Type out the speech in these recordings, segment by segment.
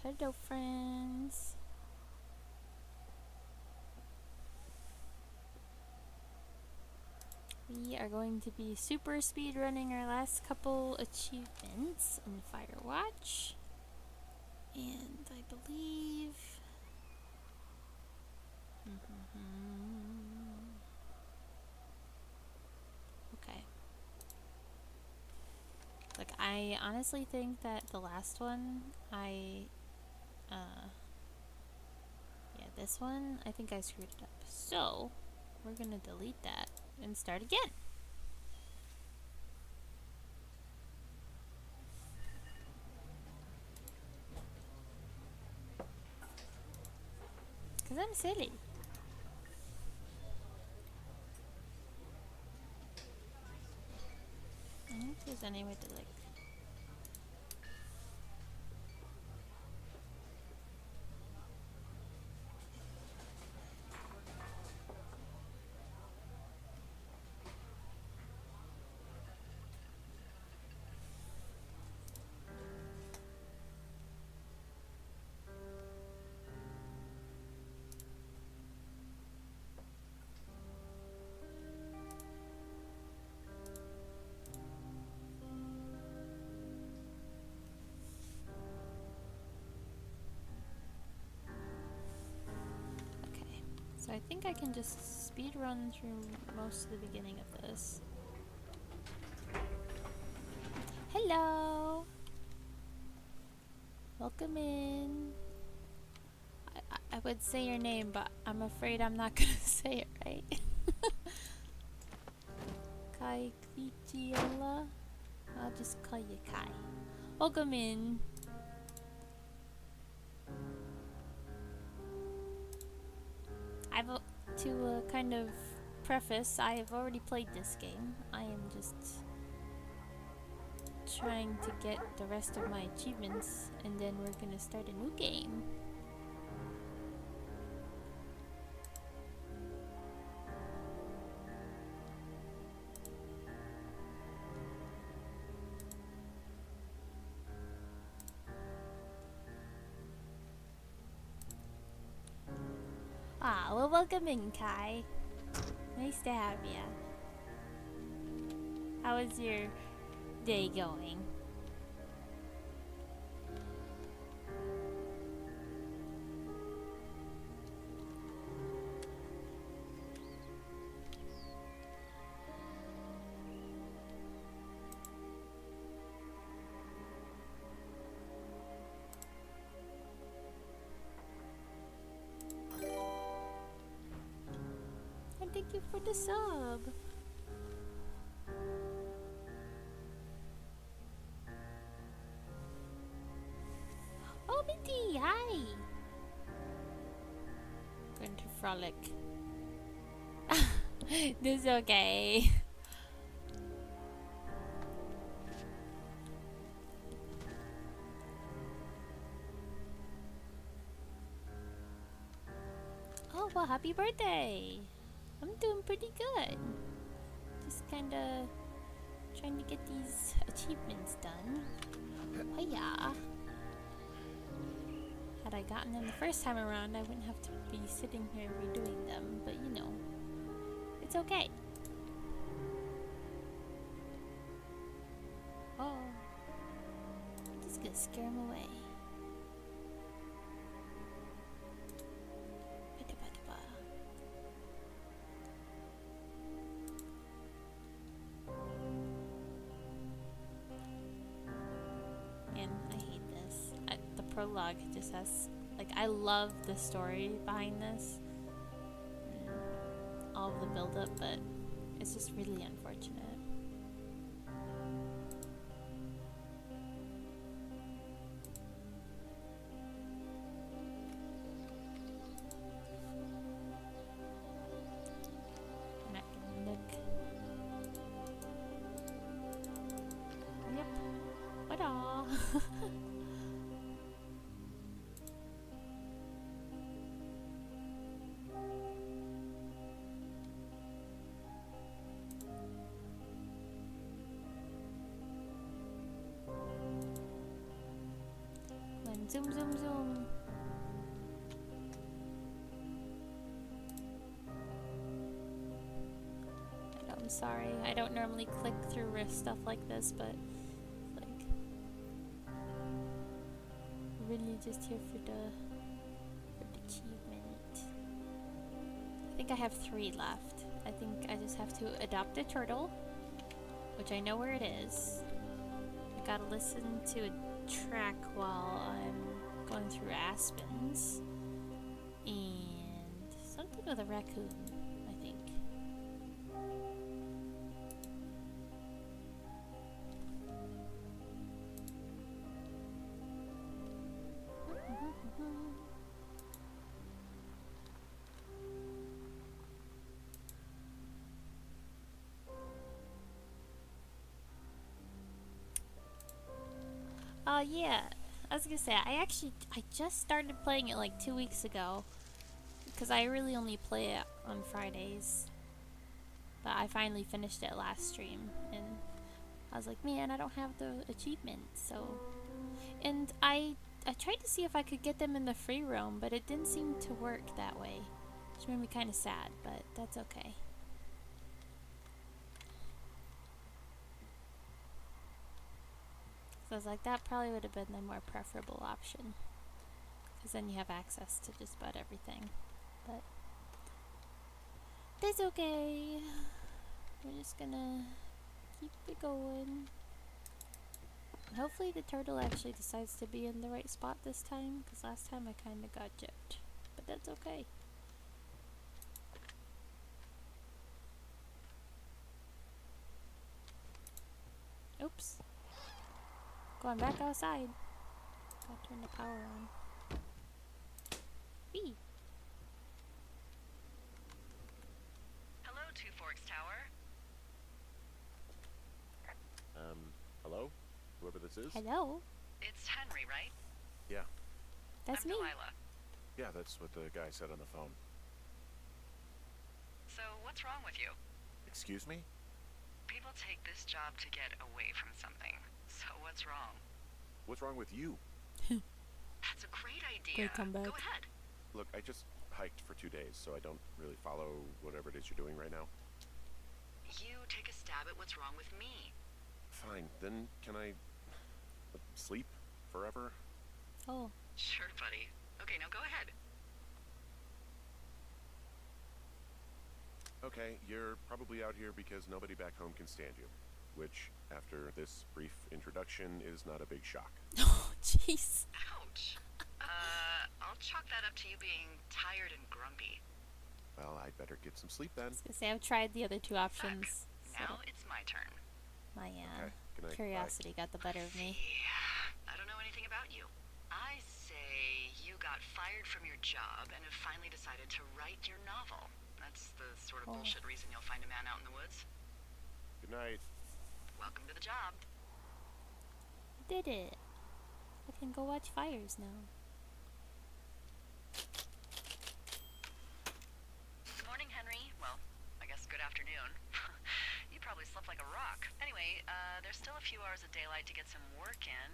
Hello, friends. We are going to be super speed running our last couple achievements in Firewatch. And I believe... Okay. Like, I honestly think that the last one, yeah, this one, I think I screwed it up. So, we're gonna delete that and start again. Because I'm silly. I don't think there's any way to, like... Okay. So I think I can just speed run through most of the beginning of this. Hello! Welcome in. I would say your name, but I'm afraid I'm not gonna say it right. Kai Kvitiola? I'll just call you Kai. Welcome in. To kind of preface, I have already played this game. I am just trying to get the rest of my achievements, and then we're gonna start a new game. Ah, well, welcome in, Kai. Nice to have ya. How is your day going? And thank you for the sub. Oh, Minty, hi! Going to frolic. This is okay. Oh, well, happy birthday! I'm doing pretty good. Just kinda trying to get these achievements done. Oh yeah. Had I gotten them the first time around, I wouldn't have to be sitting here redoing them, but you know, it's okay. Oh, I'm just gonna scare him away. Man, I hate this. The prologue just has, like, I love the story behind this. All of the build-up, but it's just really unfortunate. I'm not gonna look. Yep. What-aw. Zoom, zoom, zoom. I'm sorry, I don't normally click through stuff like this, but like really just here for the achievement. I think I have 3 left. I think I just have to adopt a turtle, which I know where it is. I gotta listen to a track while I'm going through Aspens, and something with a raccoon, I think. Yeah, I was gonna say, I just started playing it like 2 weeks ago, because I really only play it on Fridays, but I finally finished it last stream, and I was like, man, I don't have the achievements, so, and I tried to see if I could get them in the free roam, but it didn't seem to work that way, which made me kind of sad, but that's okay. So I was like, that probably would have been the more preferable option, because then you have access to just about everything, but that's okay. We're just gonna keep it going. And hopefully the turtle actually decides to be in the right spot this time, because last time I kind of got gypped, but that's okay. Oops. Going back outside. Gotta turn the power on. Whee! Hello, Two Forks Tower. Hello? Whoever this is? Hello? It's Henry, right? Yeah. That's I'm me. Delilah. Yeah, that's what the guy said on the phone. So, what's wrong with you? Excuse me? People take this job to get away from something. So, what's wrong? What's wrong with you? That's a great idea. Great comeback. Go ahead. Look, I just hiked for 2 days, so I don't really follow whatever it is you're doing right now. You take a stab at what's wrong with me. Fine, then can I sleep forever? Oh. Sure, buddy. Okay, now go ahead. Okay, you're probably out here because nobody back home can stand you, which, after this brief introduction, is not a big shock. Oh, jeez. Ouch. I'll chalk that up to you being tired and grumpy. Well, I'd better get some sleep then. I was gonna say, I've tried the other 2 options. Now it's my turn. My Okay, good night, curiosity got the better of me. See, I don't know anything about you. I say you got fired from your job and have finally decided to write your novel. That's the sort of bullshit reason you'll find a man out in the woods. Good night. Welcome to the job. Did it. I can go watch fires now. Good morning, Henry. Well, I guess good afternoon. You probably slept like a rock. Anyway, there's still a few hours of daylight to get some work in.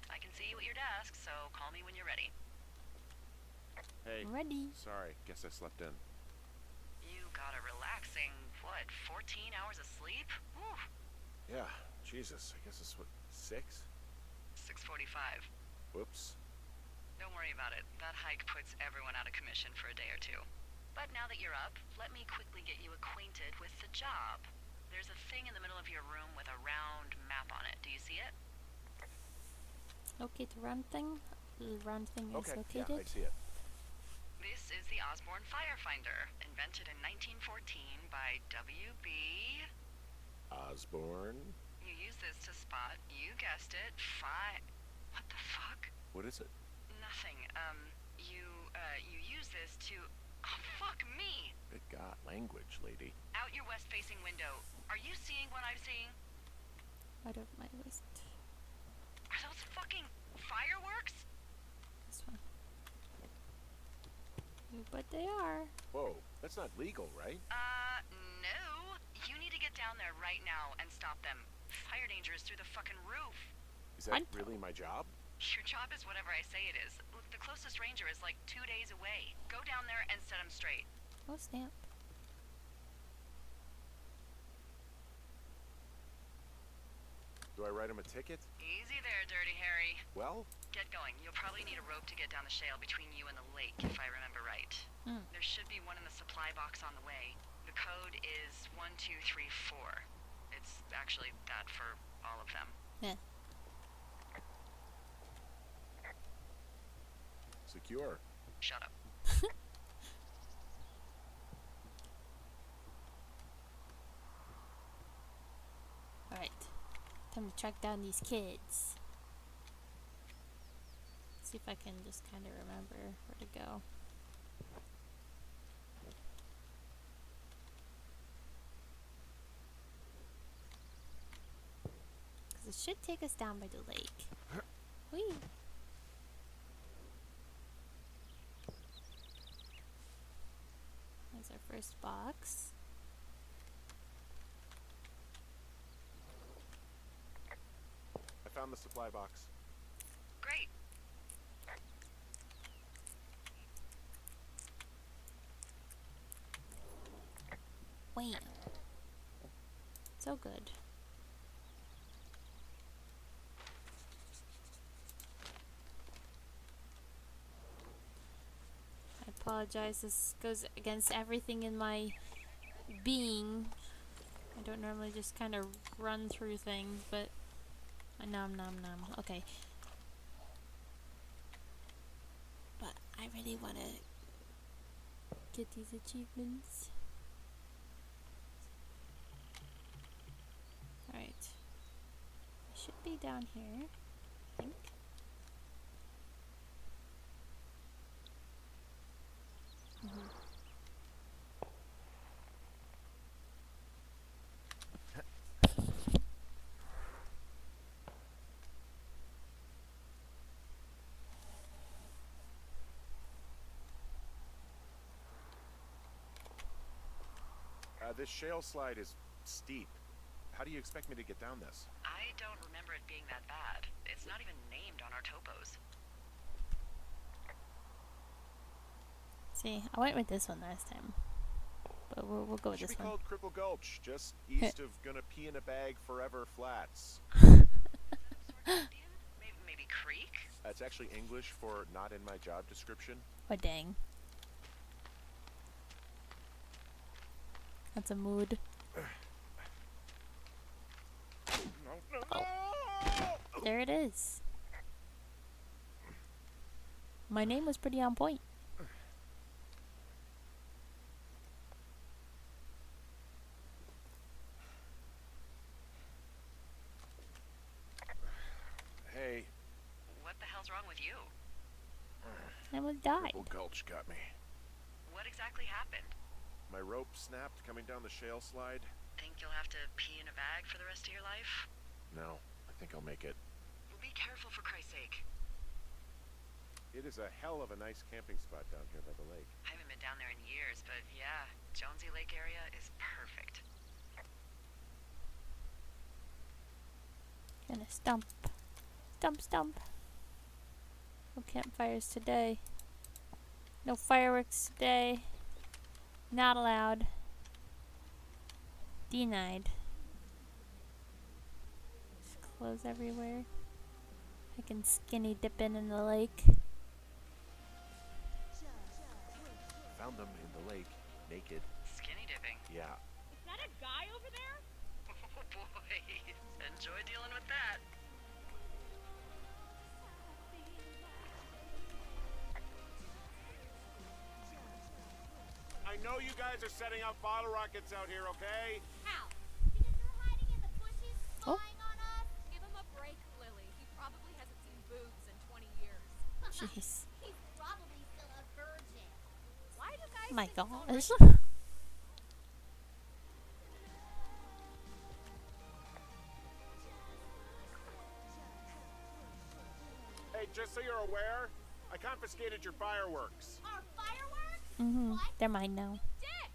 I can see you at your desk, so call me when you're ready. Hey. Ready. Sorry, guess I slept in. You got a relaxing, 14 hours of sleep? Whew. Yeah, Jesus, I guess it's what, 6? 6:45. Whoops. Don't worry about it. That hike puts everyone out of commission for a day or 2. But now that you're up, let me quickly get you acquainted with the job. There's a thing in the middle of your room with a round map on it. Do you see it? Okay, the round thing. The round thing is located. Yeah, I see it. This is the Osborne Firefinder, invented in 1914 by W.B. Osborne? You use this to spot, you guessed it, What the fuck? What is it? Nothing. You use this to... Oh, fuck me! Good God, language, lady. Out your west-facing window. Are you seeing what I'm seeing? Out of my list. Are those fucking fireworks? This one. But they are. Whoa, that's not legal, right? No. You need to get down there right now and stop them. Fire danger is through the fucking roof. Is that really my job? Your job is whatever I say it is. Look, the closest ranger is like 2 days away. Go down there and set him straight. Oh, snap. Do I write him a ticket? Easy there, Dirty Harry. Well, Get going. You'll probably need a rope to get down the shale between you and the lake, if I remember right. There should be one in the supply box on the way. The code is 1234. It's actually that for all of them. Yeah. secure. Shut up. Alright. Time to track down these kids. See if I can just kind of remember where to go. Because it should take us down by the lake. Whee! There's our first box. I found the supply box. Great. Wham! So good. I apologize, this goes against everything in my being. I don't normally just kind of run through things, but nom nom nom. Okay. But I really want to get these achievements. Alright. It should be down here, I think. This shale slide is steep. How do you expect me to get down this? I don't remember it being that bad. It's not even named on our topos. See, I went with this one last time. But we'll go with It should this be one. called Cripple Gulch, just east of Gonna Pee in a Bag Forever Flats. Maybe Creek? That's actually English for not in my job description. Oh, dang. That's a mood. No. There it is. My name was pretty on point. Hey. What the hell's wrong with you? I almost died. Cripple Gulch got me. What exactly happened? My rope snapped coming down the shale slide. Think you'll have to pee in a bag for the rest of your life? No, I think I'll make it. Well, be careful for Christ's sake. It is a hell of a nice camping spot down here by the lake. I haven't been down there in years, but yeah, Jonesy Lake area is perfect. Gonna stump. Stump, stump. No campfires today. No fireworks today. Not allowed. Denied. There's clothes everywhere. I can skinny dip in the lake. Found them in the lake, naked. Skinny dipping. Yeah. Is that a guy over there? Oh boy, enjoy dealing with that. I know you guys are setting up bottle rockets out here, okay? How? Because they're hiding in the bushes, Oh. spying on us? Give him a break, Lily. He probably hasn't seen boobs in 20 years. Jeez. He's probably still a virgin. Why do guys My think it's gosh. Hey, just so you're aware, I confiscated your fireworks. Our fireworks? They're mine now. Dick!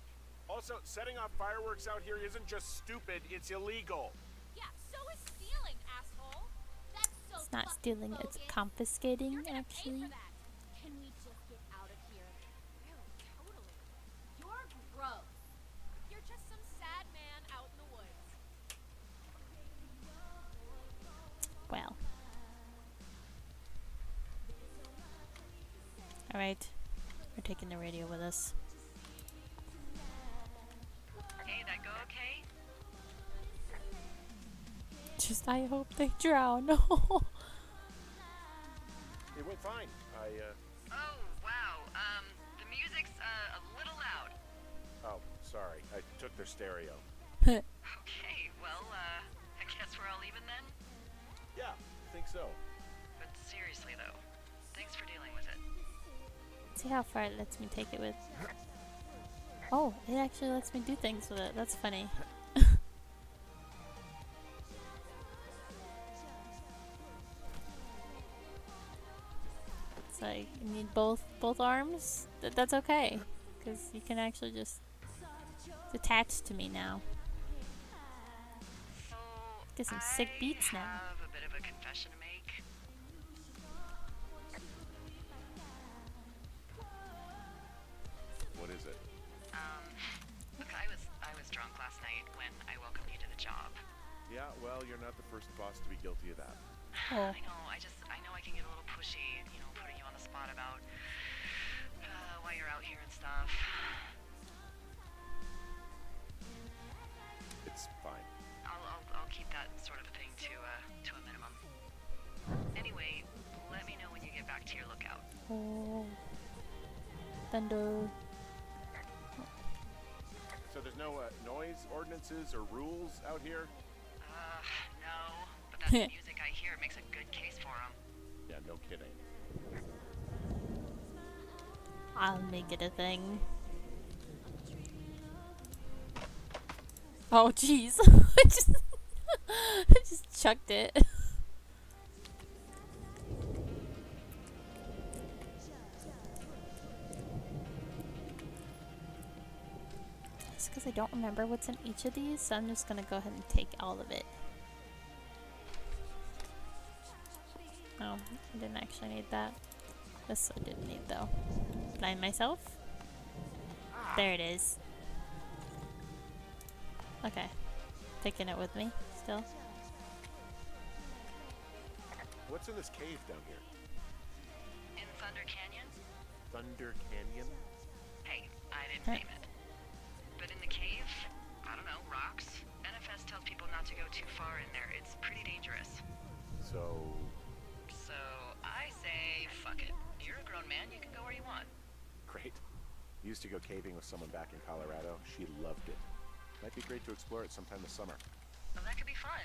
Also, setting off fireworks out here isn't just stupid, it's illegal. Yeah, so is stealing, asshole. That's so not stealing, it's confiscating, You're gonna pay actually. for that. Can we just get out of here? Really, totally. You're gross. You're just some sad man out in the woods. Well. Alright. We're taking the radio with us. Hey, that go okay? Just, I hope they drown. It went fine. Oh, wow. The music's a little loud. Oh, sorry. I took their stereo. Okay, well, I guess we're all even then? Yeah, I think so. But seriously, though, thanks for dealing with it. See how far it lets me take it with. Oh, it actually lets me do things with it. That's funny. It's like you need both arms. That's okay, because you can actually just. It's attached to me now. So, Get some sick beats now. I have a bit of a confession to make. What is it? Look, I was drunk last night when I welcomed you to the job. Yeah, well, you're not the first boss to be guilty of that. Oh. I know I can get a little pushy, putting you on the spot about why you're out here and stuff. It's fine. I'll keep that sort of thing to a minimum. Anyway, let me know when you get back to your lookout. Oh. Thunder. So there's no noise ordinances or rules out here? No, but that music I hear makes a good case for them. Yeah, no kidding. I'll make it a thing. Oh, jeez. I just chucked it. It's because I don't remember what's in each of these, so I'm just gonna go ahead and take all of it. Oh, I didn't actually need that. This I didn't need though. Blind myself? There it is. Okay. Taking it with me still. What's in this cave down here? In Thunder Canyon? Thunder Canyon? Hey, I didn't name it. But in the cave, I don't know, rocks. NFS tells people not to go too far in there. It's pretty dangerous. So I say, fuck it. You're a grown man, you can go where you want. great. Used to go caving with someone back in Colorado. She loved it. Might be great to explore it sometime this summer. Well, that could be fun.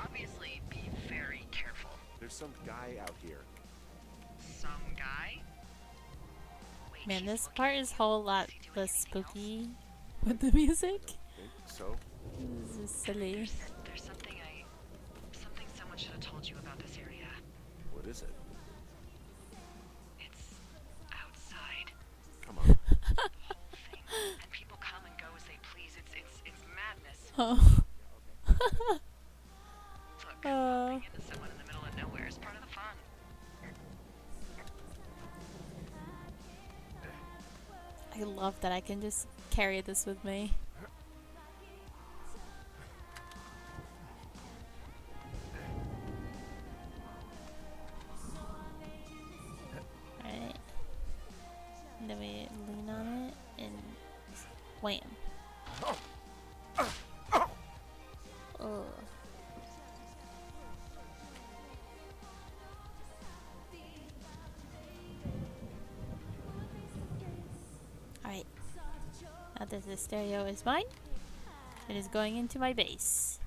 Obviously, be very careful. There's some guy out here. Some guy? Wait, Man, he's this looking part at is you. a whole lot Is he doing less anything else? spooky with the music. Think so? This is silly. There's something someone should have told you about this area. What is it? It's outside. Come on. Whole thing. And people come and go as they please. It's madness. Oh. Look, Oh. bumping into someone in the middle of nowhere is part of the fun. I love that I can just carry this with me. Alright. And then we lean on it and wham. Ugh. Alright. Now that the stereo is mine, it is going into my base.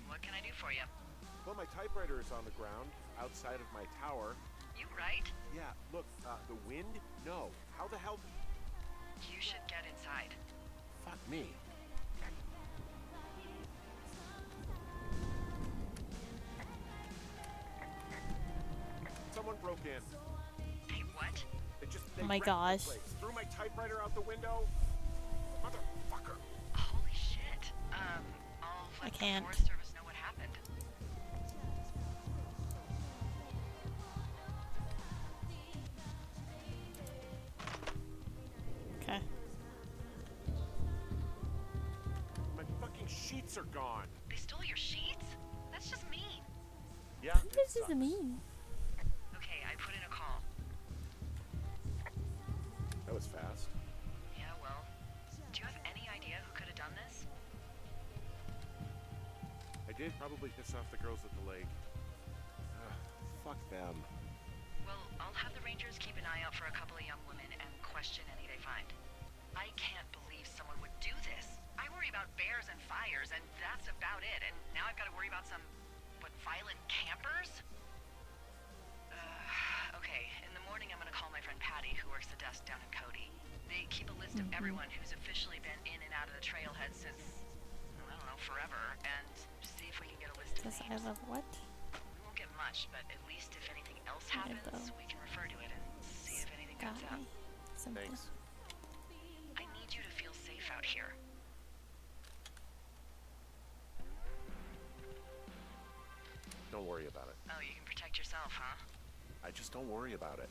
What can I do for you? Well, my typewriter is on the ground outside of my tower. You right? Yeah, look, the wind? No. How the hell? You should get inside. Fuck me. Someone broke in. Hey, what? Oh my gosh. Threw my typewriter out the window. Motherfucker. Holy shit. I'll I let the can't. Forest Service know what happened. Okay. My fucking sheets are gone. They stole your sheets? That's just mean. Yeah. This is mean. Okay, I put in a call. That was fast. Yeah, well, do you have any idea who could have done this? I did probably piss off the girls at the lake. Fuck them. Well, I'll have the Rangers keep an eye out for a couple of young women and question any they find. I can't believe someone would do this. I worry about bears and fires, and that's about it. And now I've got to worry about some, violent campers? Okay, in the morning I'm gonna call my friend Patty, who works the desk down in Cody. They keep a list of everyone who's officially been in and out of the trailhead since, I don't know, forever, and see if we can get a list of Does I names. love what? We won't get much, but at least if anything else There you happens, go. we can refer to it and see if anything comes Guy. out. Something. Thanks. I need you to feel safe out here. Don't worry about it. Oh, you can protect yourself, huh? I just don't worry about it.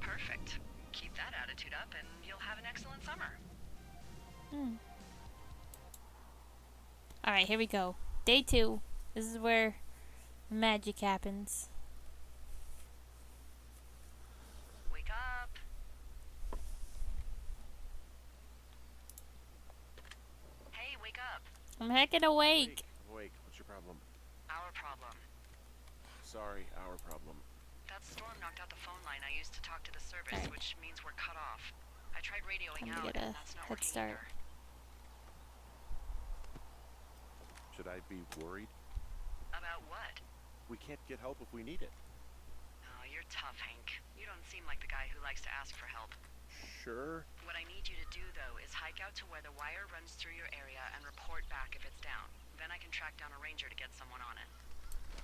Perfect. Keep that attitude up and you'll have an excellent summer. Alright, here we go. Day 2. This is where magic happens. Wake up. Hey, wake up. I'm heckin' awake. Awake. What's your problem? Our problem. Sorry, our problem. That storm knocked out the phone line I used to talk to the service, Sorry. which means we're cut off. I tried radioing Time to out, get and a that's not head working start. either. Should I be worried? About what? We can't get help if we need it. Oh, you're tough, Hank. You don't seem like the guy who likes to ask for help. Sure. What I need you to do, though, is hike out to where the wire runs through your area and report back if it's down. Then I can track down a ranger to get someone on it.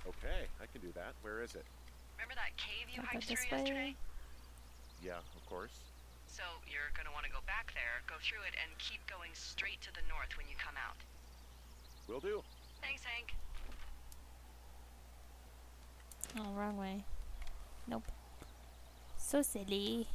Okay, I can do that. Where is it? Remember that cave you I'll go hiked this through yesterday? way. Yeah, of course. So you're gonna want to go back there, go through it, and keep going straight to the north when you come out. Will do. Thanks, Hank. Oh, wrong way. Nope. So silly.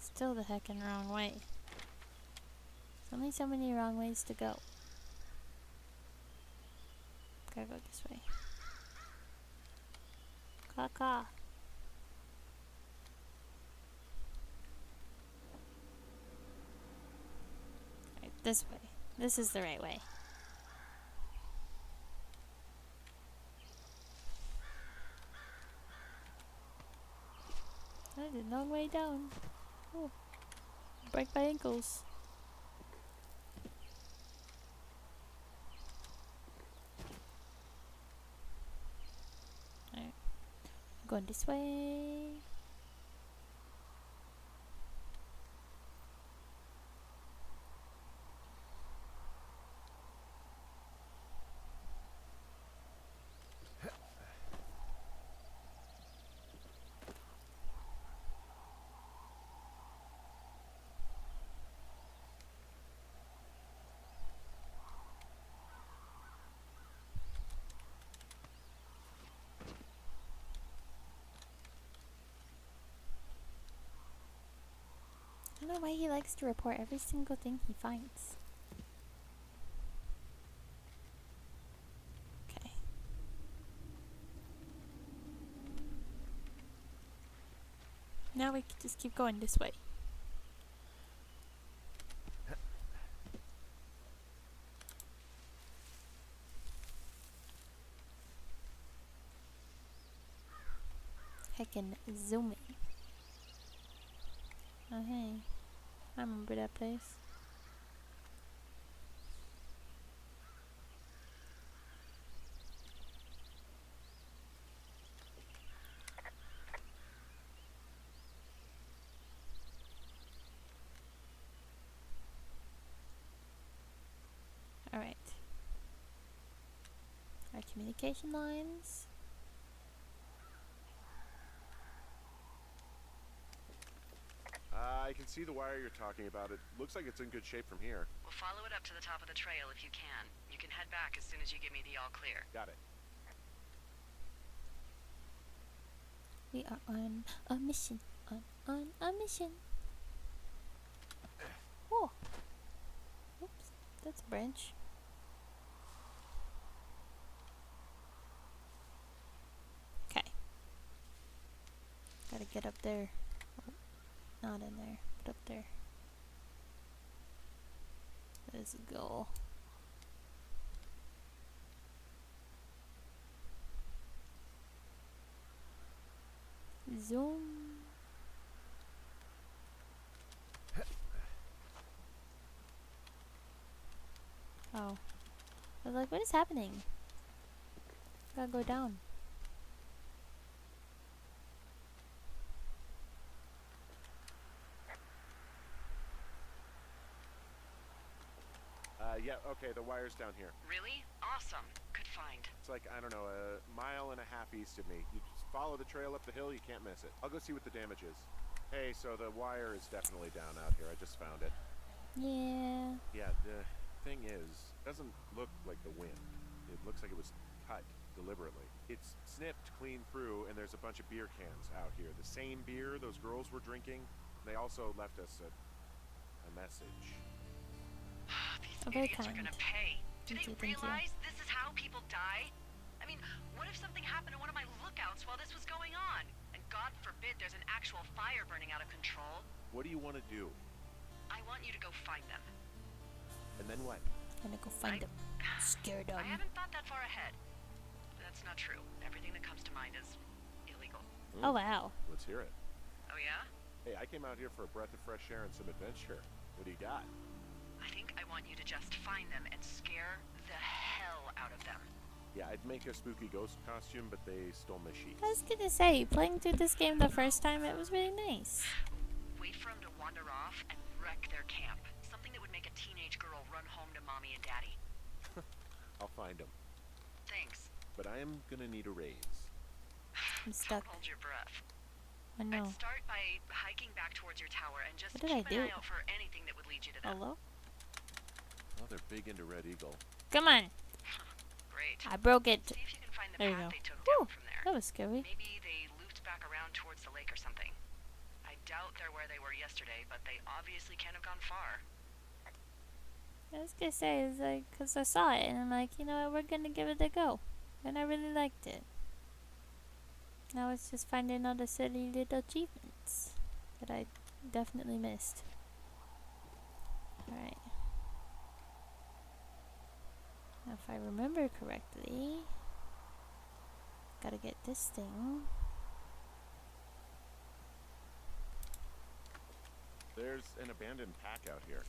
Still the heckin' wrong way. There's only so many wrong ways to go. Gotta go this way. Caw. Right, this way. This is the right way. I did the long way down. Oh. Break my ankles. Alright. Going this way. I don't know why he likes to report every single thing he finds. Okay. Now we can just keep going this way. Heckin' zooming. Oh hey, I remember that place. communication lines. I can see the wire you're talking about. It looks like it's in good shape from here. We'll follow it up to the top of the trail if you can. You can head back as soon as you give me the all clear. Got it. We are on a mission. On a mission. Oh. Oops. That's a branch. Okay. Gotta get up there. Oh, not in there, but up there. There's a goal. Zoom. Oh. I was like, what is happening? Gotta go down. Yeah, okay, the wire's down here. Really? Awesome. Good find. It's like, I don't know, a mile and a half east of me. You just follow the trail up the hill, you can't miss it. I'll go see what the damage is. Hey, so the wire is definitely down out here. I just found it. Yeah. Yeah, the thing is, it doesn't look like the wind. It looks like it was cut deliberately. It's snipped clean through, and there's a bunch of beer cans out here. The same beer those girls were drinking. They also left us a message. These Oh, very idiots are kind. gonna pay. Do Thank they you, thank you. realize this is how people die? I mean, what if something happened to one of my lookouts while this was going on? And God forbid there's an actual fire burning out of control. What do you want to do? I want you to go find them. And then what? Gonna go find them. Scare them. I haven't thought that far ahead. That's not true. Everything that comes to mind is illegal. Oh, wow. Let's hear it. Oh yeah? Hey, I came out here for a breath of fresh air and some adventure. What do you got? I think I want you to just find them and scare the hell out of them. Yeah, I'd make a spooky ghost costume, but they stole my sheets. I was gonna say, playing through this game the first time, it was really nice. Wait for them to wander off and wreck their camp. Something that would make a teenage girl run home to mommy and daddy. I'll find them. Thanks. But I am gonna need a raise. I'm stuck. Don't hold your breath. Oh no. I'd start by hiking back towards your tower and just What did I keep an do? eye out for anything that would lead you to them. Hello? Oh, they're big into Red Eagle. Come on. Great. I broke it. See if you can find the There you path go. they took Whew, down from there. that was scary. Maybe they looped back around towards the lake or something. I doubt they're where they were yesterday, but they obviously can't have gone far. I was gonna say, it's like, cause I saw it and I'm like, you know what, we're gonna give it a go. And I really liked it. Now it's just finding all the silly little achievements that I definitely missed. Alright. Now if I remember correctly, gotta get this thing. There's an abandoned pack out here.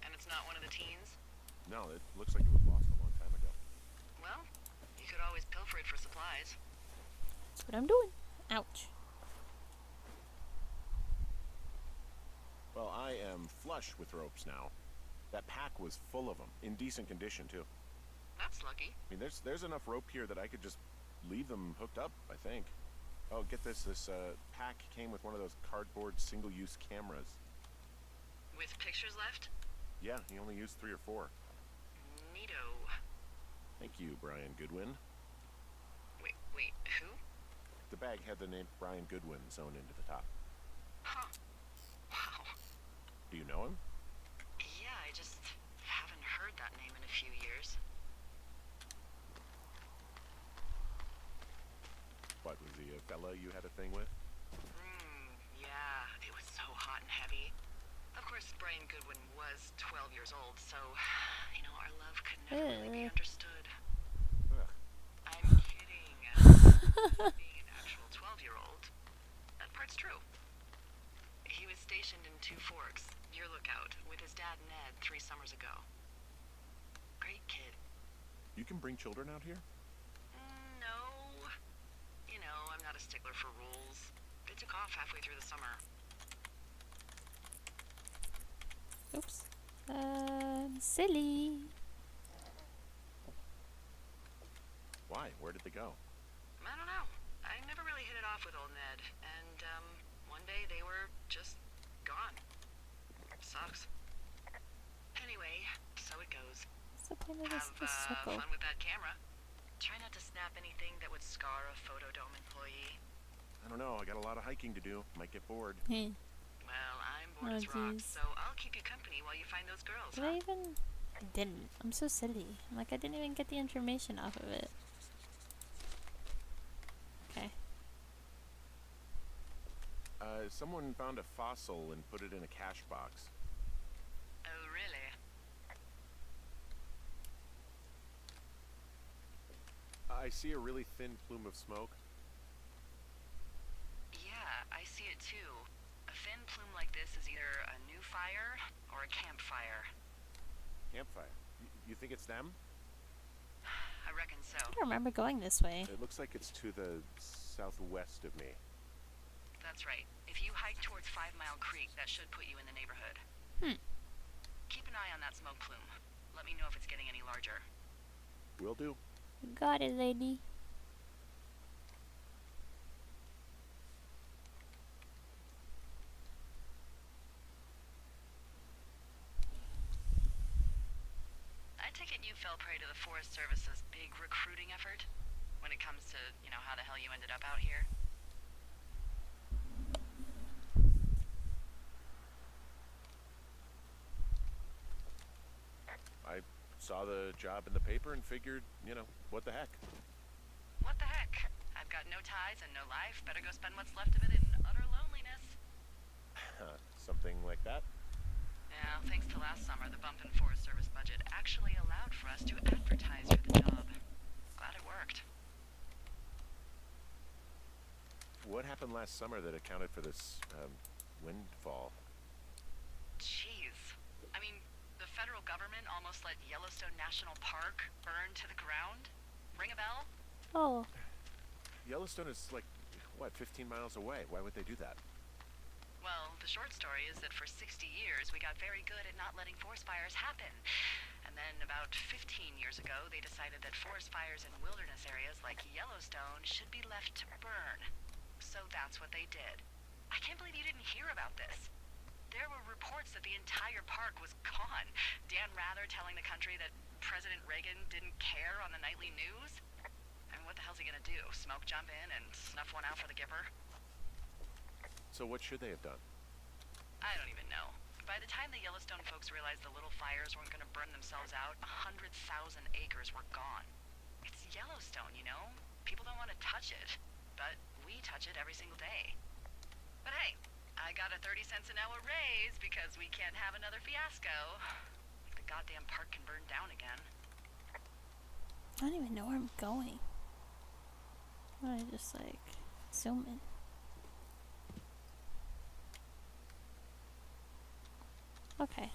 And it's not one of the teens? No, it looks like it was lost a long time ago. Well, you could always pilfer it for supplies. That's what I'm doing. Ouch. Well, I am flush with ropes now. That pack was full of them, in decent condition too. That's lucky. I mean, there's enough rope here that I could just leave them hooked up, I think. Oh, get this, pack came with one of those cardboard single-use cameras. With pictures left? Yeah, he only used 3 or 4. Neato. Thank you, Brian Goodwin. Wait, who? The bag had the name Brian Goodwin sewn into the top. Huh. Wow. Do you know him? Yeah, I just haven't heard that name in a few years. What, was he a fella you had a thing with? Yeah, it was so hot and heavy. Of course, Brian Goodwin was 12 years old, so, you know, our love could never really be understood. Ugh. I'm kidding. Being an actual 12-year-old, that part's true. He was stationed in Two Forks, your lookout, with his dad Ned 3 summers ago. Great kid. You can bring children out here? No. You know, I'm not a stickler for rules. They took off halfway through the summer. Oops. Silly. Why? Why? Where did they go? I don't know. I never really hit it off with old Ned, and one day they were just gone. Sucks. Anyway, so it goes. What's the point of this Have circle? fun with that camera. Try not to snap anything that would scar a Photodome employee. I don't know. I got a lot of hiking to do. Might get bored. Hey, Well, I'm bored Oh, as rocks, jeez. so I'll keep you company while you find those girls, did I even? I didn't. I'm so silly. Like I didn't even get the information off of it. Okay. Someone found a fossil and put it in a cash box. Oh, really? I see a really thin plume of smoke. Yeah, I see it too. A thin plume like this is either a new fire or a campfire. Campfire. You think it's them? I reckon so. I don't remember going this way. It looks like it's to the southwest of me. That's right. If you hike towards 5 Mile Creek, that should put you in the neighborhood. Keep an eye on that smoke plume. Let me know if it's getting any larger. Will do. Got it, lady. I take it you fell prey to the Forest Service's big recruiting effort? When it comes to, how the hell you ended up out here? I saw the job in the paper and figured, what the heck. What the heck? I've got no ties and no life. Better go spend what's left of it in utter loneliness. Something like that. Yeah, thanks to last summer, the bump in Forest Service budget actually allowed for us to advertise for the job. Glad it worked. What happened last summer that accounted for this, windfall? Jeez. I mean, the federal government almost let Yellowstone National Park burn to the ground? Ring a bell? Oh, Yellowstone is 15 miles away. Why would they do that? Well, the short story is that for 60 years, we got very good at not letting forest fires happen. And then about 15 years ago, they decided that forest fires in wilderness areas like Yellowstone should be left to burn. So that's what they did. I can't believe you didn't hear about this. There were reports that the entire park was gone. Dan Rather telling the country that President Reagan didn't care on the nightly news. I mean, what the hell's he gonna do? Smoke jump in and snuff one out for the giver? So what should they have done? I don't even know. By the time the Yellowstone folks realized the little fires weren't gonna burn themselves out, 100,000 acres were gone. It's Yellowstone, People don't want to touch it. But we touch it every single day. But hey, I got a 30 cents an hour raise because we can't have another fiasco. Like the goddamn park can burn down again. I don't even know where I'm going. I just zoom in. Okay.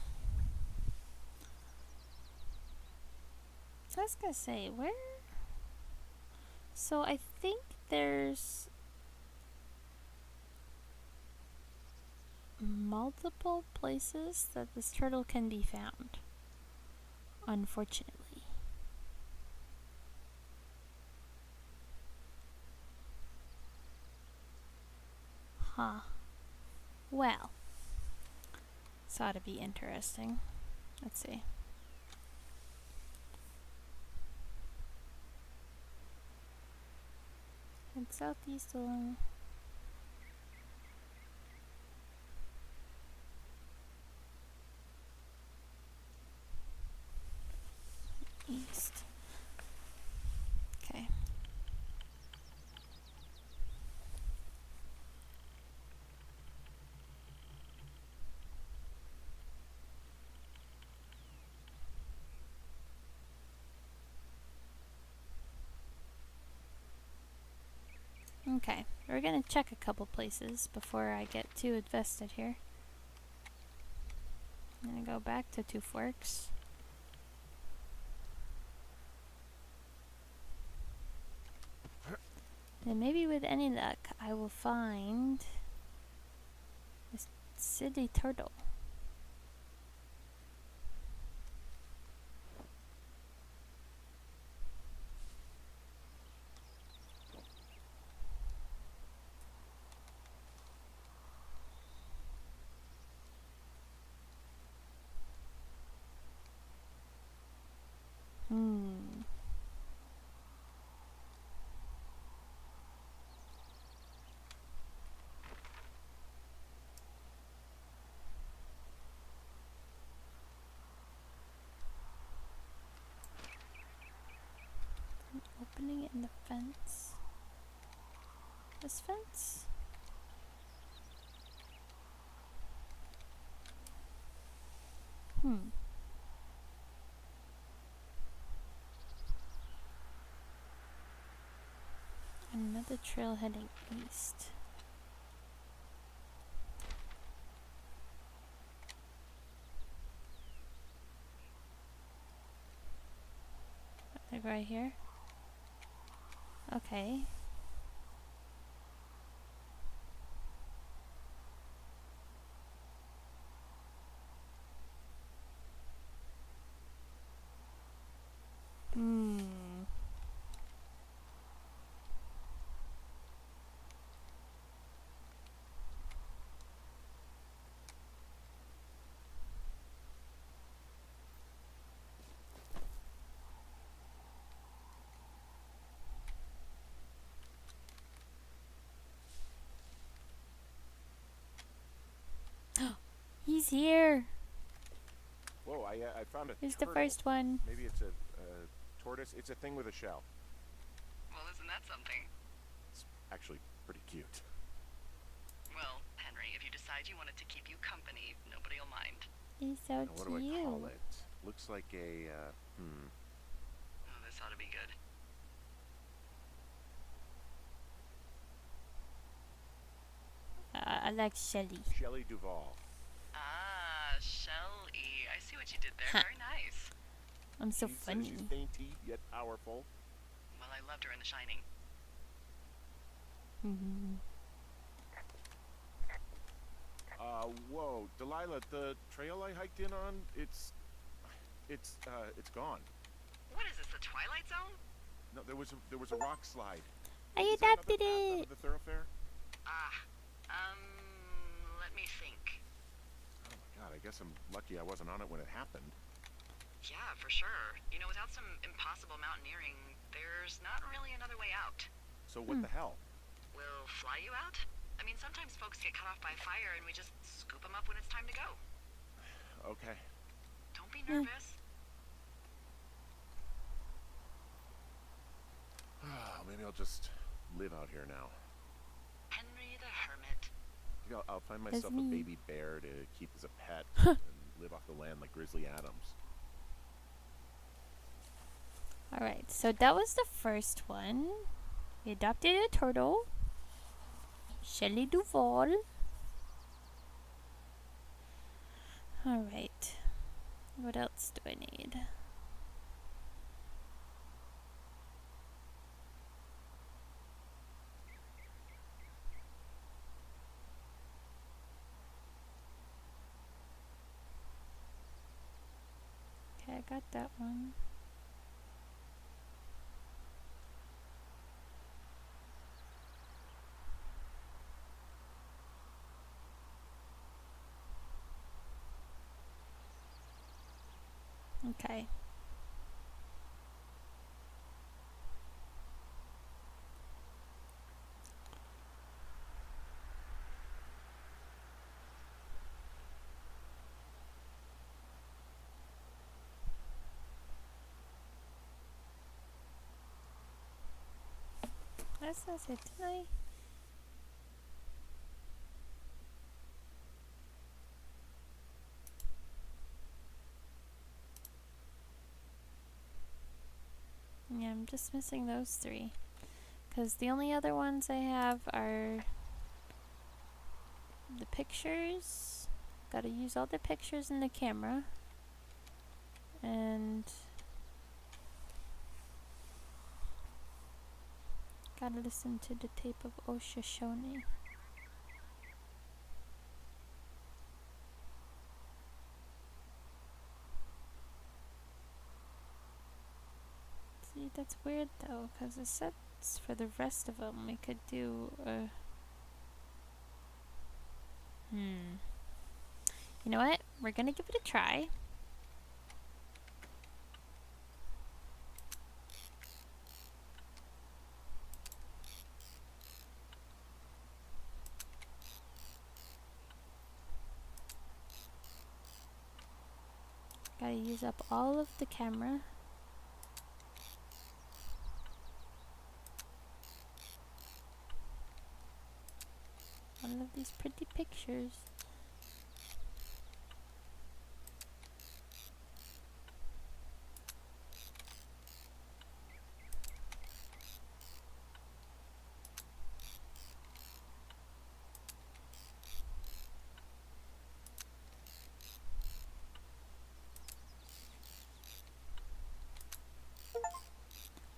I was gonna say, where? So I think there's multiple places that this turtle can be found. Unfortunately. Huh. Well. This ought to be interesting. Let's see. And southeast along. East. Okay. Okay, we're gonna check a couple places before I get too invested here. I'm gonna go back to Two Forks. And maybe with any luck, I will find this city turtle. And the fence. This fence? Hmm. Another trail heading east. Like right here? Okay. Hmm. He's here. Whoa, I found a Here's the turtle. first one. Maybe it's a tortoise. It's a thing with a shell. Well, isn't that something? It's actually pretty cute. Well, Henry, if you decide you want it to keep you company, nobody will mind. He's so Now, what do I call cute. it? Looks like a, Oh, this ought to be good. I like Shelly. Shelley Duvall. Ah, Shell-E. I see what you did there. Ha. Very nice. I'm so She says funny. she's dainty yet powerful. Well, I loved her in The Shining. Whoa, Delilah, the trail I hiked in on, it's gone. What is this, the Twilight Zone? No, there was a rock slide. I Is there another adopted path out it. of the thoroughfare? Let me think. Oh my god, I guess I'm lucky I wasn't on it when it happened. Yeah, for sure. You know, without some impossible mountaineering, there's not really another way out. So what the hell? We'll fly you out? I mean, sometimes folks get cut off by fire and we just scoop them up when it's time to go. Okay. Don't be nervous. Maybe I'll just live out here now. Henry the Hermit. I think I'll find myself a me. baby bear to keep as a pet and live off the land like Grizzly Adams. Alright, so that was the first one. We adopted a turtle. Shelley Duvall. Alright. What else do I need? Okay, I got that one. Okay. That's not it, did I? Yeah, I'm just missing those three. Because the only other ones I have are the pictures. Gotta use all the pictures in the camera. And gotta listen to the tape of Oshashoni. See, that's weird though, because it says for the rest of them we could do a... You know what? We're gonna give it a try. Gotta use up all of the camera. these pretty pictures.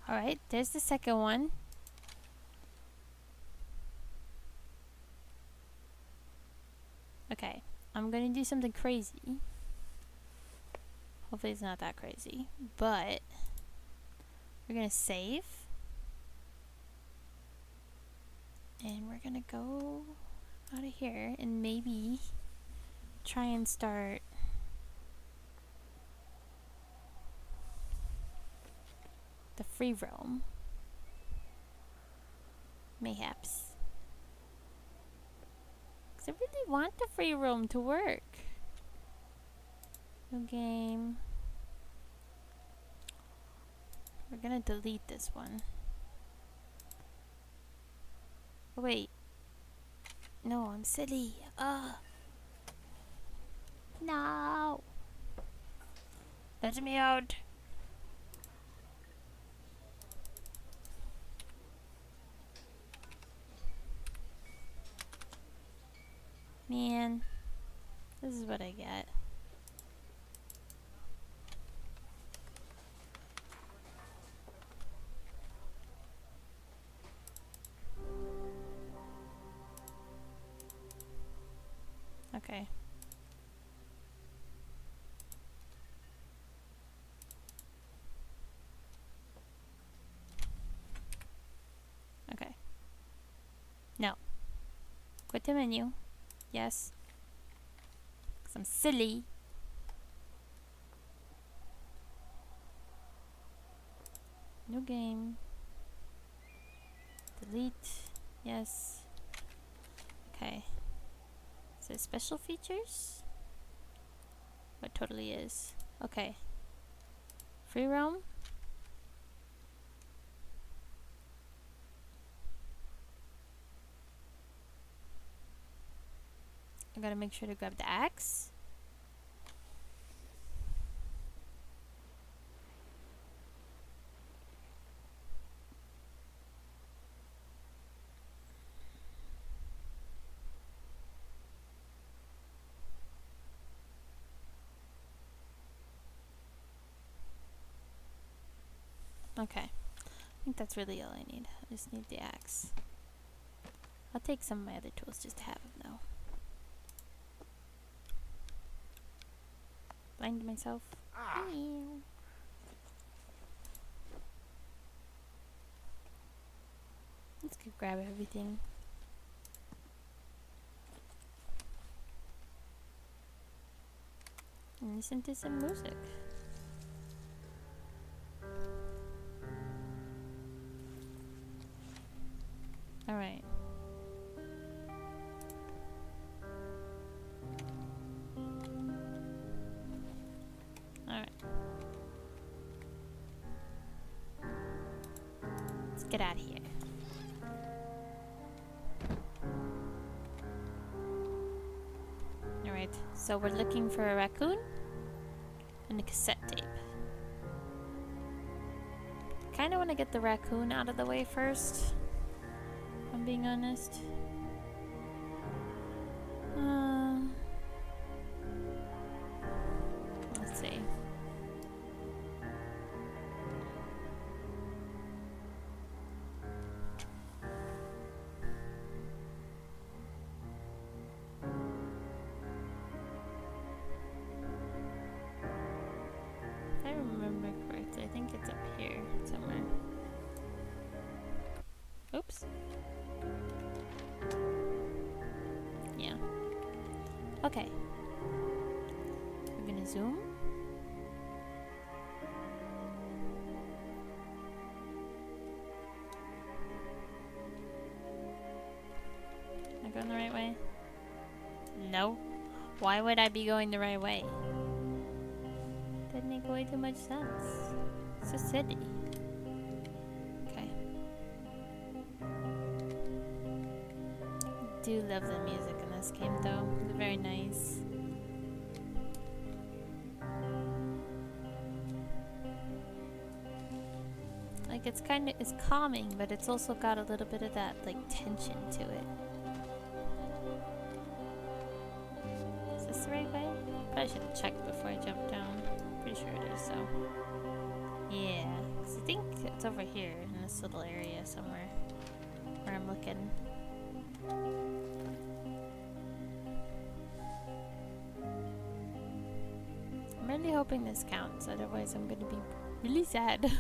Alright, there's the second one. Okay, I'm gonna do something crazy. Hopefully it's not that crazy, but we're gonna save. And we're gonna go out of here and maybe try and start the free roam. Mayhaps. Because I really want the free roam to work. No game. We're gonna delete this one. Oh, wait. No, I'm silly. No. Let me out. Man, this is what I get. Okay. Okay. No. Quit the menu. Yes. 'Cause I'm silly. New game. Delete. Yes. Okay. Is it special features? It totally is. Okay. Free roam? I gotta make sure to grab the axe. Okay. I think that's really all I need. I just need the axe. I'll take some of my other tools just to have them though. Blind myself. Meow. Let's go grab everything. And listen to some music. Alright. Alright. Let's get out of here. Alright, so we're looking for a raccoon and a cassette tape. Kinda wanna get the raccoon out of the way first, if I'm being honest. Let's see. If I remember correctly, I think it's up here somewhere. Oops. Yeah. Okay. We're gonna zoom. Am I going the right way? No. Why would I be going the right way? Doesn't make way too much sense. It's a city. Okay. Do love the music this game though. It's very nice. Like it's calming, but it's also got a little bit of that like tension to it. Is this the right way? Probably should have checked before I jumped down. Pretty sure it is, so. Yeah, 'cause I think it's over here in this little area somewhere where I'm looking. I'm really hoping this counts, otherwise I'm gonna be really sad.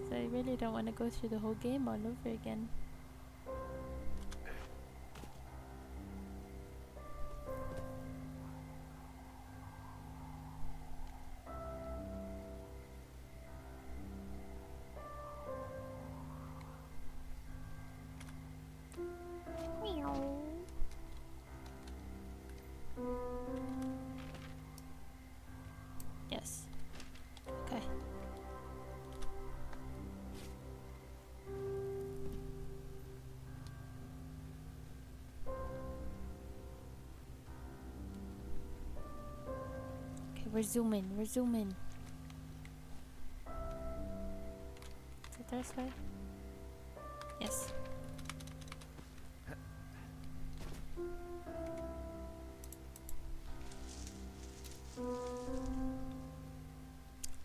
So I really don't want to go through the whole game all over again. Yes. Okay. Okay, we're zooming. We're zooming. Is it this way? Yes.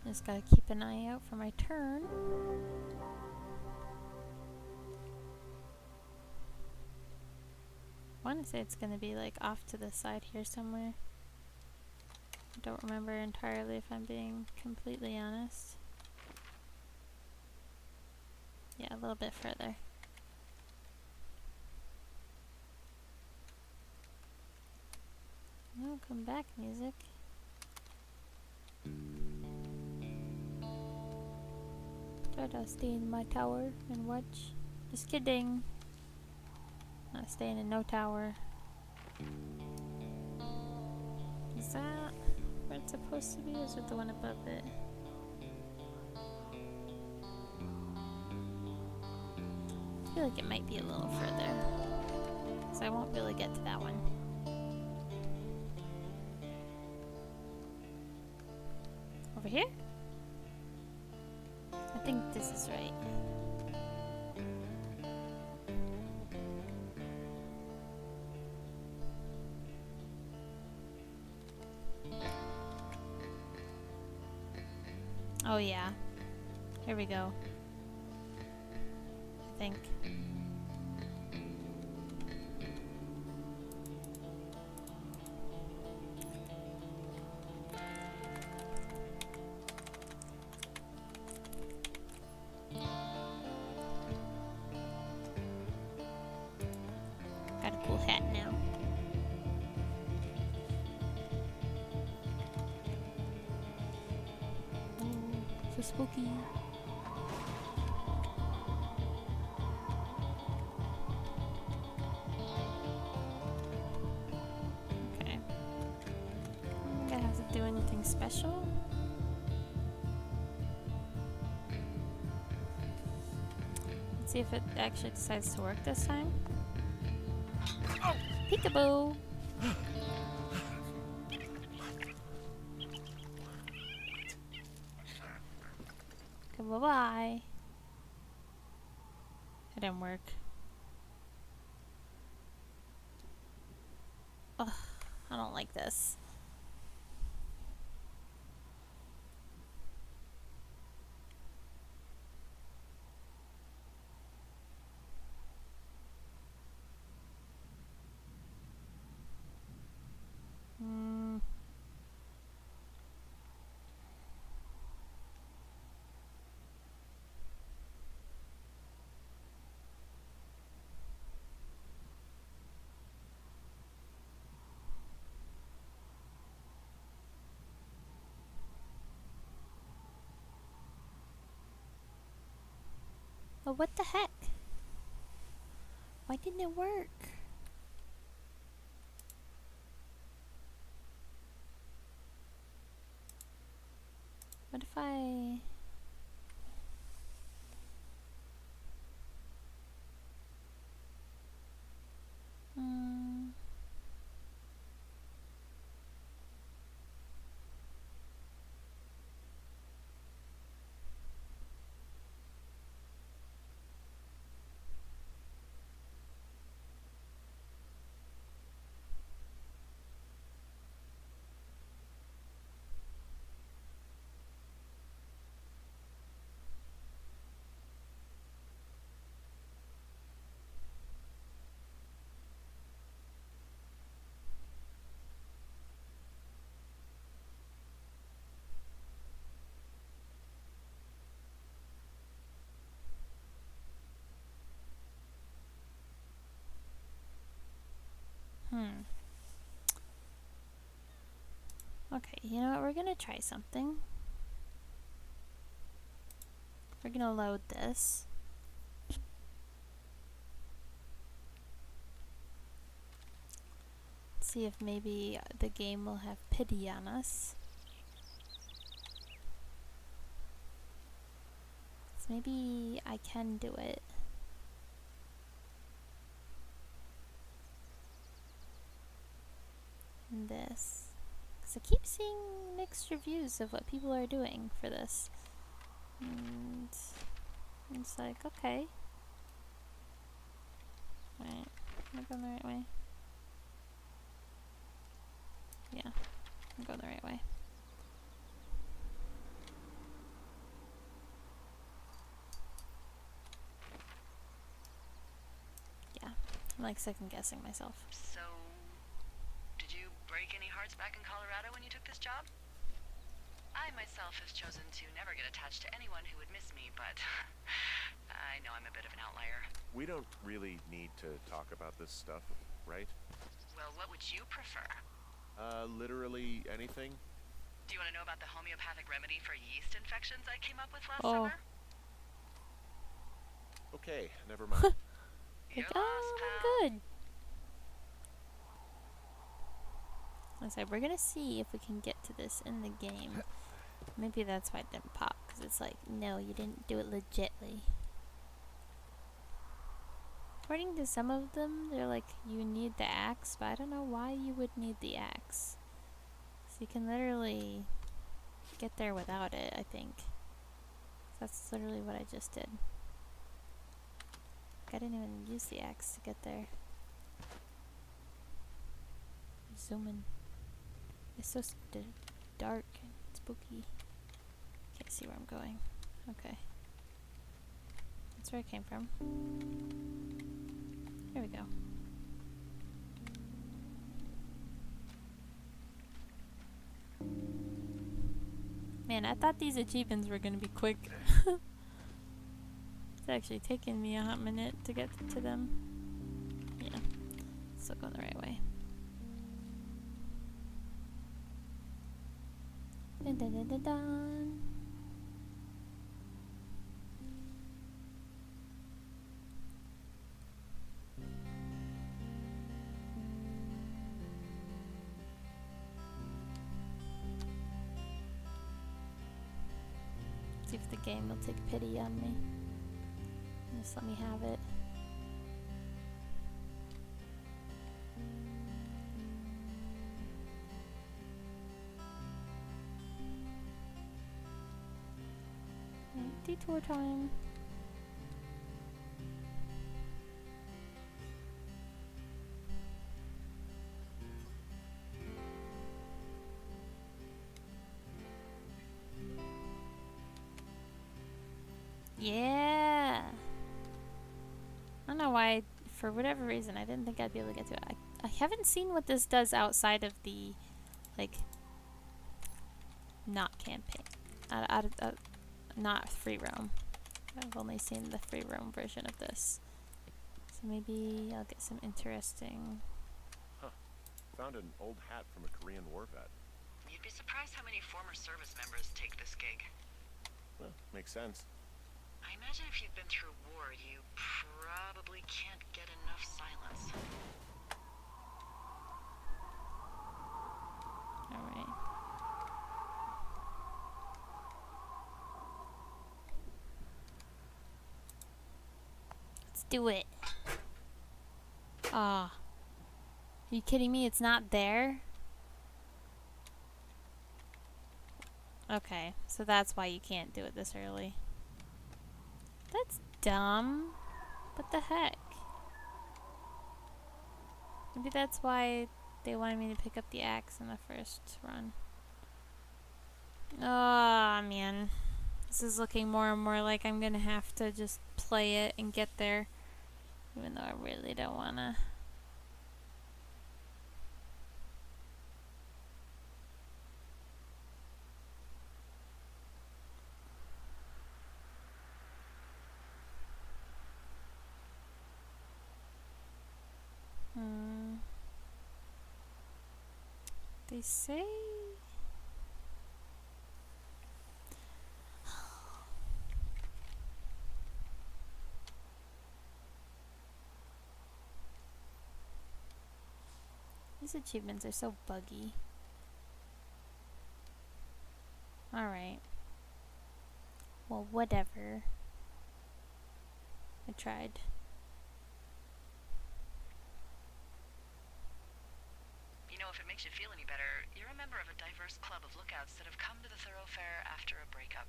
Just gotta keep an eye out for my turn. I want to say it's gonna be like off to the side here somewhere. I don't remember entirely if I'm being completely honest. Yeah, a little bit further. No, come back, music. Try to stay in my tower and watch. Just kidding. Not staying in no tower. Is that where it's supposed to be, or is it the one above it? I feel like it might be a little further, so I won't really get to that one. Over here? I think this is right. Oh yeah. Here we go. I think. Got a cool hat now. So spooky. Okay. I don't have to do anything special. Let's see if it actually decides to work this time. Peekaboo! Okay, bye-bye. It didn't work. Ugh, I don't like this. Oh, what the heck? Why didn't it work? What if I... Okay, you know what? We're gonna try something. We're gonna load this. See if maybe the game will have pity on us. So maybe I can do it. And this. Because I keep seeing mixed reviews of what people are doing for this. And it's like, okay. Right. Am I going the right way? Yeah, I'm going the right way. Yeah, I'm like second guessing myself. So, did you break any hearts back in Colorado when you took this job? I myself have chosen to never get attached to anyone who would miss me, but I know I'm a bit of an outlier. We don't really need to talk about this stuff, right? Well, what would you prefer? Literally anything. Do you want to know about the homeopathic remedy for yeast infections I came up with last Oh. summer? Okay, never mind. You're Like, lost, pal. I'm good. I said, we're gonna see if we can get to this in the game. Maybe that's why it didn't pop, because it's like, no, you didn't do it legitly. According to some of them, they're like, you need the axe, but I don't know why you would need the axe. So you can literally get there without it, I think. That's literally what I just did. I didn't even use the axe to get there. Zoom in. It's so dark and spooky. Can't see where I'm going. Okay. That's where I came from. There we go. Man, I thought these achievements were gonna be quick. It's actually taking me a hot minute to get to them. Yeah, still going the right way. Dun dun dun dun dun. See if the game will take pity on me. Just let me have it. Detour time. Yeah. I don't know why, for whatever reason, I didn't think I'd be able to get to it. I haven't seen what this does outside of the, like, not campaign. Not free roam. I've only seen the free roam version of this. So maybe I'll get some interesting... Huh. Found an old hat from a Korean war vet. You'd be surprised how many former service members take this gig. Well, makes sense. I imagine if you've been through war, you probably can't get enough silence. Alright. Let's do it. Ah. Are you kidding me? It's not there? Okay, so that's why you can't do it this early. That's dumb. What the heck? Maybe that's why they wanted me to pick up the axe in the first run. Oh, man. This is looking more and more like I'm gonna have to just play it and get there. Even though I really don't wanna. They say. These achievements are so buggy. Alright. Well, whatever. I tried. You know, if it makes you feel any better, you're a member of a diverse club of lookouts that have come to the thoroughfare after a breakup.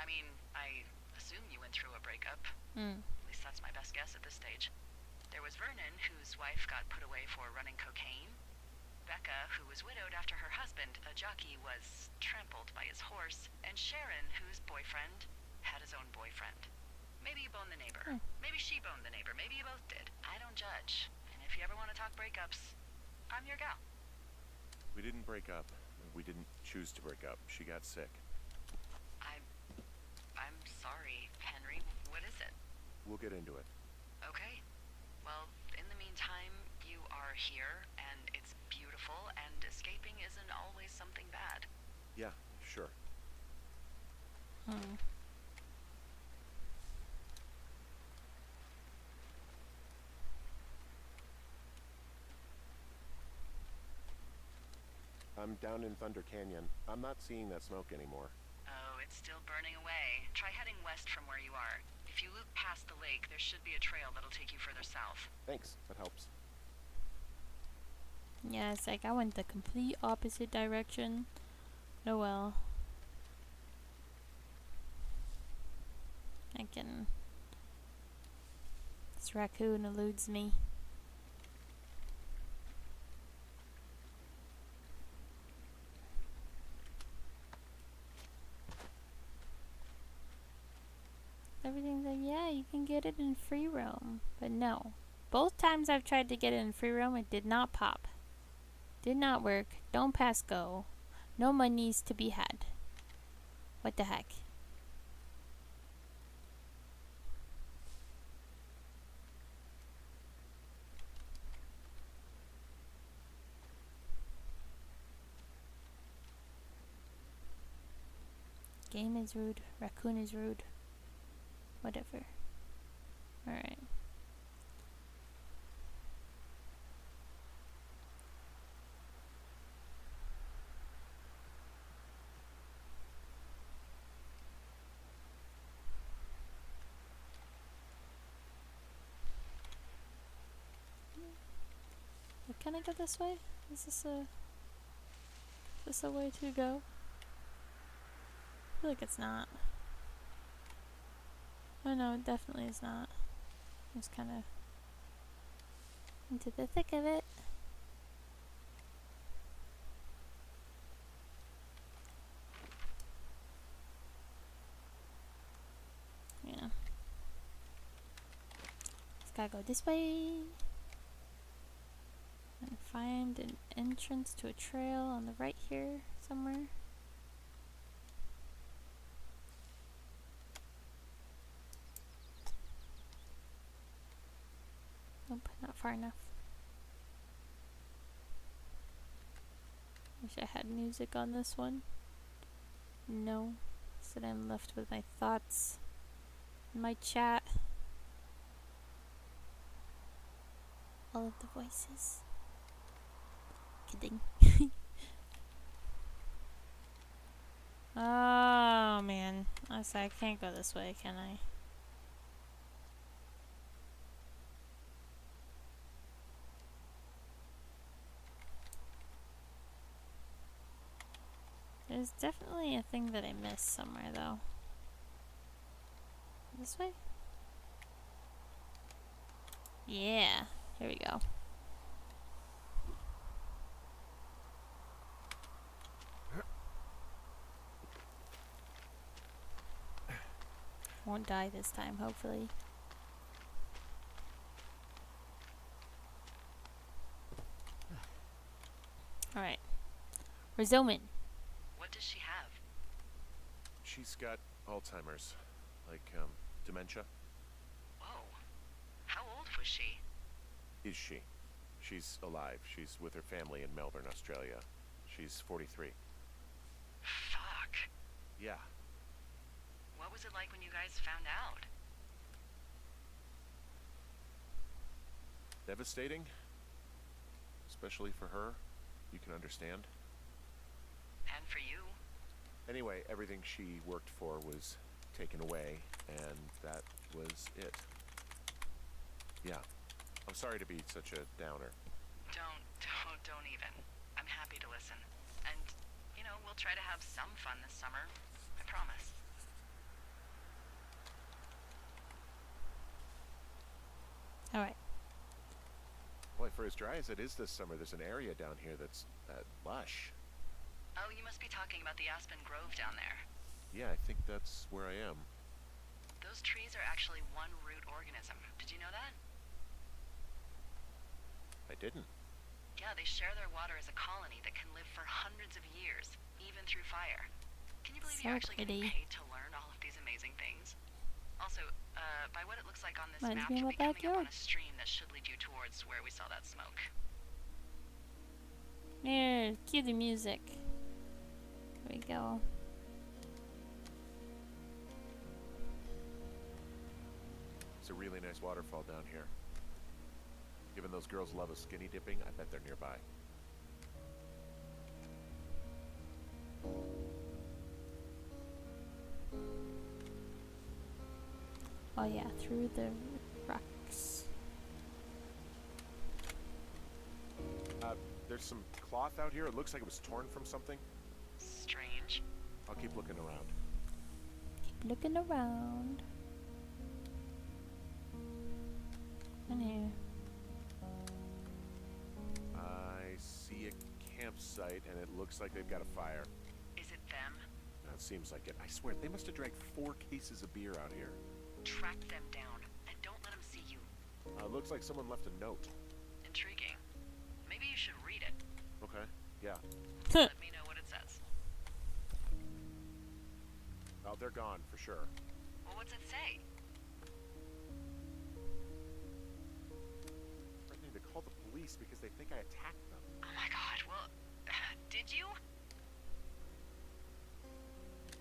I mean, I assume you went through a breakup. Mm. At least that's my best guess at this stage. There was Vernon, whose wife got put away for running cocaine. Becca, who was widowed after her husband, a jockey, was trampled by his horse. And Sharon, whose boyfriend had his own boyfriend. Maybe you boned the neighbor. Maybe she boned the neighbor. Maybe you both did. I don't judge. And if you ever want to talk breakups, I'm your gal. We didn't break up. We didn't choose to break up. She got sick. I'm sorry, Henry. What is it? We'll get into it. Okay. Well, in the meantime, you are here, and it's beautiful, and escaping isn't always something bad. Yeah, sure. Hmm. I'm down in Thunder Canyon. I'm not seeing that smoke anymore. Oh, it's still burning away. Try heading west from where you are. If you loop past the lake, there should be a trail that'll take you further south. Thanks, that helps. Yeah, it's like I went the complete opposite direction. Oh well. This raccoon eludes me. Everything's like, yeah, you can get it in free roam. But no. Both times I've tried to get it in free roam, it did not pop. Did not work. Don't pass go. No monies to be had. What the heck? Game is rude. Raccoon is rude. Whatever. Alright. Can I go this way? Is this a way to go? I feel like it's not. Oh no, it definitely is not. Just kind of into the thick of it. Yeah. Just gotta go this way. And find an entrance to a trail on the right here somewhere. Nope, not far enough. Wish I had music on this one. No. Instead I'm left with my thoughts and my chat. All of the voices. Kidding. Oh man. I said I can't go this way, can I? There's definitely a thing that I missed somewhere though. This way? Yeah. Here we go. Won't die this time, hopefully. Alright. We're zooming. What does she have? She's got Alzheimer's. Like, dementia. Whoa. How old was she? Is she? She's alive. She's with her family in Melbourne, Australia. She's 43. Fuck. Yeah. What was it like when you guys found out? Devastating. Especially for her. You can understand. And for you? Anyway, everything she worked for was taken away, and that was it. Yeah. I'm sorry to be such a downer. Don't even. I'm happy to listen. And, we'll try to have some fun this summer. I promise. Alright. Boy, for as dry as it is this summer, there's an area down here that's lush. Oh, you must be talking about the Aspen Grove down there. Yeah, I think that's where I am. Those trees are actually one root organism. Did you know that? I didn't. Yeah, they share their water as a colony that can live for hundreds of years, even through fire. Can you believe So you're actually getting pretty. paid to learn all of these amazing things? Also, by what it looks like on this Reminds map, me of you'll my be coming up on backyard. a stream that should lead you towards where we saw that smoke. Here, cue the music. There we go. It's a really nice waterfall down here. Given those girls' love of skinny dipping, I bet they're nearby. Oh yeah, through the rocks. There's some cloth out here. It looks like it was torn from something. Strange. I'll keep looking around. Keep looking around. In here. I see a campsite, and it looks like they've got a fire. Is it them? That seems like it. I swear, they must have drank 4 cases of beer out here. Track them down, and don't let them see you. Looks like someone left a note. Intriguing. Maybe you should read it. Okay, yeah. Let me know what it says. Oh, they're gone, for sure. Well, what's it say? Threatening to call the police because they think I attacked them. Oh my god, well, did you?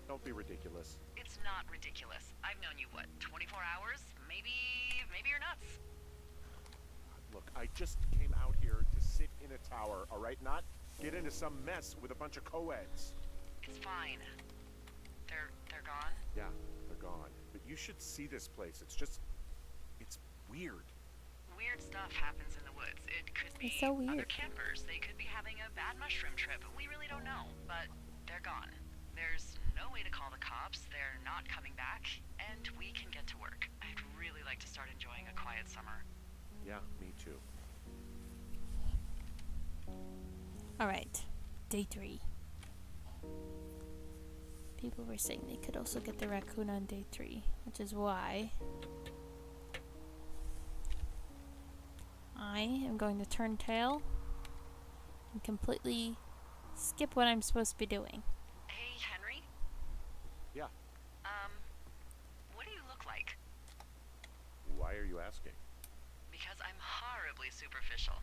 Don't be ridiculous. It's not ridiculous. I've known you, what, 24 hours? Maybe you're nuts. Look, I just came out here to sit in a tower, all right? Not get into some mess with a bunch of co-eds. It's fine. They're gone? Yeah, they're gone. But you should see this place. It's weird. Weird stuff happens in the woods. It could be It's so weird. other campers. They could be having a bad mushroom trip. We really don't know, but they're gone. There's no way to call the cops. They're not coming back, and we can get to work. I'd really like to start enjoying a quiet summer. Yeah, me too. Alright. Day 3. People were saying they could also get the raccoon on day 3, which is why I am going to turn tail and completely skip what I'm supposed to be doing. Hey, Henry? Yeah. What do you look like? Why are you asking? Because I'm horribly superficial.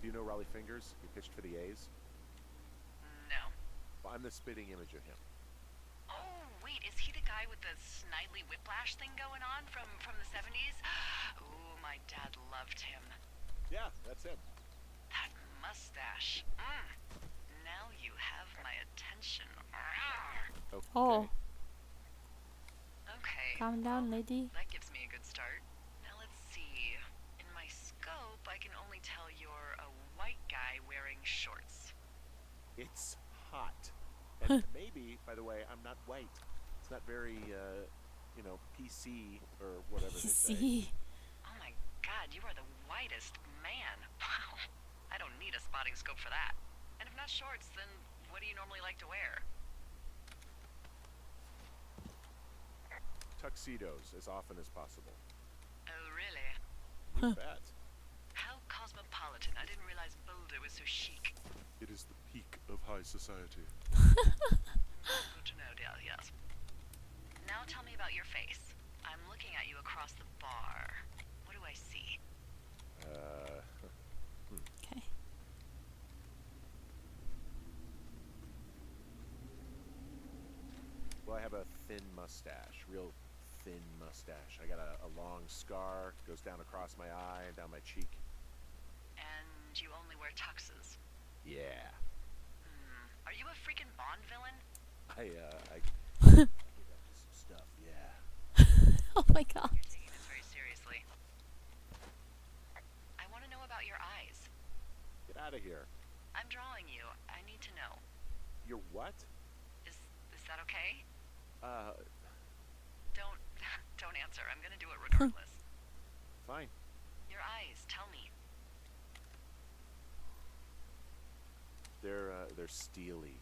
Do you know Raleigh Fingers? He pitched for the A's. No. Well, I'm the spitting image of him. Oh, wait, is he the guy with the snidely whiplash thing going on from the 70s? Ooh, my dad loved him. Yeah, that's him. That mustache. Now you have my attention. Okay. Oh, Okay. calm down, lady. That gives me a good start. Now let's see. In my scope, I can only tell you're a white guy wearing shorts. It's hot. And maybe, by the way, I'm not white. It's not very, PC or whatever they say. See? Oh my god, you are the whitest man. Wow. I don't need a spotting scope for that. And if not shorts, then what do you normally like to wear? Tuxedos as often as possible. Oh, really? You bet. How cosmopolitan. I didn't realize Boulder was so chic. It is the peak of high society. Good to know, dear, yes. Now tell me about your face. I'm looking at you across the bar. What do I see? Okay. Well, I have a thin mustache, real thin mustache. I got a long scar, goes down across my eye, down my cheek. And you only wear tuxes. Yeah. Are you a freaking Bond villain? I get up to some stuff, yeah. Oh my god. You're taking this very seriously. I want to know about your eyes. Get out of here. I'm drawing you. I need to know. You're what? Is that okay? Don't don't answer. I'm gonna do it regardless. Fine. Your eyes. Tell me. They're steely,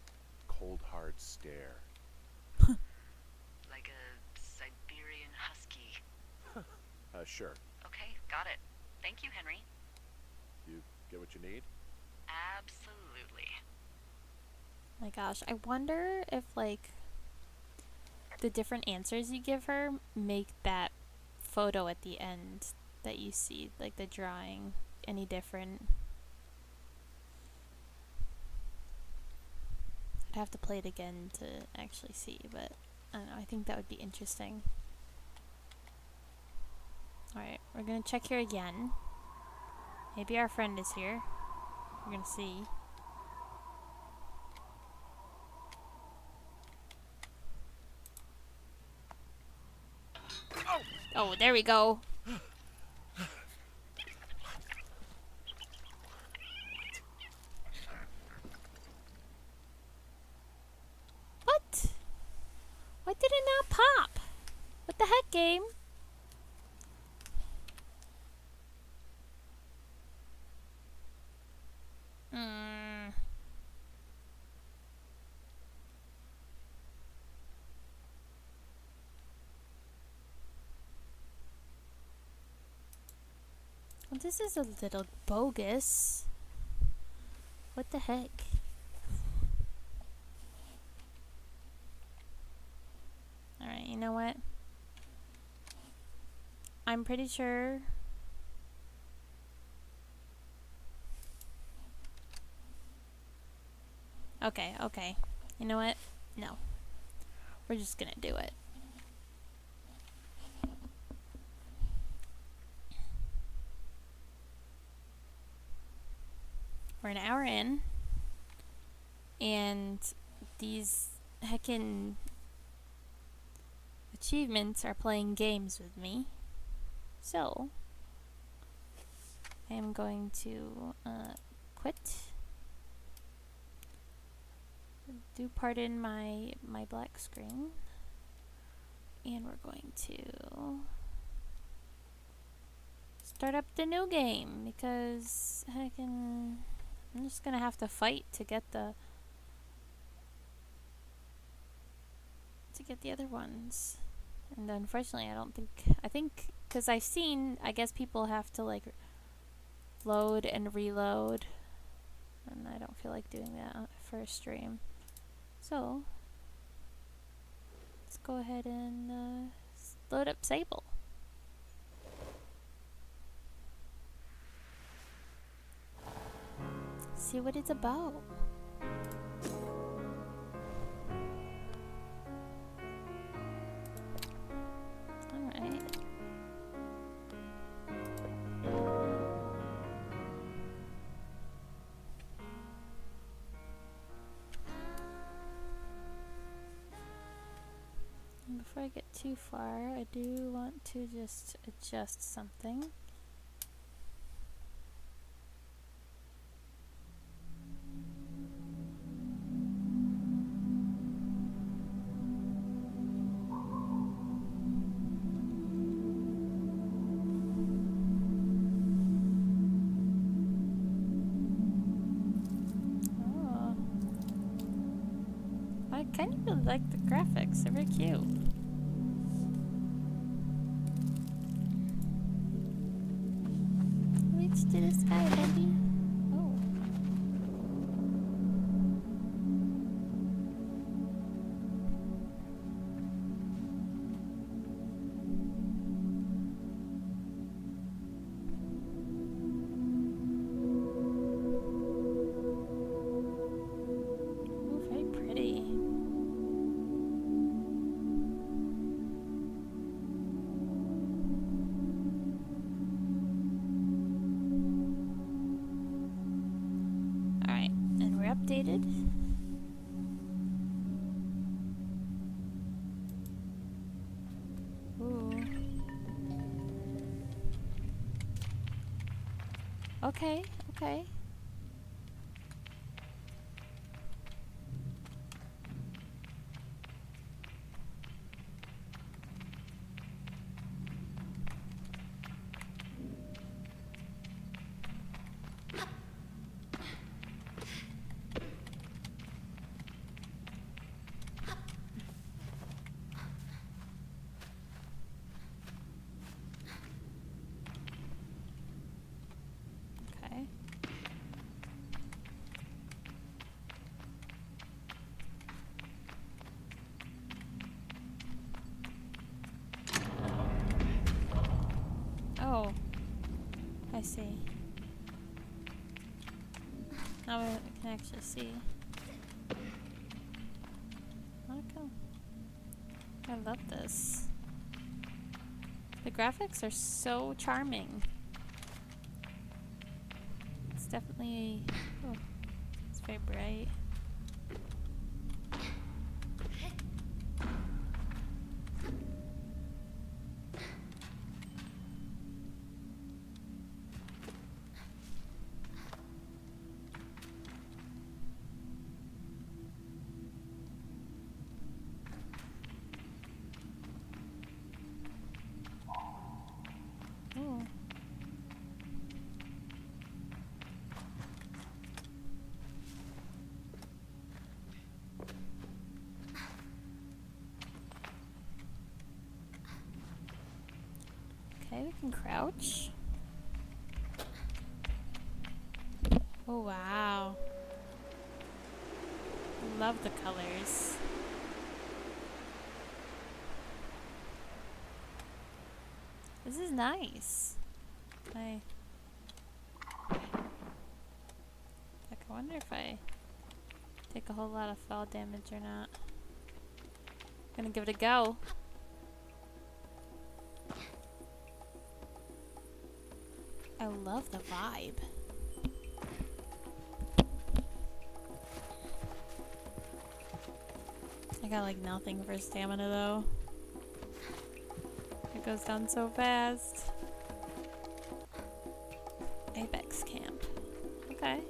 cold hard stare. Like a Siberian husky. Sure. Okay, got it. Thank you, Henry. You get what you need? Absolutely. My gosh, I wonder if like the different answers you give her make that photo at the end that you see, like the drawing, any different. I'd have to play it again to actually see, but I don't know, I think that would be interesting. Alright, we're gonna check here again. Maybe our friend is here. We're gonna see. Oh, there we go. What? Why did it not pop? What the heck, game? Well, this is a little bogus. What the heck? Alright, you know what? I'm pretty sure... Okay, okay. You know what? No. We're just gonna do it. We're an hour in, and these heckin' achievements are playing games with me. So, I am going to quit. Do pardon my black screen. And we're going to start up the new game because heckin' I'm just gonna have to fight to get the other ones. And unfortunately, I think because I've seen, I guess people have to like load and reload, and I don't feel like doing that for a stream. So let's go ahead and load up Sable. See what it's about. Alright. Before I get too far, I do want to just adjust something. Oh. I kind of really like the graphics, they're very cute. Reach to the sky, baby. Oh. updated? Ooh. Okay, okay. Okay. Oh, I see. Now I can actually see. Okay. I love this. The graphics are so charming. It's definitely... Oh, it's very bright. Oh. Okay, we can crouch. Oh wow. Love the colors. This is nice. I wonder if I take a whole lot of fall damage or not. Gonna give it a go. I love the vibe. I got like nothing for stamina though. It goes down so fast. Apex camp. Okay.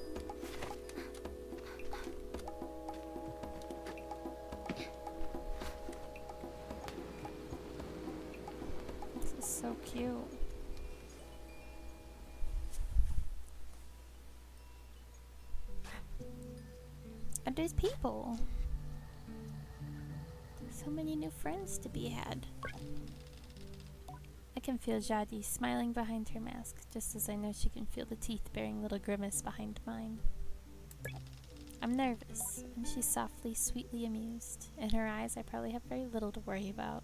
This is so cute. And there's people. So many new friends to be had. I can feel Jadi smiling behind her mask, just as I know she can feel the teeth bearing little grimace behind mine. I'm nervous, and she's softly, sweetly amused. In her eyes, I probably have very little to worry about.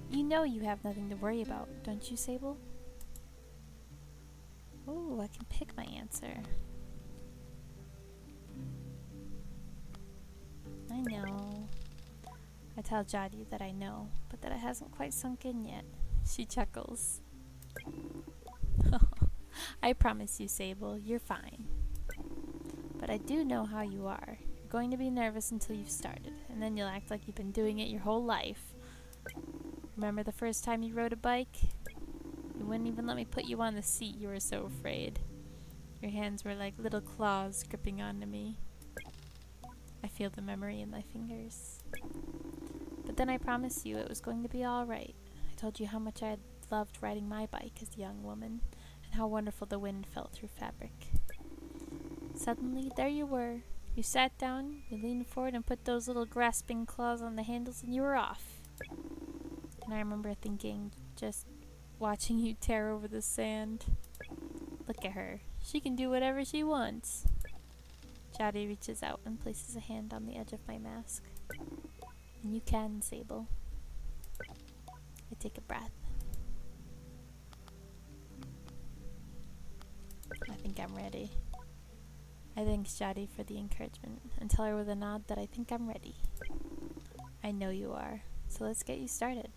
You know you have nothing to worry about, don't you, Sable? Oh, I can pick my answer. I know. I tell Jadi that I know, but that it hasn't quite sunk in yet. She chuckles. I promise you, Sable, you're fine. But I do know how you are. You're going to be nervous until you've started, and then you'll act like you've been doing it your whole life. Remember the first time you rode a bike? You wouldn't even let me put you on the seat, you were so afraid. Your hands were like little claws gripping onto me. I feel the memory in my fingers. But then I promised you it was going to be alright. I told you how much I had loved riding my bike as a young woman, and how wonderful the wind felt through fabric. Suddenly, there you were. You sat down, you leaned forward and put those little grasping claws on the handles, and you were off. And I remember thinking, just watching you tear over the sand. Look at her. She can do whatever she wants. Jadi reaches out and places a hand on the edge of my mask. And you can, Sable. I take a breath. I think I'm ready. I thank Jadi for the encouragement and tell her with a nod that I think I'm ready. I know you are, so let's get you started.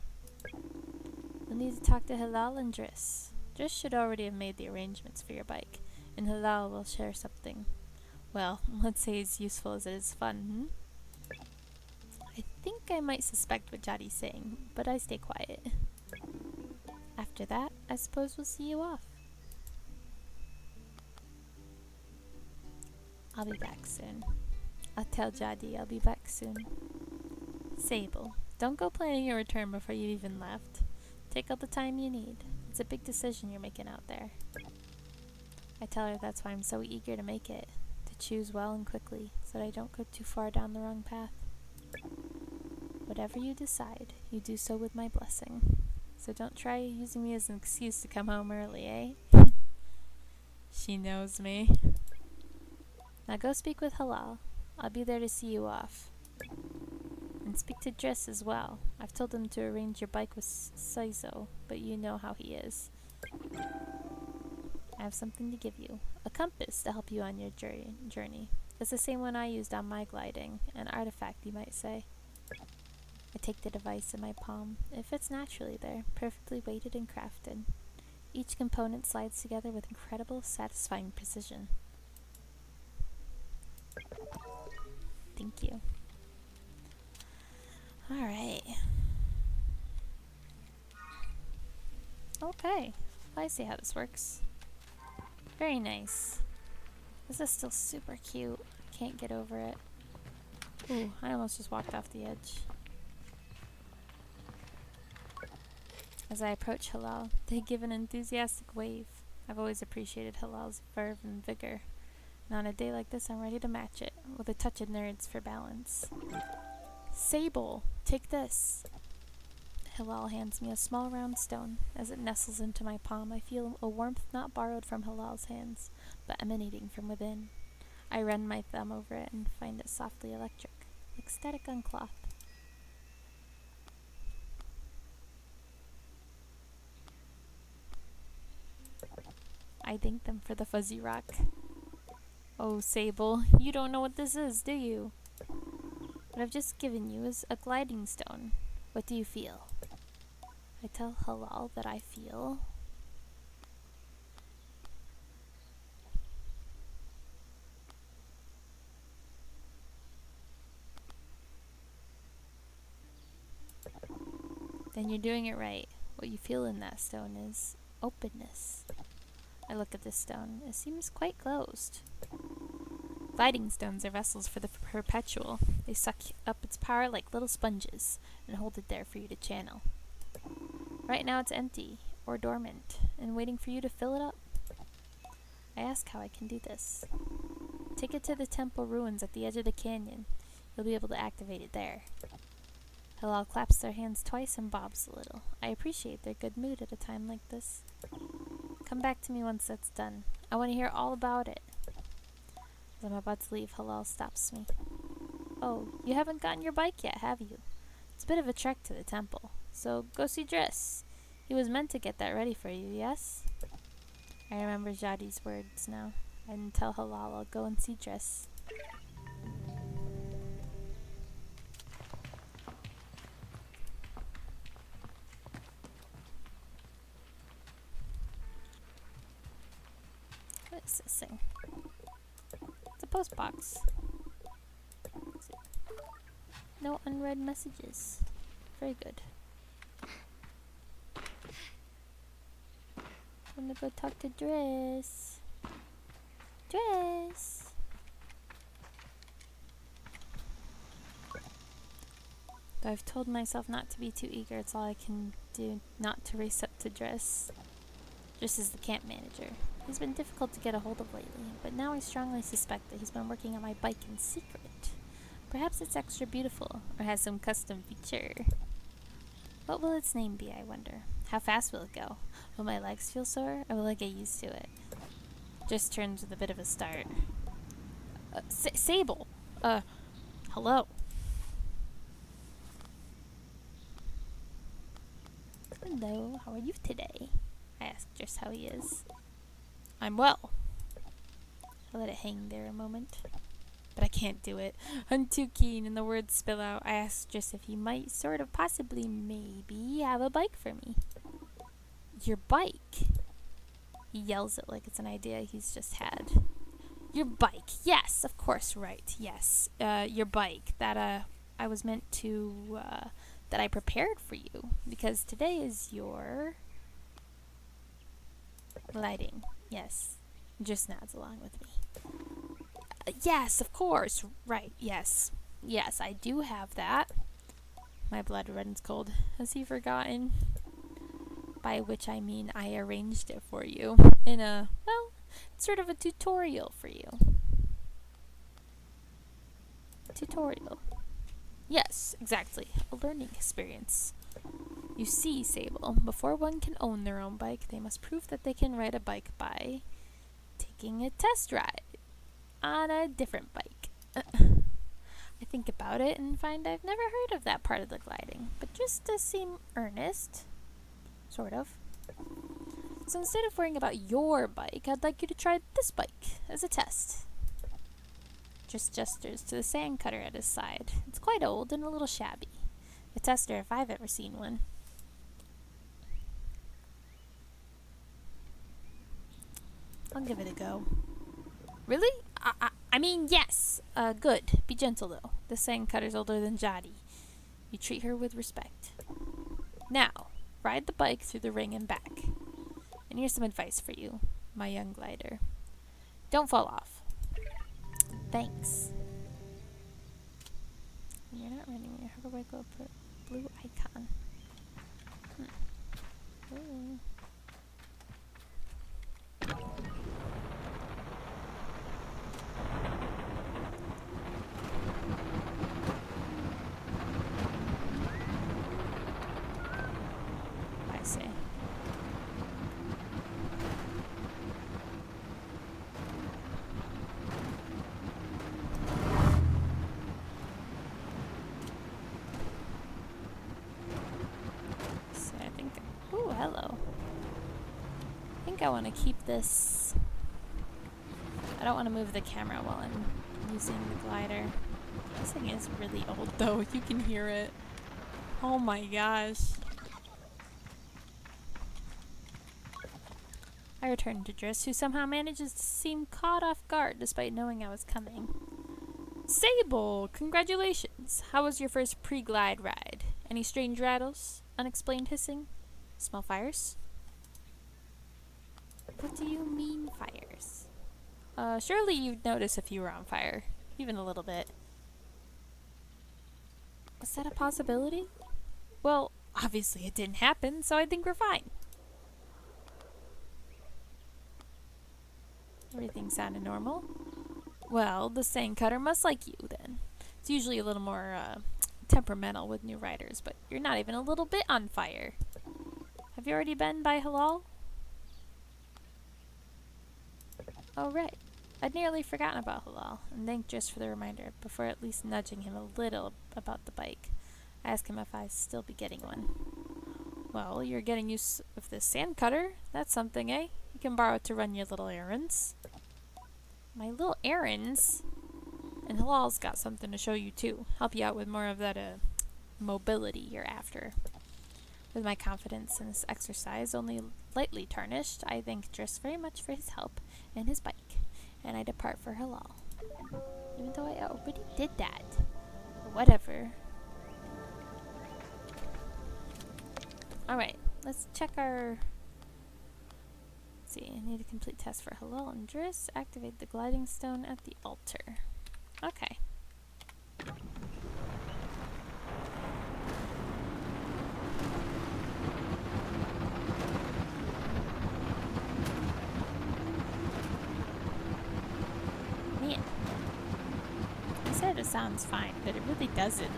You'll need to talk to Hilal and Driss. Driss should already have made the arrangements for your bike. and Halal will share something. Well, let's say as useful as it is fun, I think I might suspect what Jadi's saying, but I stay quiet. After that, I suppose we'll see you off. I'll be back soon. I'll tell Jadi I'll be back soon. Sable, don't go planning your return before you've even left. Take all the time you need. It's a big decision you're making out there. I tell her that's why I'm so eager to make it. To choose well and quickly, so that I don't go too far down the wrong path. Whatever you decide, you do so with my blessing. So don't try using me as an excuse to come home early, eh? She knows me. Now go speak with Halal. I'll be there to see you off. And speak to Driss as well. I've told him to arrange your bike with Saizo, but you know how he is. I have something to give you. A compass to help you on your journey. It's the same one I used on my gliding. An artifact, you might say. I take the device in my palm. It fits naturally there, perfectly weighted and crafted. Each component slides together with incredible, satisfying precision. Thank you. Alright. Okay. I see how this works. Very nice. This is still super cute. Can't get over it. Ooh, I almost just walked off the edge. As I approach Halal, they give an enthusiastic wave. I've always appreciated Halal's verve and vigor. And on a day like this, I'm ready to match it, with a touch of nerds for balance. Sable, take this. Halal hands me a small round stone. As it nestles into my palm, I feel a warmth not borrowed from Halal's hands, but emanating from within. I run my thumb over it and find it softly electric, like static on cloth. I thank them for the fuzzy rock. Oh, Sable, you don't know what this is, do you? What I've just given you is a gliding stone. What do you feel? I tell Halal that I feel... Then you're doing it right. What you feel in that stone is openness. I look at this stone. It seems quite closed. Gliding stones are vessels for the perpetual. They suck up its power like little sponges and hold it there for you to channel. Right now it's empty, or dormant, and waiting for you to fill it up. I ask how I can do this. Take it to the temple ruins at the edge of the canyon. You'll be able to activate it there. Halal claps their hands twice and bobs a little. I appreciate their good mood at a time like this. Come back to me once that's done. I want to hear all about it. As I'm about to leave, Halal stops me. Oh, you haven't gotten your bike yet, have you? It's a bit of a trek to the temple, so go see Driss. He was meant to get that ready for you, yes? I remember Jadi's words now. I didn't tell Halal I'll go and see Driss. What is this thing? It's a post box. No unread messages. Very good. I'm gonna go talk to Driss. Driss! Though I've told myself not to be too eager, it's all I can do not to race up to Driss. Driss is the camp manager. He's been difficult to get a hold of lately, but now I strongly suspect that he's been working on my bike in secret. Perhaps it's extra beautiful, or has some custom feature. What will its name be, I wonder? How fast will it go? Will my legs feel sore, or will I get used to it? Just turns with a bit of a start. Sable! Hello. Hello, how are you today? I ask just how he is. I'm well. I let it hang there a moment. But I can't do it. I'm too keen and the words spill out. I ask just if he might sort of possibly maybe have a bike for me. Your bike? He yells it like it's an idea he's just had. Your bike. Yes, of course, right. Yes. Your bike. That, I was meant to, that I prepared for you. Because today is your gliding. Yes. Just nods along with me. Yes, of course. Right. Yes. Yes, I do have that. My blood runs cold. Has he forgotten? By which I mean I arranged it for you. In a, well, sort of a tutorial for you. Tutorial. Yes, exactly. A learning experience. You see, Sable, before one can own their own bike, they must prove that they can ride a bike by taking a test ride on a different bike. I think about it and find I've never heard of that part of the gliding, but just to seem earnest, sort of. So instead of worrying about your bike, I'd like you to try this bike as a test. Just gestures to the sand cutter at his side. It's quite old and a little shabby. A tester if I've ever seen one. I'll give it a go. Really? I mean, yes. Good. Be gentle, though. The sand cutter's older than Jadi. You treat her with respect. Now, ride the bike through the ring and back. And here's some advice for you, my young glider. Don't fall off. Thanks. When you're not running, your hover bike will put blue icon. Ooh. I see. So I think. Ooh, hello. I think I want to keep this. I don't want to move the camera while I'm using the glider. This thing is really old though, you can hear it. Oh my gosh. I returned to Driss, who somehow manages to seem caught off guard despite knowing I was coming. Sable! Congratulations! How was your first pre-glide ride? Any strange rattles? Unexplained hissing? Smell fires? What do you mean fires? Surely you'd notice if you were on fire. Even a little bit. Was that a possibility? Well, obviously it didn't happen, so I think we're fine. Everything sounded normal. Well, the sand cutter must like you, then. It's usually a little more, temperamental with new riders, but you're not even a little bit on fire. Have you already been by Halal? Oh, right. I'd nearly forgotten about Halal, and thanked Driss for the reminder, before at least nudging him a little about the bike. I asked him if I'd still be getting one. Well, you're getting use of this sand cutter. That's something, eh? You can borrow it to run your little errands. My little errands? And Halal's got something to show you, too. Help you out with more of that, mobility you're after. With my confidence in this exercise only lightly tarnished, I thank Driss very much for his help and his bike, and I depart for Halal. Even though I already did that. Whatever. Alright, let's check our... Let's see, I need a complete test for Halal and Driss. Activate the gliding stone at the altar. Okay. Man. I said it sounds fine, but it really doesn't.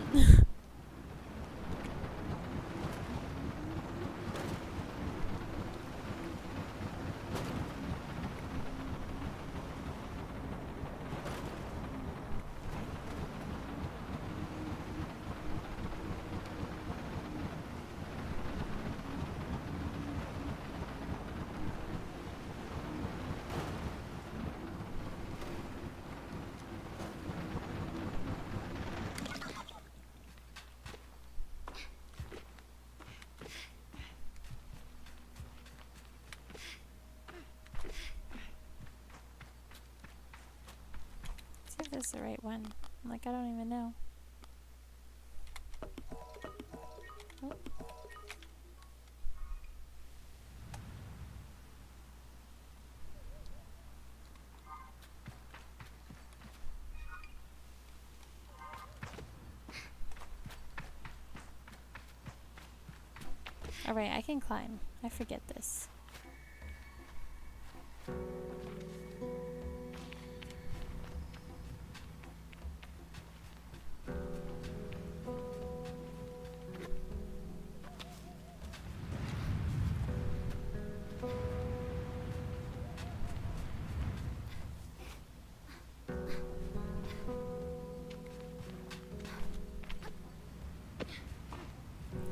is the right one. Like, I don't even know. Oh. Alright, I can climb. I forget this.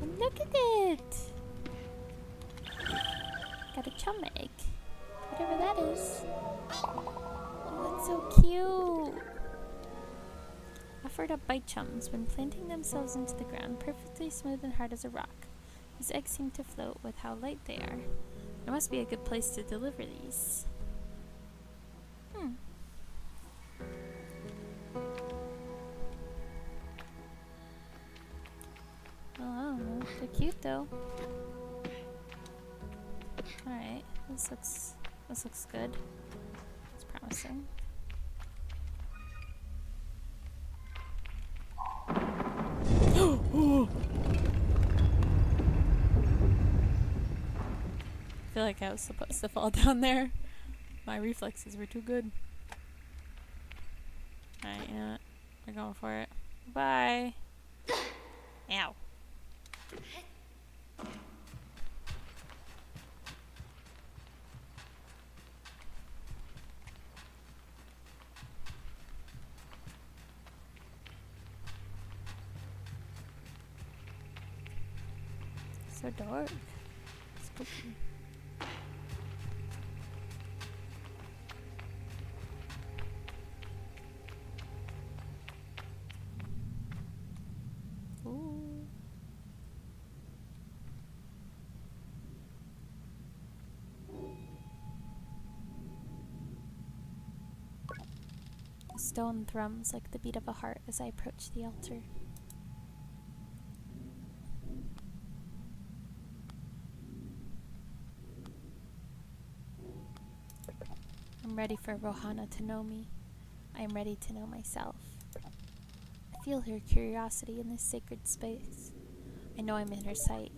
And look at it! Got a chum egg. Whatever that is. Oh, that's so cute! Offered up by chums when planting themselves into the ground, perfectly smooth and hard as a rock. These eggs seem to float with how light they are. There must be a good place to deliver these. Well, I don't know. They're cute though. Alright, this looks good. It's promising. I feel like I was supposed to fall down there. My reflexes were too good. Alright, you know what? We're going for it. Bye. Ow. So dark. Spooky. Ooh. The stone thrums like the beat of a heart as I approach the altar. I'm ready for Rohana to know me. I am ready to know myself. I feel her curiosity in this sacred space. I know I'm in her sight.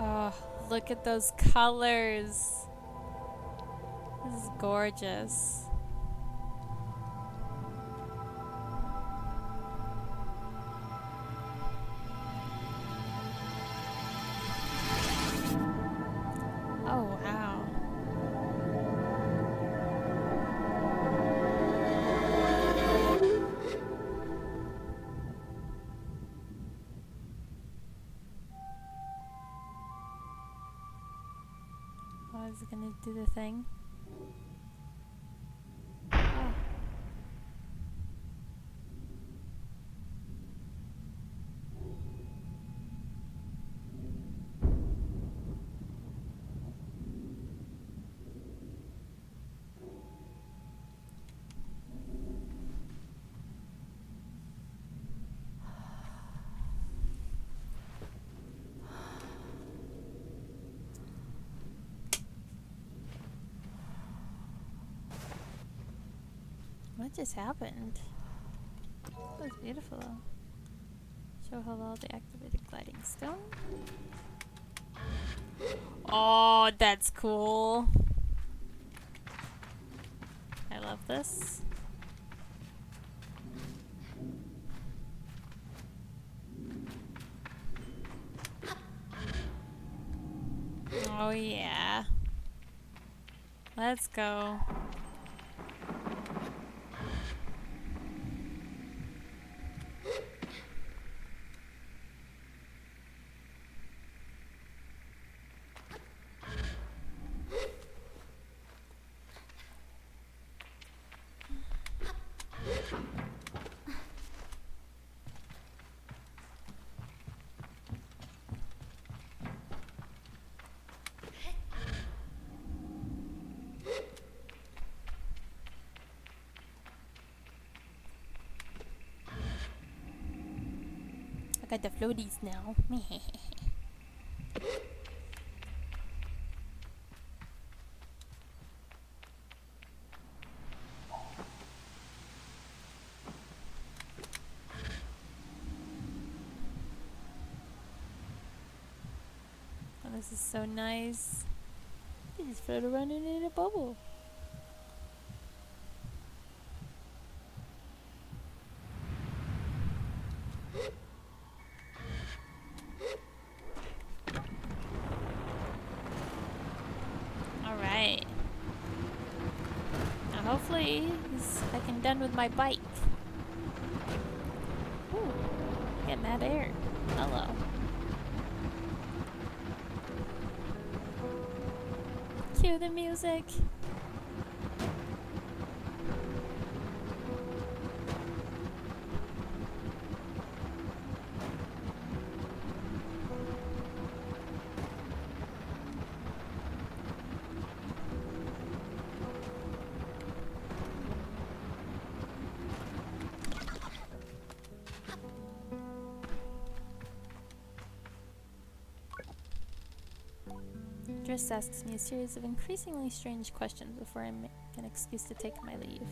Oh, look at those colors. This is gorgeous. Oh, wow. Oh, is it gonna do the thing? Oh. What just happened? That was beautiful though. Show hello the activated gliding stone. Oh, that's cool. I love this. Oh yeah. Let's go. got the floaties now. Oh, this is so nice. You just float around in a bubble. Alright. Now hopefully I can done with my bike. Ooh, get mad air. Hello. Cue the music. Driss asks me a series of increasingly strange questions before I make an excuse to take my leave.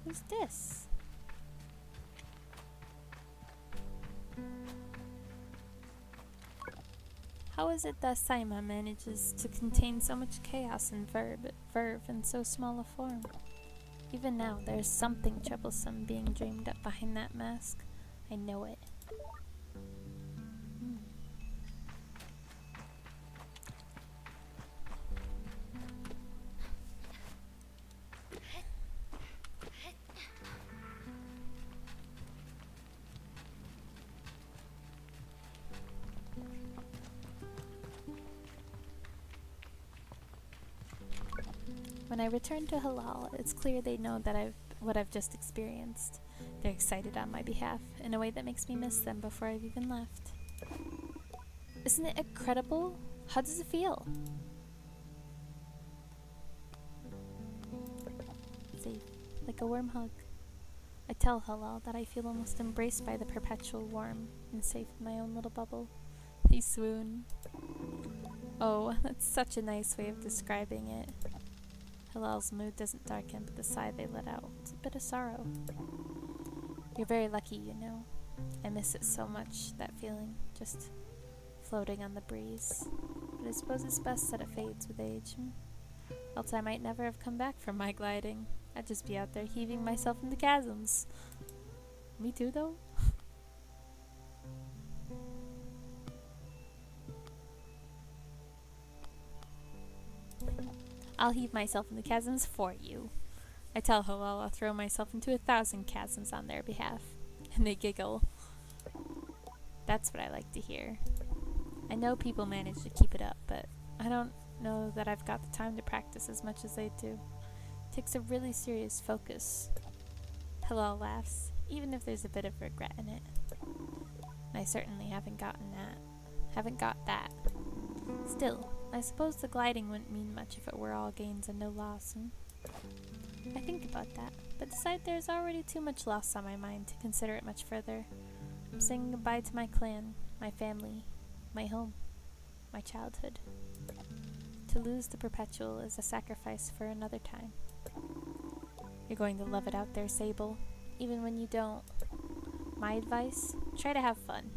Who's this? How is it that Saima manages to contain so much chaos and verve in so small a form? Even now, there's something troublesome being dreamed up behind that mask. I know it. When I return to Halal, it's clear they know that what I've just experienced. They're excited on my behalf, in a way that makes me miss them before I've even left. Isn't it incredible? How does it feel? Safe, like a warm hug. I tell Halal that I feel almost embraced by the perpetual warm and safe in my own little bubble. They swoon. Oh, that's such a nice way of describing it. Halal's mood doesn't darken, but the sigh they let out holds a bit of sorrow. You're very lucky, you know. I miss it so much, that feeling, just floating on the breeze. But I suppose it's best that it fades with age. Else I might never have come back from my gliding. I'd just be out there heaving myself into chasms. Me too, though. I'll heave myself into chasms for you. I tell Halal I'll throw myself into 1,000 chasms on their behalf. And they giggle. That's what I like to hear. I know people manage to keep it up, but I don't know that I've got the time to practice as much as they do. It takes a really serious focus. Halal laughs, even if there's a bit of regret in it. And I certainly haven't got that. Still, I suppose the gliding wouldn't mean much if it were all gains and no loss. I think about that, but decide there's already too much loss on my mind to consider it much further. I'm saying goodbye to my clan, my family, my home, my childhood. To lose the perpetual is a sacrifice for another time. You're going to love it out there, Sable, even when you don't. My advice? Try to have fun.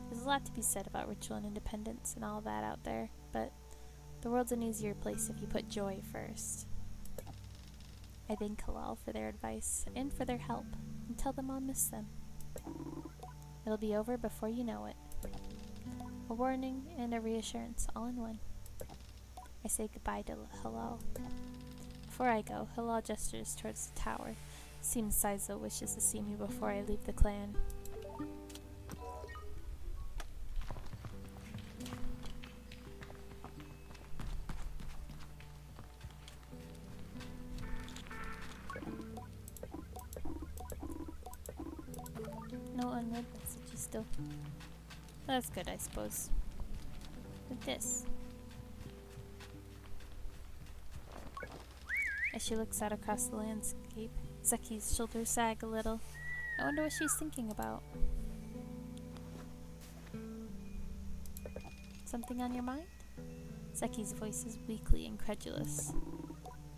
There's a lot to be said about ritual and independence and all that out there, but the world's an easier place if you put joy first. I thank Halal for their advice and for their help, and tell them I'll miss them. It'll be over before you know it. A warning and a reassurance all in one. I say goodbye to Halal. Before I go, Halal gestures towards the tower. Seems Saizo wishes to see me before I leave the clan. No unread messages still. That's good, I suppose. With this. I As she looks out across the landscape, Zeki's shoulders sag a little. I wonder what she's thinking about. Something on your mind? Zeki's voice is weakly incredulous.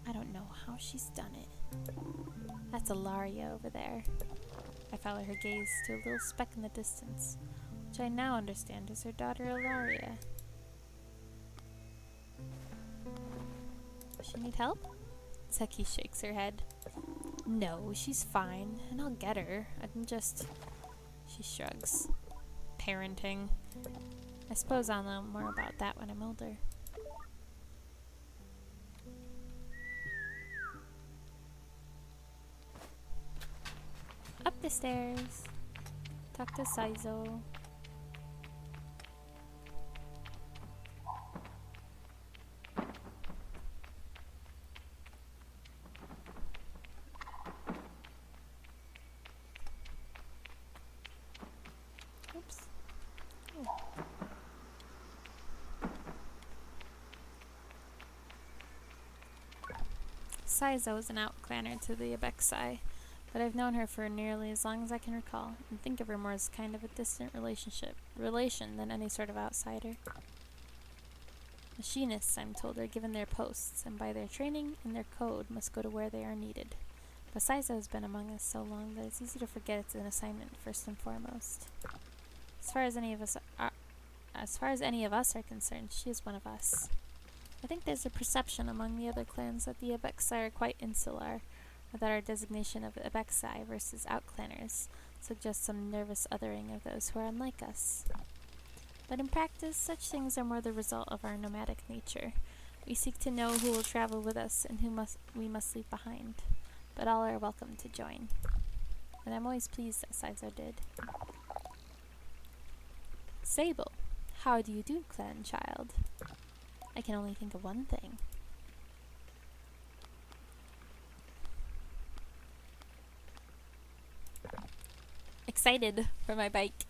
I don't know how she's done it. That's Ilaria over there. I follow her gaze to a little speck in the distance, which I now understand is her daughter Ilaria. Does she need help? Zeki shakes her head. No, she's fine, and I'll get her. I'm just... She shrugs. Parenting. I suppose I'll know more about that when I'm older. Up the stairs. Talk to Saizo. Oops. Oh. Saizo is an outclanner to the Abexai, but I've known her for nearly as long as I can recall, and think of her more as kind of a distant relation than any sort of outsider. Machinists, I'm told, are given their posts, and by their training and their code must go to where they are needed. But Saizo has been among us so long that it's easy to forget it's an assignment first and foremost. As far as any of us are concerned, she is one of us. I think there's a perception among the other clans that the Abexai are quite insular, or that our designation of Abexai versus outclanners suggests some nervous othering of those who are unlike us. But in practice, such things are more the result of our nomadic nature. We seek to know who will travel with us and who we must leave behind, but all are welcome to join. And I'm always pleased that Saizo did. Sable, how do you do, clan child? I can only think of one thing. Excited for my bike.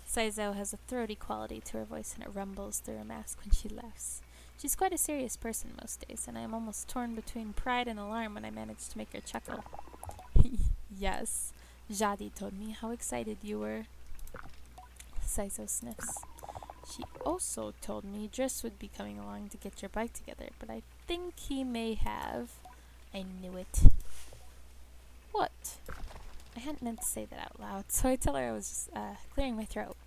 Saizo has a throaty quality to her voice, and it rumbles through her mask when she laughs. She's quite a serious person most days, and I am almost torn between pride and alarm when I manage to make her chuckle. Yes, Jadi told me how excited you were. Saizo sniffs. She also told me Driss would be coming along to get your bike together, but I think he may have. I knew it. What? I hadn't meant to say that out loud, so I tell her I was just clearing my throat.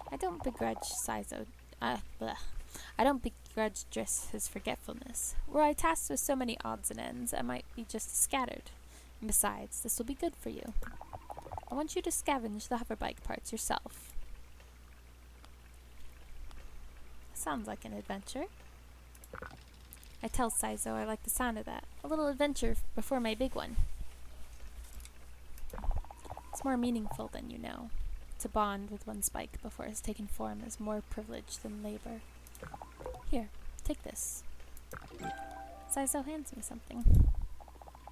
I don't begrudge Saizo. I don't begrudge Driss his forgetfulness. Were I tasked with so many odds and ends, I might be just scattered. And besides, this will be good for you. I want you to scavenge the hoverbike parts yourself. Sounds like an adventure. I tell Saizo I like the sound of that. A little adventure before my big one. It's more meaningful than you know. To bond with one's bike before it's taken form is more privilege than labor. Here, take this. Saizo hands me something.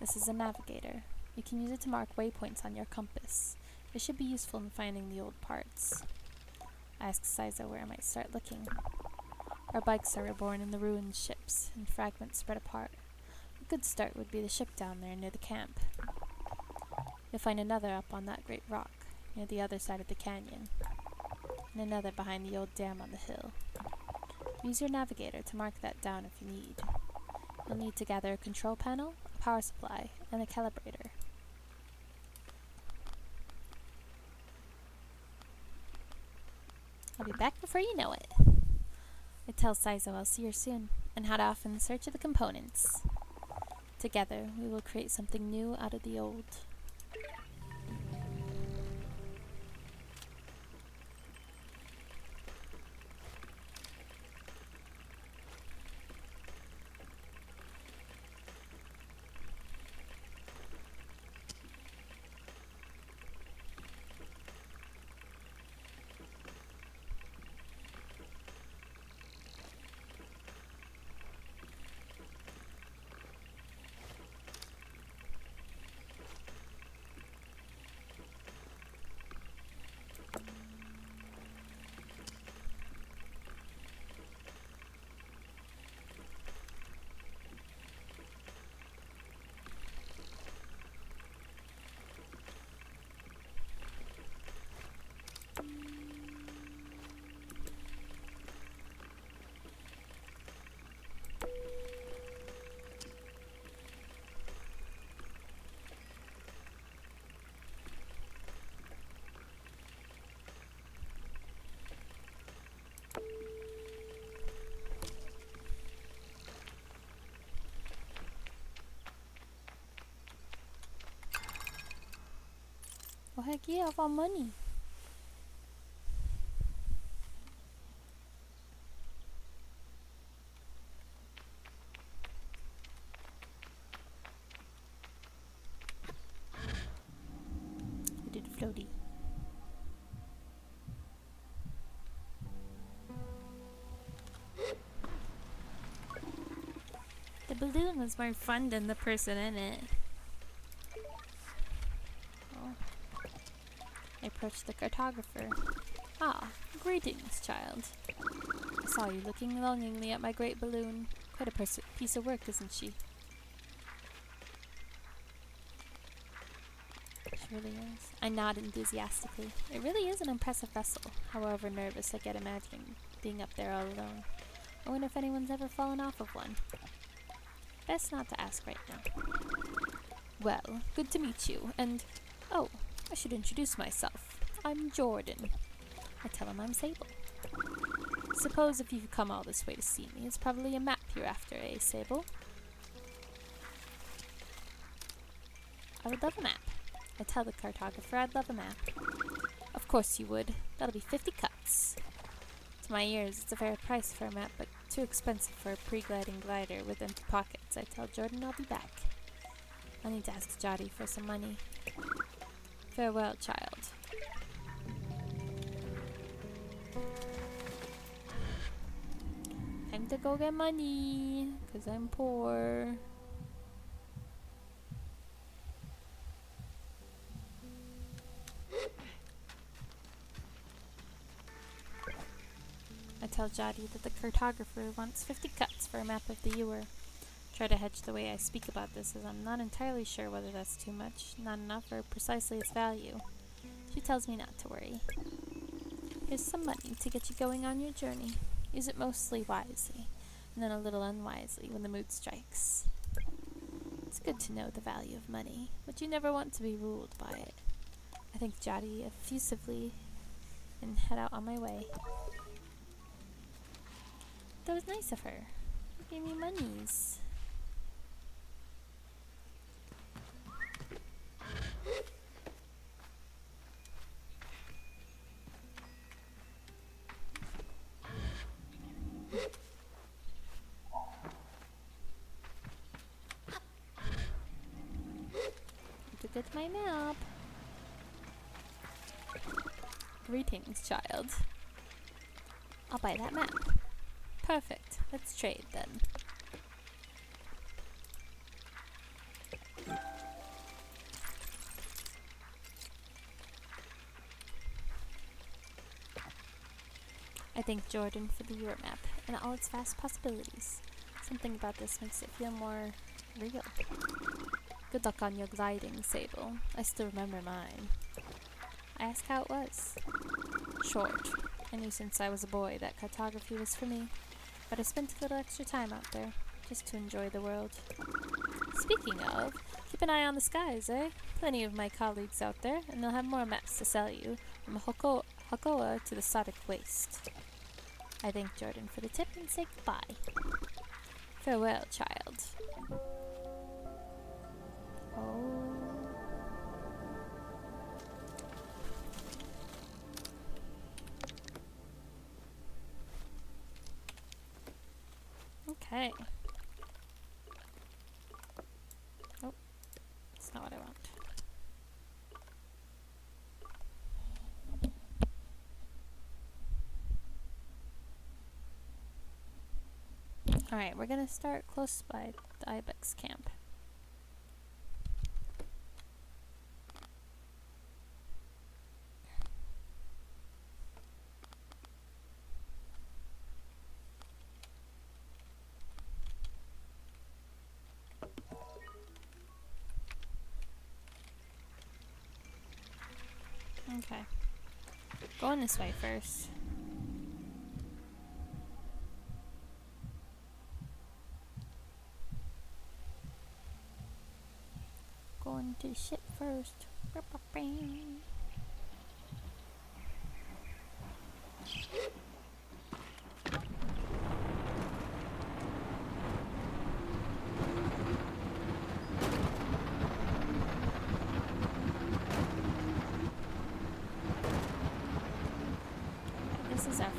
This is a navigator. You can use it to mark waypoints on your compass. It should be useful in finding the old parts. I ask Saizo where I might start looking. Our bikes are reborn in the ruined ships, and fragments spread apart. A good start would be the ship down there near the camp. You'll find another up on that great rock, near the other side of the canyon, and another behind the old dam on the hill. Use your navigator to mark that down if you need. You'll need to gather a control panel, a power supply, and a calibrator. I'll be back before you know it. I tell Saizo I'll see her soon, and head off in search of the components. Together, we will create something new out of the old. Oh heck yeah, I want money. I did a floaty. The balloon was more fun than the person in it. Oh. I approached the cartographer. Ah, greetings, child. I saw you looking longingly at my great balloon. Quite a piece of work, isn't she? She really is. I nod enthusiastically. It really is an impressive vessel, however nervous I get imagining being up there all alone. I wonder if anyone's ever fallen off of one. Best not to ask right now. Well, good to meet you, and... oh, I should introduce myself. I'm Jordan. I tell him I'm Sable. Suppose if you've come all this way to see me, it's probably a map you're after, eh, Sable? I would love a map. I tell the cartographer I'd love a map. Of course you would. That'll be 50 cuts. To my ears, it's a fair price for a map, but too expensive for a pre-gliding glider with empty pockets. I tell Jordan I'll be back. I'll need to ask Jody for some money. Farewell, child. Time to go get money, 'cause I'm poor. I tell Jody that the cartographer wants 50 cuts for a map of the Ewer. Try to hedge the way I speak about this, as I'm not entirely sure whether that's too much, not enough, or precisely its value. She tells me not to worry. Here's some money to get you going on your journey. Use it mostly wisely, and then a little unwisely when the mood strikes. It's good to know the value of money, but you never want to be ruled by it. I thank Jody effusively and head out on my way. That was nice of her. She gave me monies. To get my map. Greetings, child. I'll buy that map. Perfect. Let's trade then. I thank Jordan for the Ewer map and all its vast possibilities. Something about this makes it feel more real. Good luck on your gliding, Sable. I still remember mine. I asked how it was. Short. I knew since I was a boy that cartography was for me, but I spent a little extra time out there, just to enjoy the world. Speaking of, keep an eye on the skies, eh? Plenty of my colleagues out there, and they'll have more maps to sell you, from Hakoa to the Sodic Waste. I thank Jordan for the tip and say goodbye. Farewell, child. Oh. Okay. Oh, that's not what I want. Alright, we're gonna start close by the Ibex camp. Okay. Going this way first. Going to the ship first.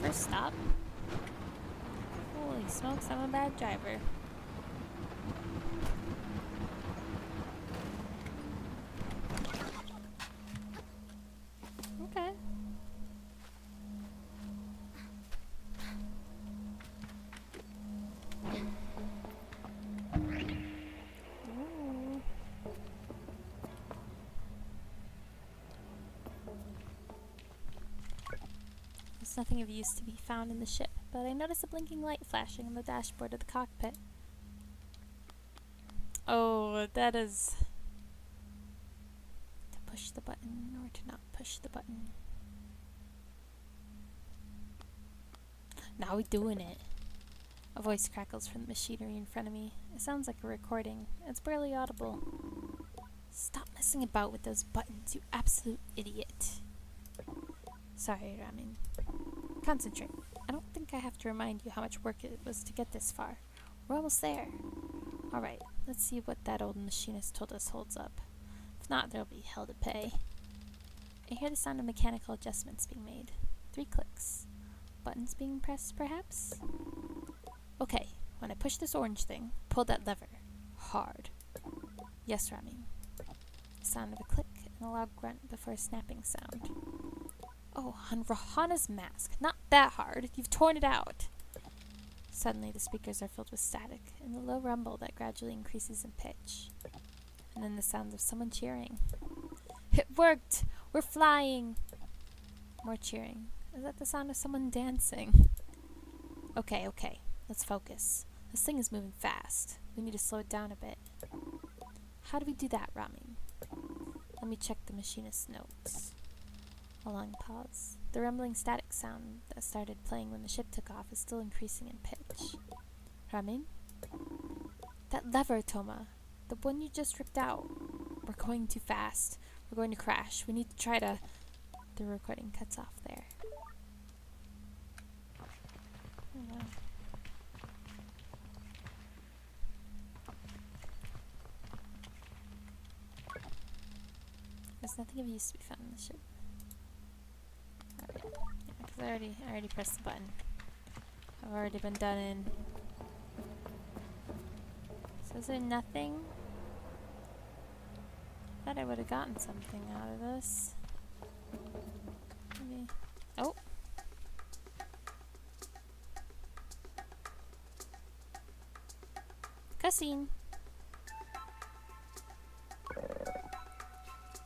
first stop. Holy smokes, I'm a bad driver. Okay. Ooh. There's nothing of use to be found in the ship, but I notice a blinking light flashing on the dashboard of the cockpit. Oh, that is... to push the button or to not push the button. Now we're doing it. A voice crackles from the machinery in front of me. It sounds like a recording. It's barely audible. Stop messing about with those buttons, you absolute idiot. Sorry, Ramin. Concentrate. I don't think I have to remind you how much work it was to get this far. We're almost there. Alright, let's see what that old machinist told us holds up. If not, there'll be hell to pay. I hear the sound of mechanical adjustments being made. 3 clicks. Buttons being pressed, perhaps? Okay, when I push this orange thing, pull that lever. Hard. Yes, Ramin. The sound of a click and a loud grunt before a snapping sound. Oh, on Rahana's mask. Not that hard. You've torn it out. Suddenly, the speakers are filled with static and a low rumble that gradually increases in pitch. And then the sound of someone cheering. It worked! We're flying! More cheering. Is that the sound of someone dancing? Okay, okay. Let's focus. This thing is moving fast. We need to slow it down a bit. How do we do that, Ramin? Let me check the machinist's notes. A long pause. The rumbling static sound that started playing when the ship took off is still increasing in pitch. Ramin? That lever, Toma. The one you just ripped out. We're going too fast. We're going to crash. We need to try to... The recording cuts off there. Oh, wow. There's nothing of use to be found in the ship. Alright. Yeah, because I already pressed the button. I've already been done in. So is there nothing? I thought I would have gotten something out of this. Maybe. Oh! Cussing!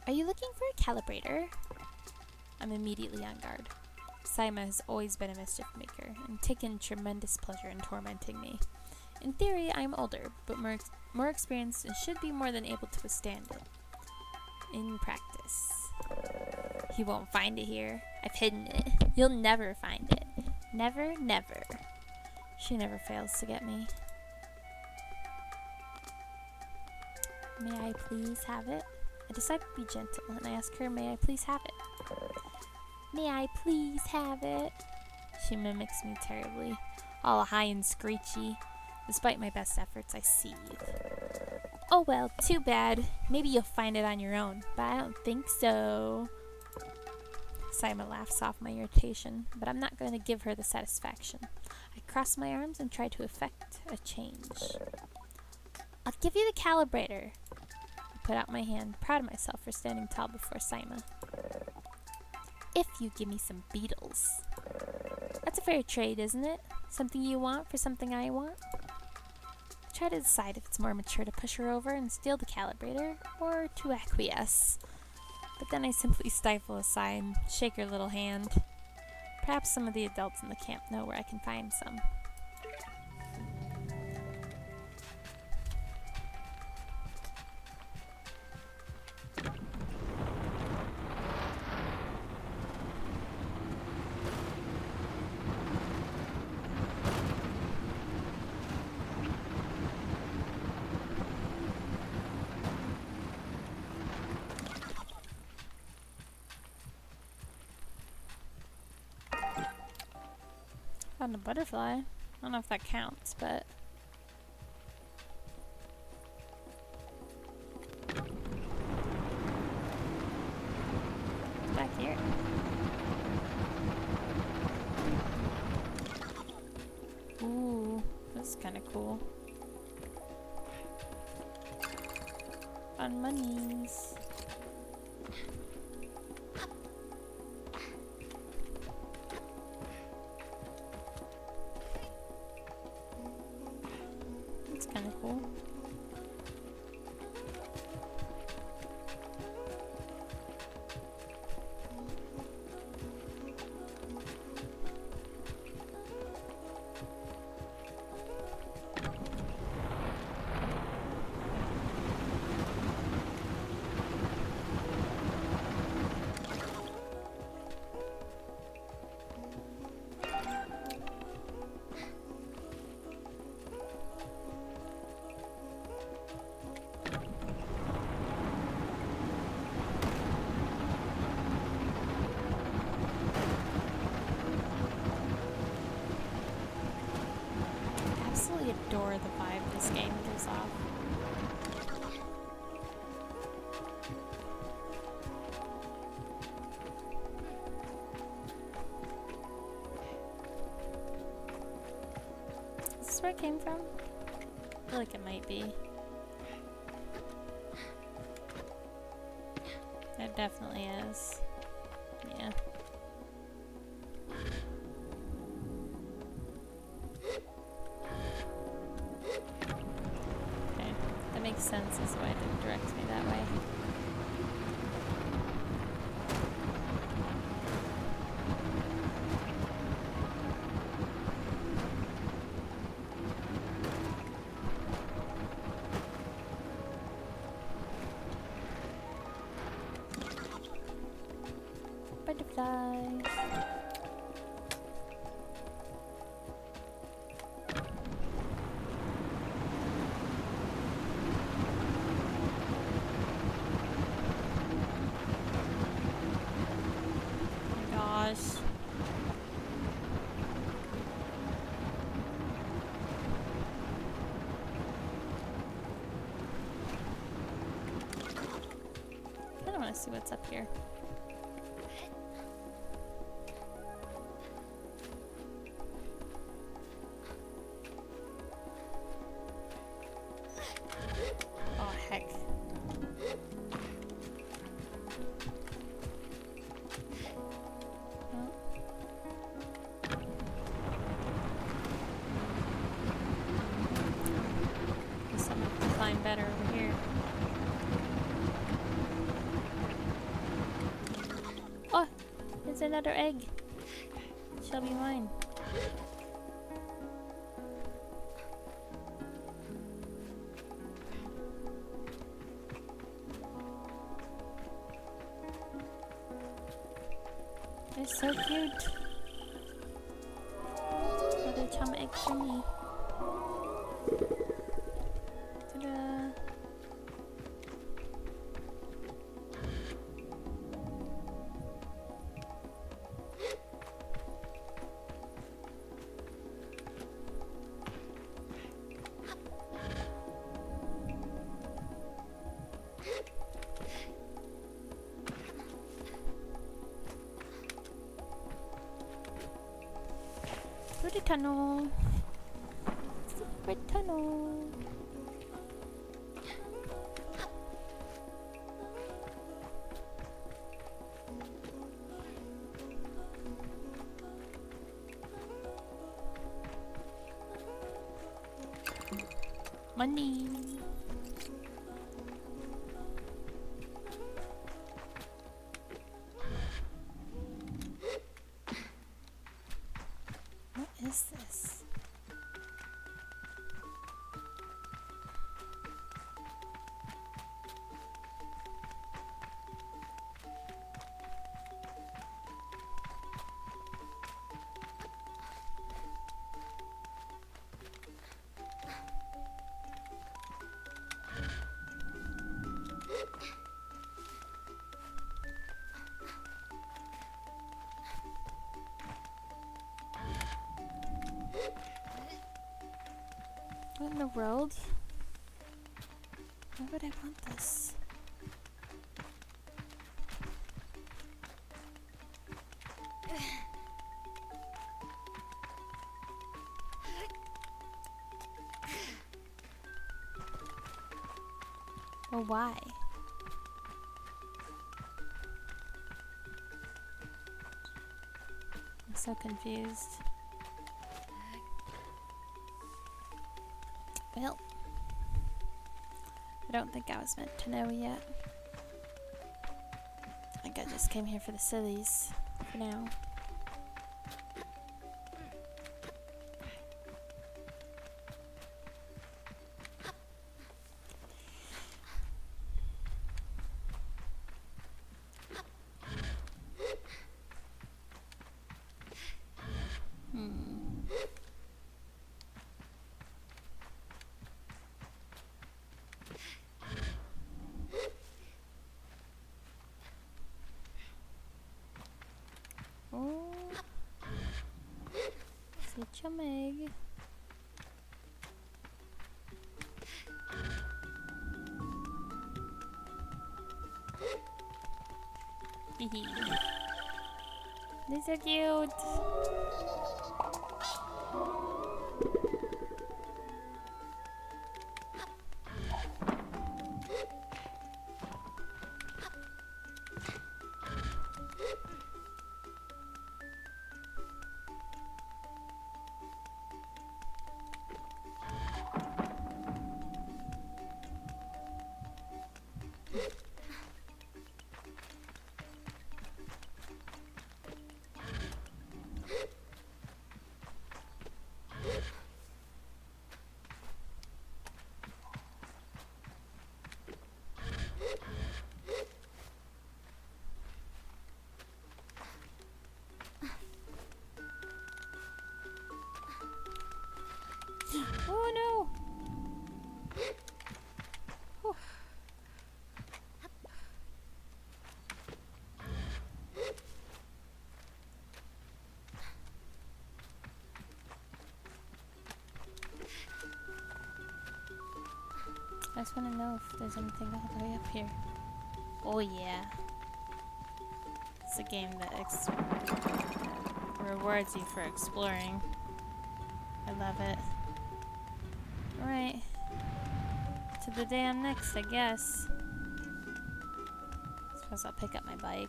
Are you looking for a calibrator? I'm immediately on guard. Saima has always been a mischief maker and taken tremendous pleasure in tormenting me. In theory, I am older, but more experienced and should be more than able to withstand it. In practice. He won't find it here. I've hidden it. You'll never find it. Never, never. She never fails to get me. May I please have it? I decide to be gentle and I ask her, may I please have it? May I please have it? She mimics me terribly, all high and screechy. Despite my best efforts, I seethe. Oh well, too bad. Maybe you'll find it on your own, but I don't think so. Saima laughs off my irritation, but I'm not going to give her the satisfaction. I cross my arms and try to effect a change. I'll give you the calibrator. I put out my hand, proud of myself for standing tall before Saima. If you give me some beetles. That's a fair trade, isn't it? Something you want for something I want? I try to decide if it's more mature to push her over and steal the calibrator, or to acquiesce. But then I simply stifle a sigh and shake her little hand. Perhaps some of the adults in the camp know where I can find some. Found a butterfly. I don't know if that counts, but... It's back here. kind of cool. Fun monies. That's kind of cool. Absolutely adore the vibe this game gives off. Is this where it came from? I feel like it might be. It definitely is. Yeah. Okay, that makes sense as to why it didn't direct me that way. Butterflies. Oh my gosh. I kinda wanna see what's up here. Oh, heck. Oh. Guess I'm gonna have to climb better over here. Oh! There's another egg. Shall be mine. They're so cute. Another chum egg for me. Ta-da! Through the tunnel. Secret tunnel. Money. What is this? What in the world? Why would I want this? Oh, why? I'm so confused. Well, I don't think I was meant to know yet. I think I just came here for the sillies for now. Oh, such a Meg. These are cute. Oh no! Whew. I just want to know if there's anything all the way up here. Oh yeah. It's a game that rewards you for exploring. I love it. Alright. To the dam next, I guess. Suppose I'll pick up my bike.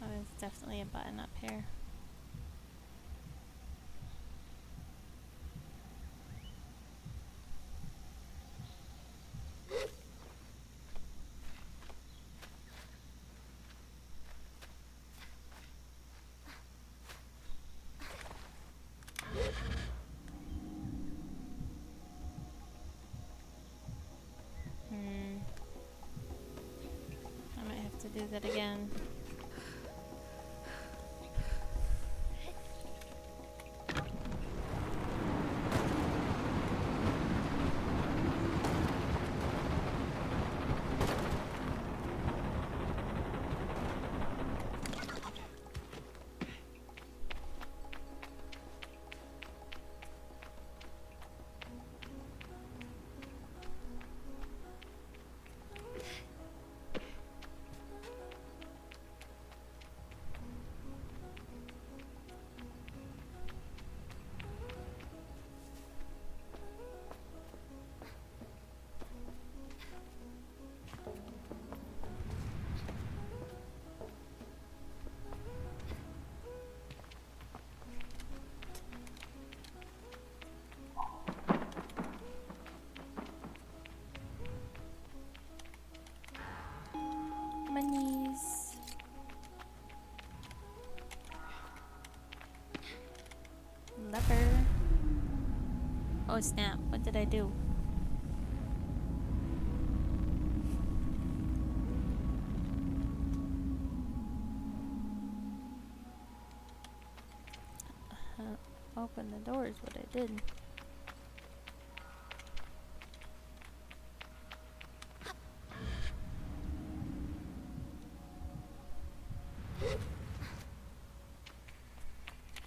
Oh, there's definitely a button up here. I might have to do that again. My knees. Lever. Oh snap, what did I do? Open the door is what I did.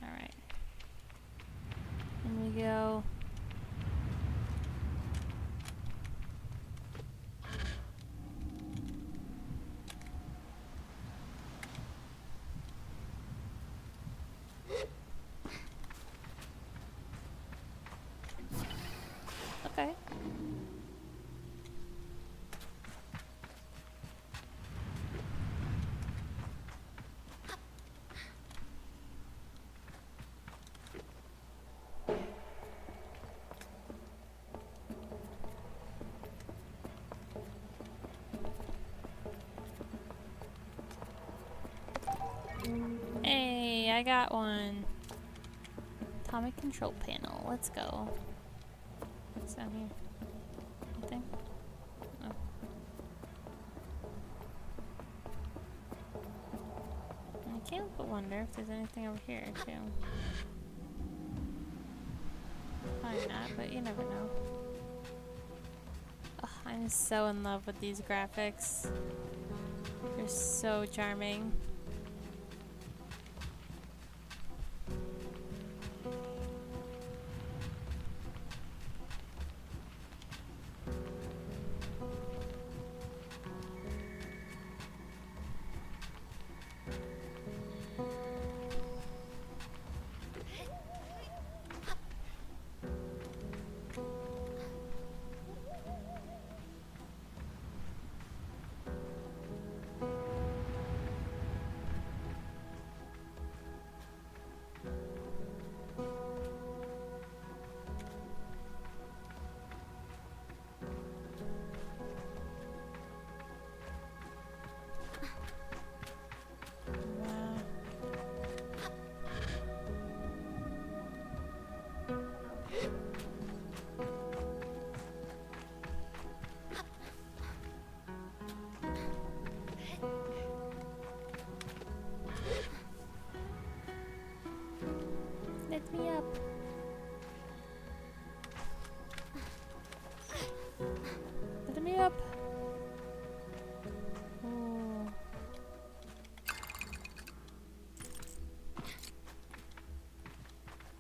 Alright. In we go. I got one. Atomic control panel. Let's go. What's down here? Nothing? Oh. I can't but wonder if there's anything over here, too. Probably not, but you never know. Ugh, I'm so in love with these graphics. They're so charming. Let me up. Let me up. Ooh.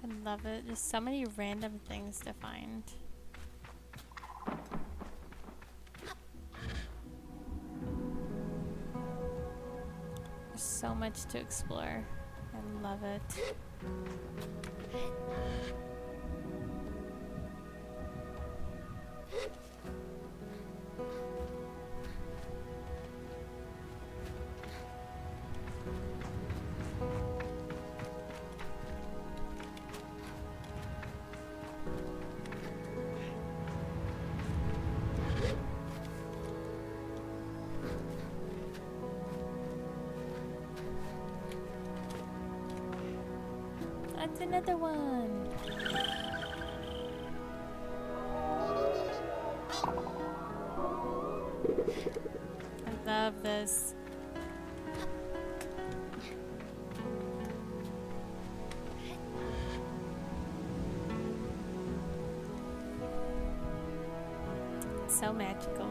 I love it. There's so many random things to find. There's so much to explore. I love it. That's another one. I love this. It's so magical.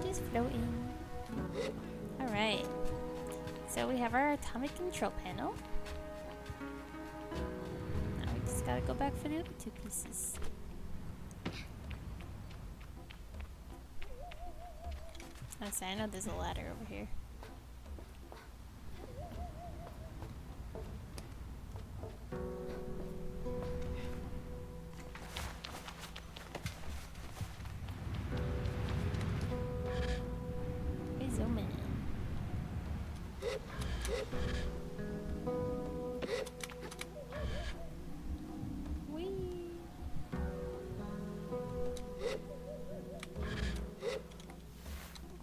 Just floating. Alright. So we have our atomic control panel. Now we just gotta go back for the other two pieces. I know there's a ladder over here. Hey, zoom in. Whee!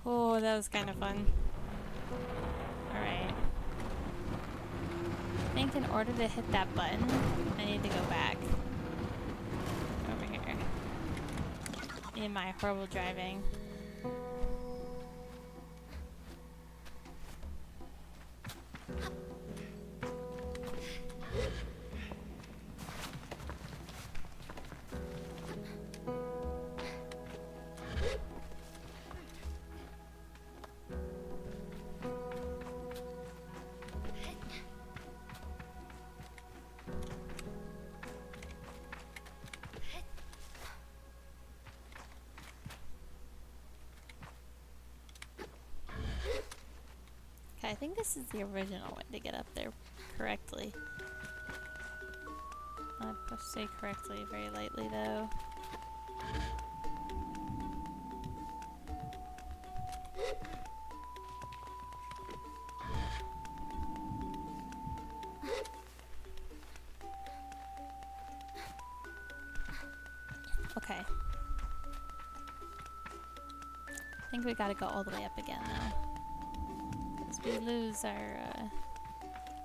Oh, that was kind of fun. Alright. I think in order to hit that button, I need to go back. Over here. In my horrible driving. I think this is the original way to get up there correctly. I'm supposed to say correctly very lightly though. Okay. I think we gotta go all the way up again though. Because we lose our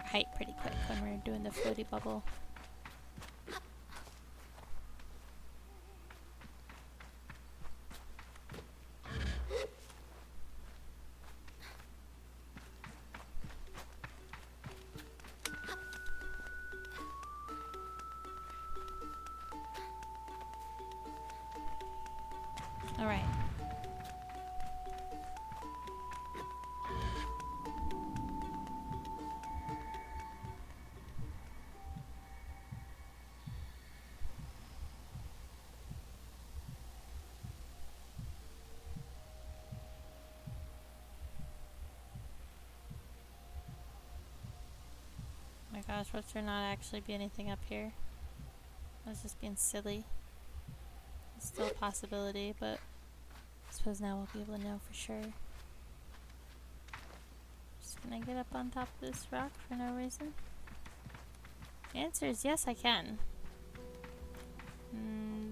height pretty quick when we're doing the floaty bubble. Alright. Oh my gosh, what's there not actually be anything up here? I was just being silly. It's still a possibility, but I suppose now we'll be able to know for sure. Just can I get up on top of this rock for no reason? The answer is yes, I can.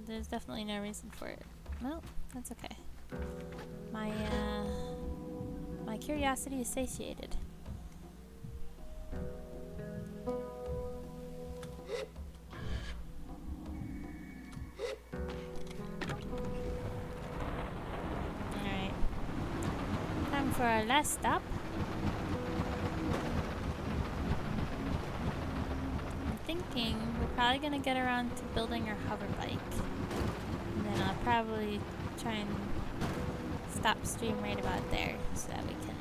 There's definitely no reason for it. Well, that's okay. My curiosity is satiated. Alright. Time for our last stop. I'm thinking we're probably gonna get around to building our hover bike. And then I'll probably try and stop stream right about there so that we can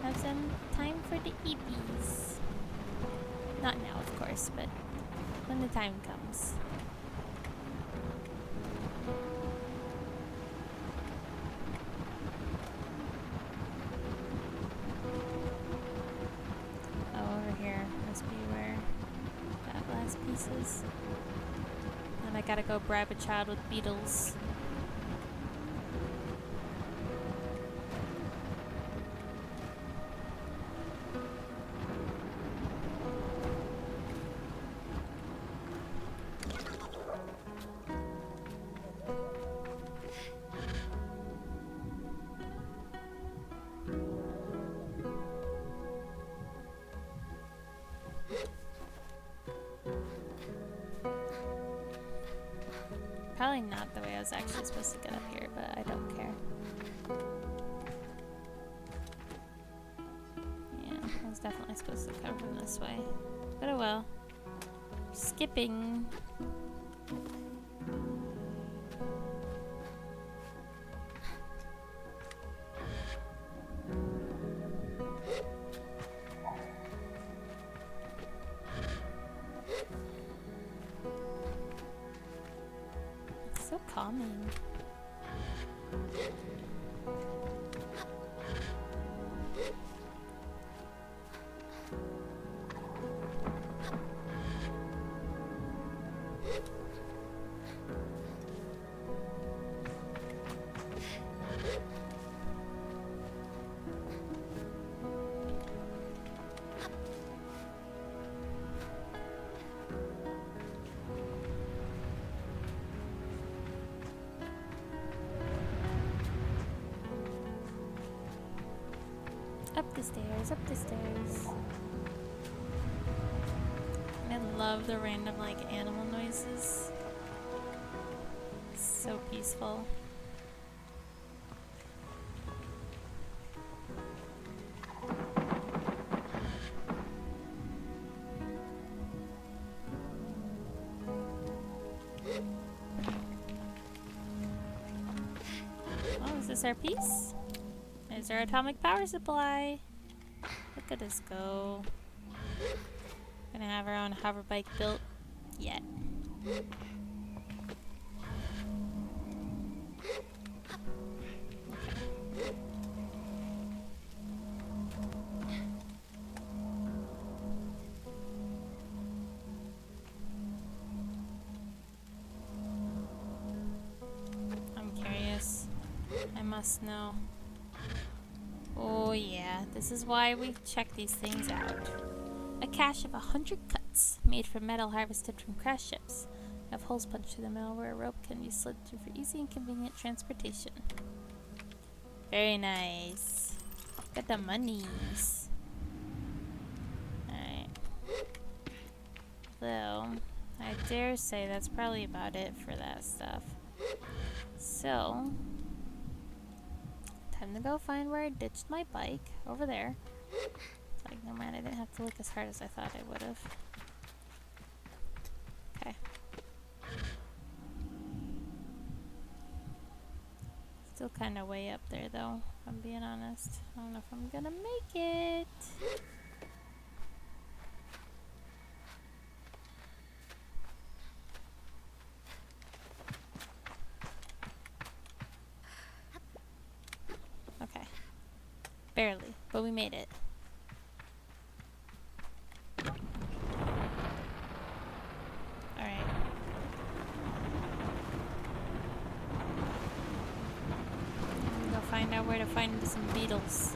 have some time for the EPs. Not now, of course, but when the time comes. Oh, over here must be where that last piece is. And I gotta go bribe a child with beetles. Probably not the way I was actually supposed to get up here, but I don't care. Yeah, I was definitely supposed to come from this way. But oh well. Skipping. So calming. Up the stairs, up the stairs. I love the random like animal noises. It's so peaceful. Oh, is this our piece? There's our atomic power supply. Look at us go. Gonna have our own hover bike built yet. I'm curious. I must know. Oh yeah, this is why we check these things out. A cache of 100 cuts, made from metal harvested from crashed ships. Have holes punched through the metal where a rope can be slid through for easy and convenient transportation. Very nice. Get the monies. Alright. So, I dare say that's probably about it for that stuff. So, time to go find where I ditched my bike. Over there. It's like, no man, I didn't have to look as hard as I thought I would have. Okay. Still kind of way up there though, if I'm being honest. I don't know if I'm gonna make it. Okay. Barely, but we made it. Alright. Go find out where to find some beetles.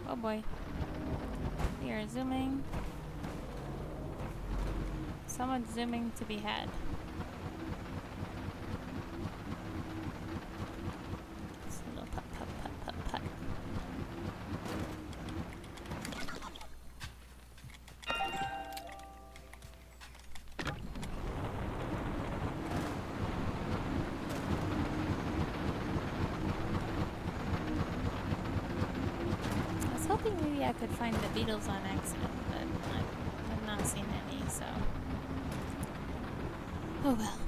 Oh boy. We are zooming. Someone's zooming to be had. Just a little putt, putt, putt, putt, putt. I was hoping maybe I could find the beetles on accident, but I've not seen any, so. Oh well.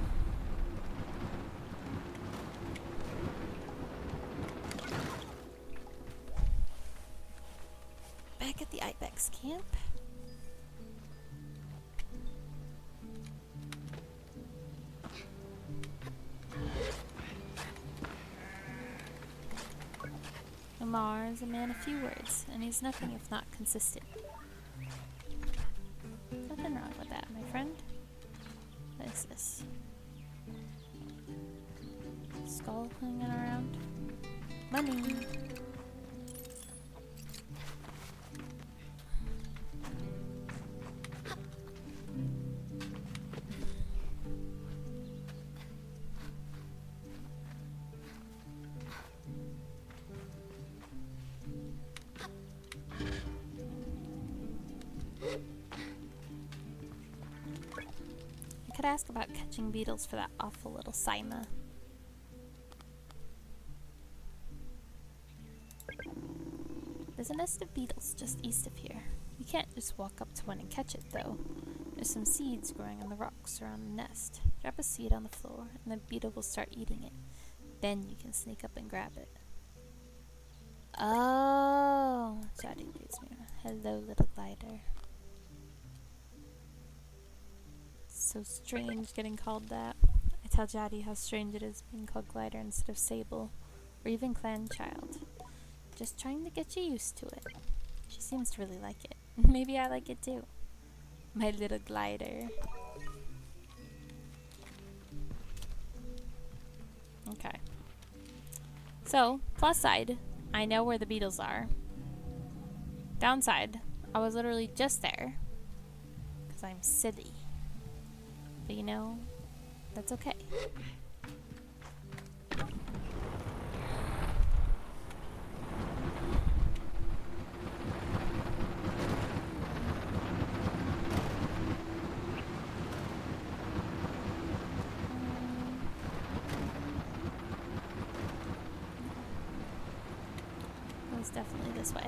Back at the Ibex camp. Lamar is a man of few words, and he's nothing if not consistent. Nothing wrong with that, my friend. What is this? Skull hanging around? Money! I could ask about catching beetles for that awful little Sima. There's a nest of beetles just east of here. You can't just walk up to one and catch it, though. There's some seeds growing on the rocks around the nest. Drop a seed on the floor, and the beetle will start eating it. Then you can sneak up and grab it. Oh! Jody greets me. Hello, little glider. So strange getting called that. I tell Jody how strange it is being called Glider instead of Sable, or even Clan Child. Just trying to get you used to it. She seems to really like it. Maybe I like it too. My little glider. Okay. So, plus side, I know where the beetles are. Downside, I was literally just there. Because I'm silly. But you know, that's okay. It was definitely this way.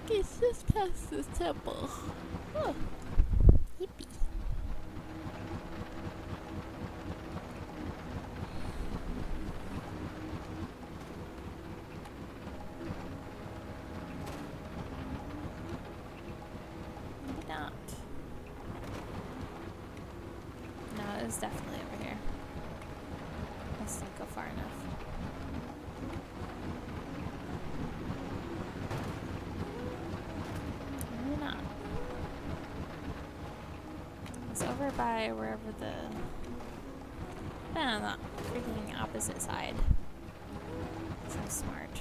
It's just past this temple. Oh, yippee. It's definitely over here. Let's not go far enough. Maybe not. It's over by wherever the... on the freaking opposite side. So smart.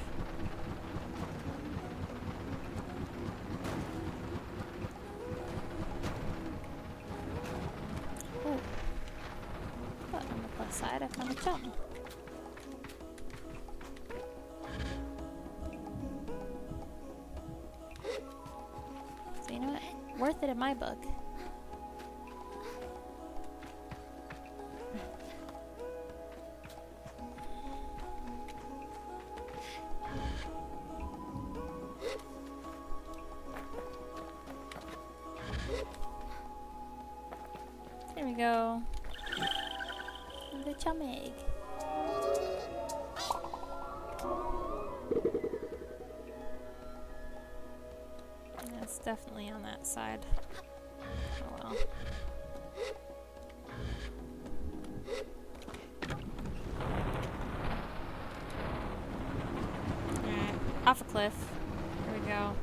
Oh. But on the plus side, I found a chum. So you know what? Worth it in my book. There we go. The chum egg. That's definitely on that side. Oh well. Alright, off a cliff. Here we go.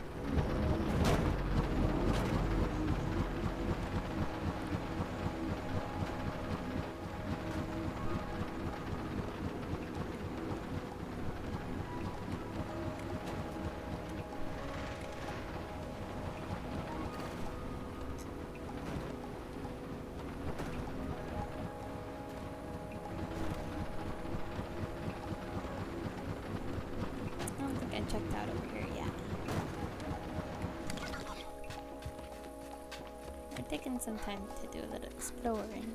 I don't think I checked out over here yet. We're taking some time to do a little exploring.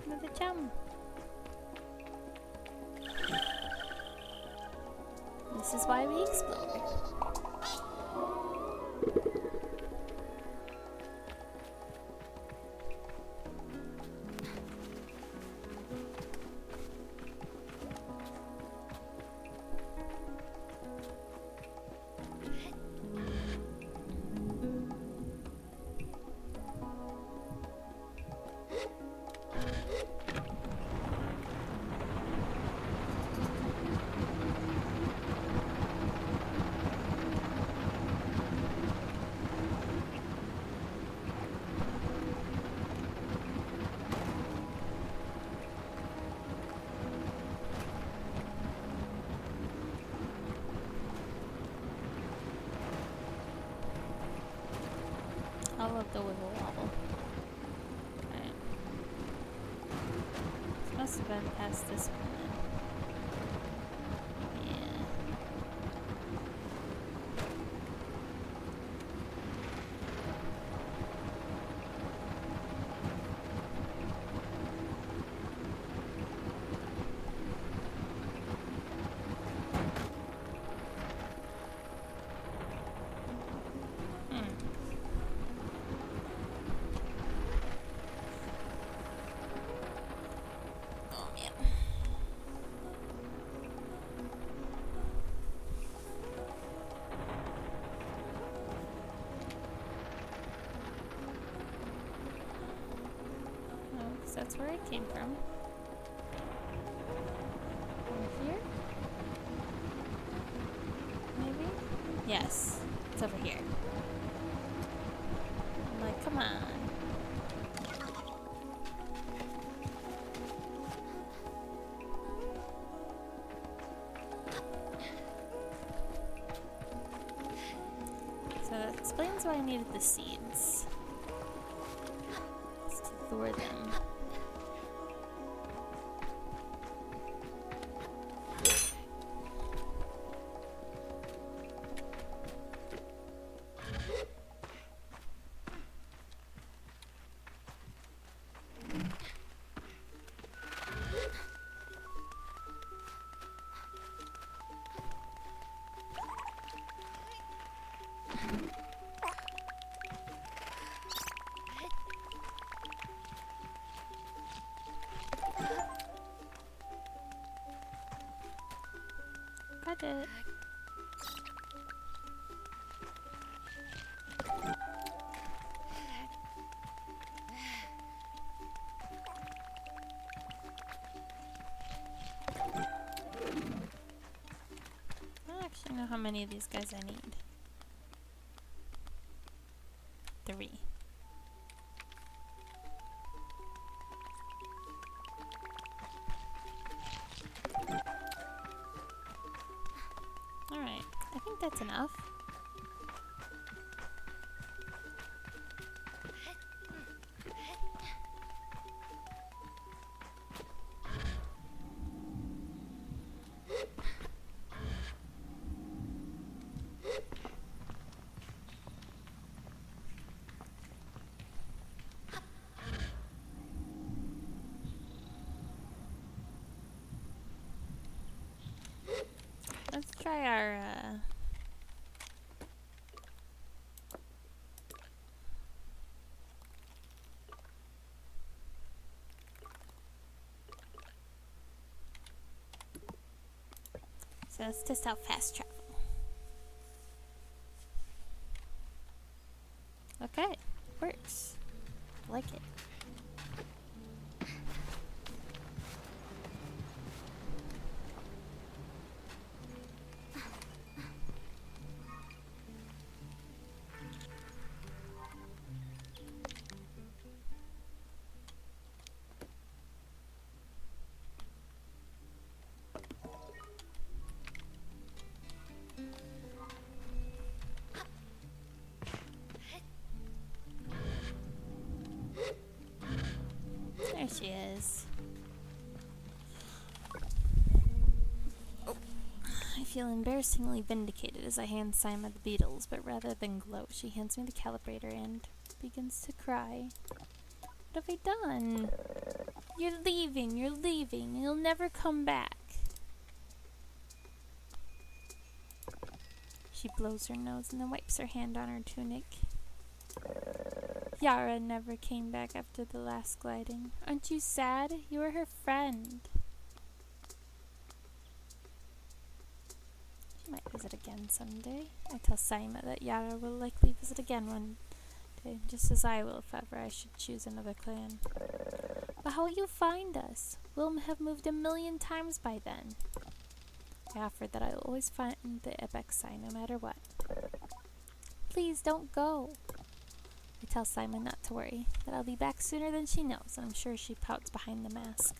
Another chum. This is why we explore. I love the wiggle wobble. Alright. This must have been past this one then. Yeah. Oh man. Oh, 'cause that's where it came from. Over here? Maybe? Yes. It's over here. I'm like, come on. So that explains why I needed the seeds. It's to lure them. many of these guys I need. 3. Alright, I think that's enough. Let's try our, So let's test out fast travel. Okay, works. Like it. There she is. Oh. I feel embarrassingly vindicated as I hand Sima the beetles, but rather than glow, she hands me the calibrator and begins to cry. What have I done? You're leaving, you'll never come back. She blows her nose and then wipes her hand on her tunic. Yara never came back after the last gliding. Aren't you sad? You were her friend. She might visit again someday. I tell Saima that Yara will likely visit again one day, just as I will if ever I should choose another clan. But how will you find us? We'll have moved 1,000,000 times by then. I offered that I will always find the Ibex sign no matter what. Please don't go. I tell Simon not to worry, that I'll be back sooner than she knows, and I'm sure she pouts behind the mask.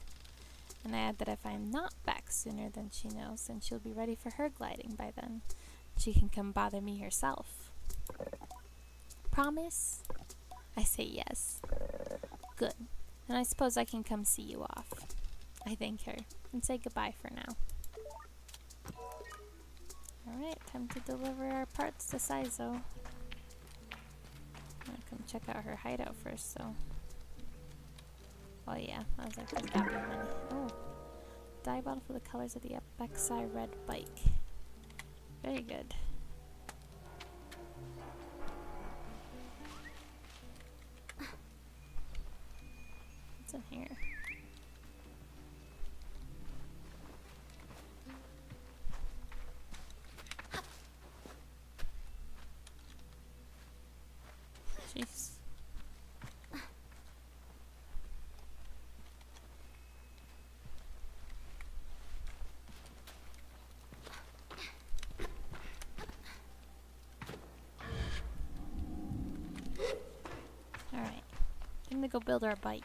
And I add that if I'm not back sooner than she knows, then she'll be ready for her gliding by then. She can come bother me herself. Promise? I say yes. Good. Then I suppose I can come see you off. I thank her, and say goodbye for now. Alright, time to deliver our parts to Saizo. I'm gonna come check out her hideout first, though. Oh yeah, I was like, there's gotta be money. Oh, dye bottle for the colors of the Epexi red bike. Very good. What's in here? Jeez. Alright. I'm gonna go build our bike.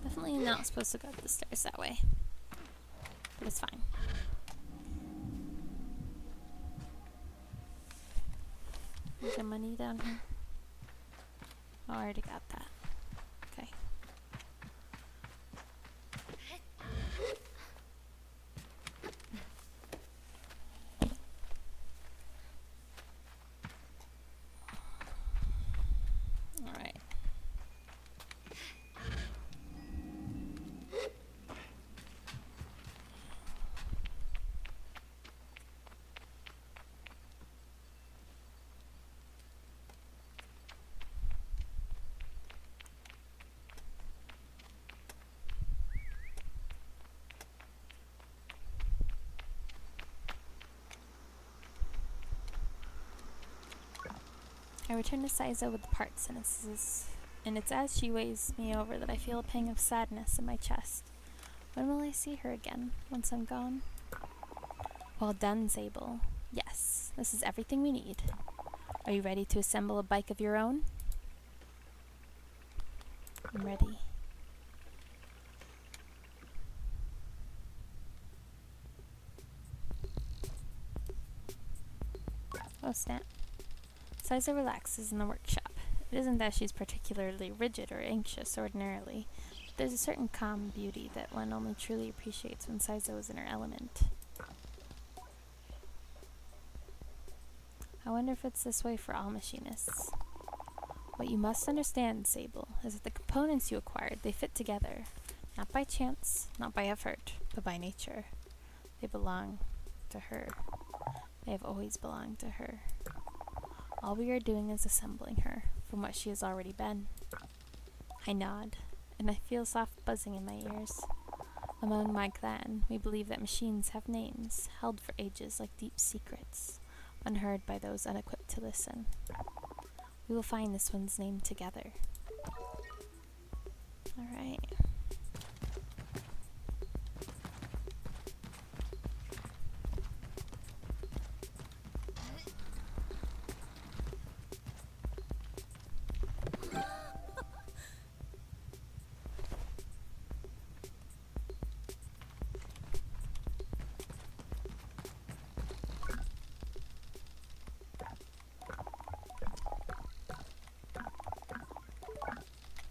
Definitely not supposed to go up the stairs that way. But it's fine. Is there money down here? Oh, I already got that. Okay. Alright. I return to Saizo with the parts, and it's as she weighs me over that I feel a pang of sadness in my chest. When will I see her again, once I'm gone? Well done, Sable. Yes, this is everything we need. Are you ready to assemble a bike of your own? I'm ready. Oh snap. Saizo relaxes in the workshop. It isn't that she's particularly rigid or anxious ordinarily, but there's a certain calm beauty that one only truly appreciates when Saizo is in her element. I wonder if it's this way for all machinists. What you must understand, Sable, is that the components you acquired, they fit together. Not by chance, not by effort, but by nature. They belong to her. They have always belonged to her. All we are doing is assembling her from what she has already been. I nod, and I feel soft buzzing in my ears. Among my clan, we believe that machines have names, held for ages like deep secrets, unheard by those unequipped to listen. We will find this one's name together. Alright.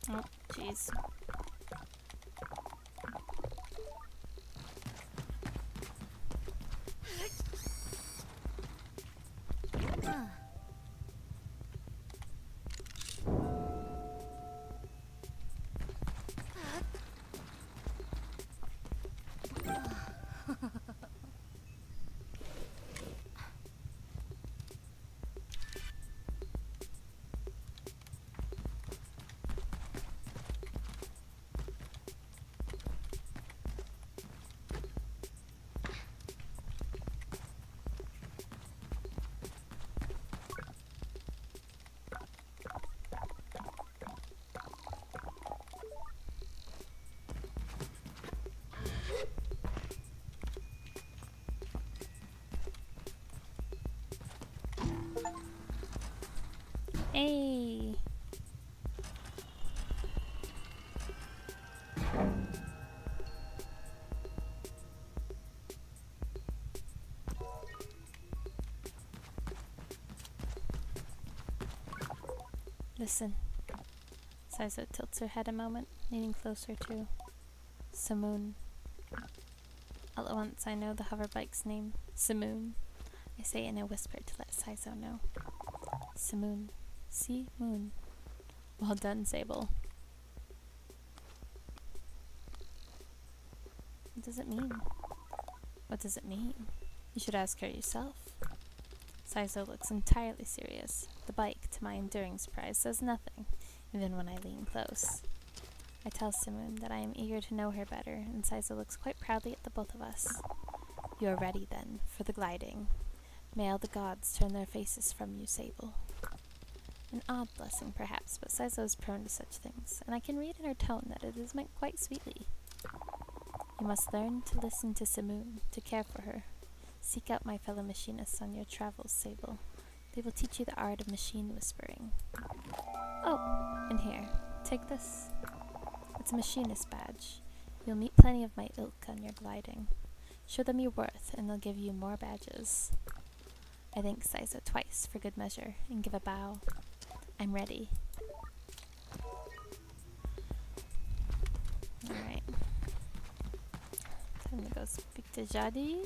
Oh, jeez. Hey! Listen. Saizo tilts her head a moment, leaning closer to Simoon. All at once I know the hoverbike's name, Simoon. I say it in a whisper to let Saizo know. Simoon. Moon. Well done, Sable. What does it mean? What does it mean? You should ask her yourself. Saizo looks entirely serious. The bike, to my enduring surprise, says nothing, even when I lean close. I tell Simoon that I am eager to know her better, and Saizo looks quite proudly at the both of us. You are ready, then, for the gliding. May all the gods turn their faces from you, Sable. An odd blessing, perhaps, but Saizo is prone to such things, and I can read in her tone that it is meant quite sweetly. You must learn to listen to Simoon, to care for her. Seek out my fellow machinists on your travels, Sable. They will teach you the art of machine whispering. Oh, and here, take this. It's a machinist badge. You'll meet plenty of my ilk on your gliding. Show them your worth, and they'll give you more badges. I thank Saizo twice for good measure, and give a bow. I'm ready. Alright. Time to go speak to Jadi.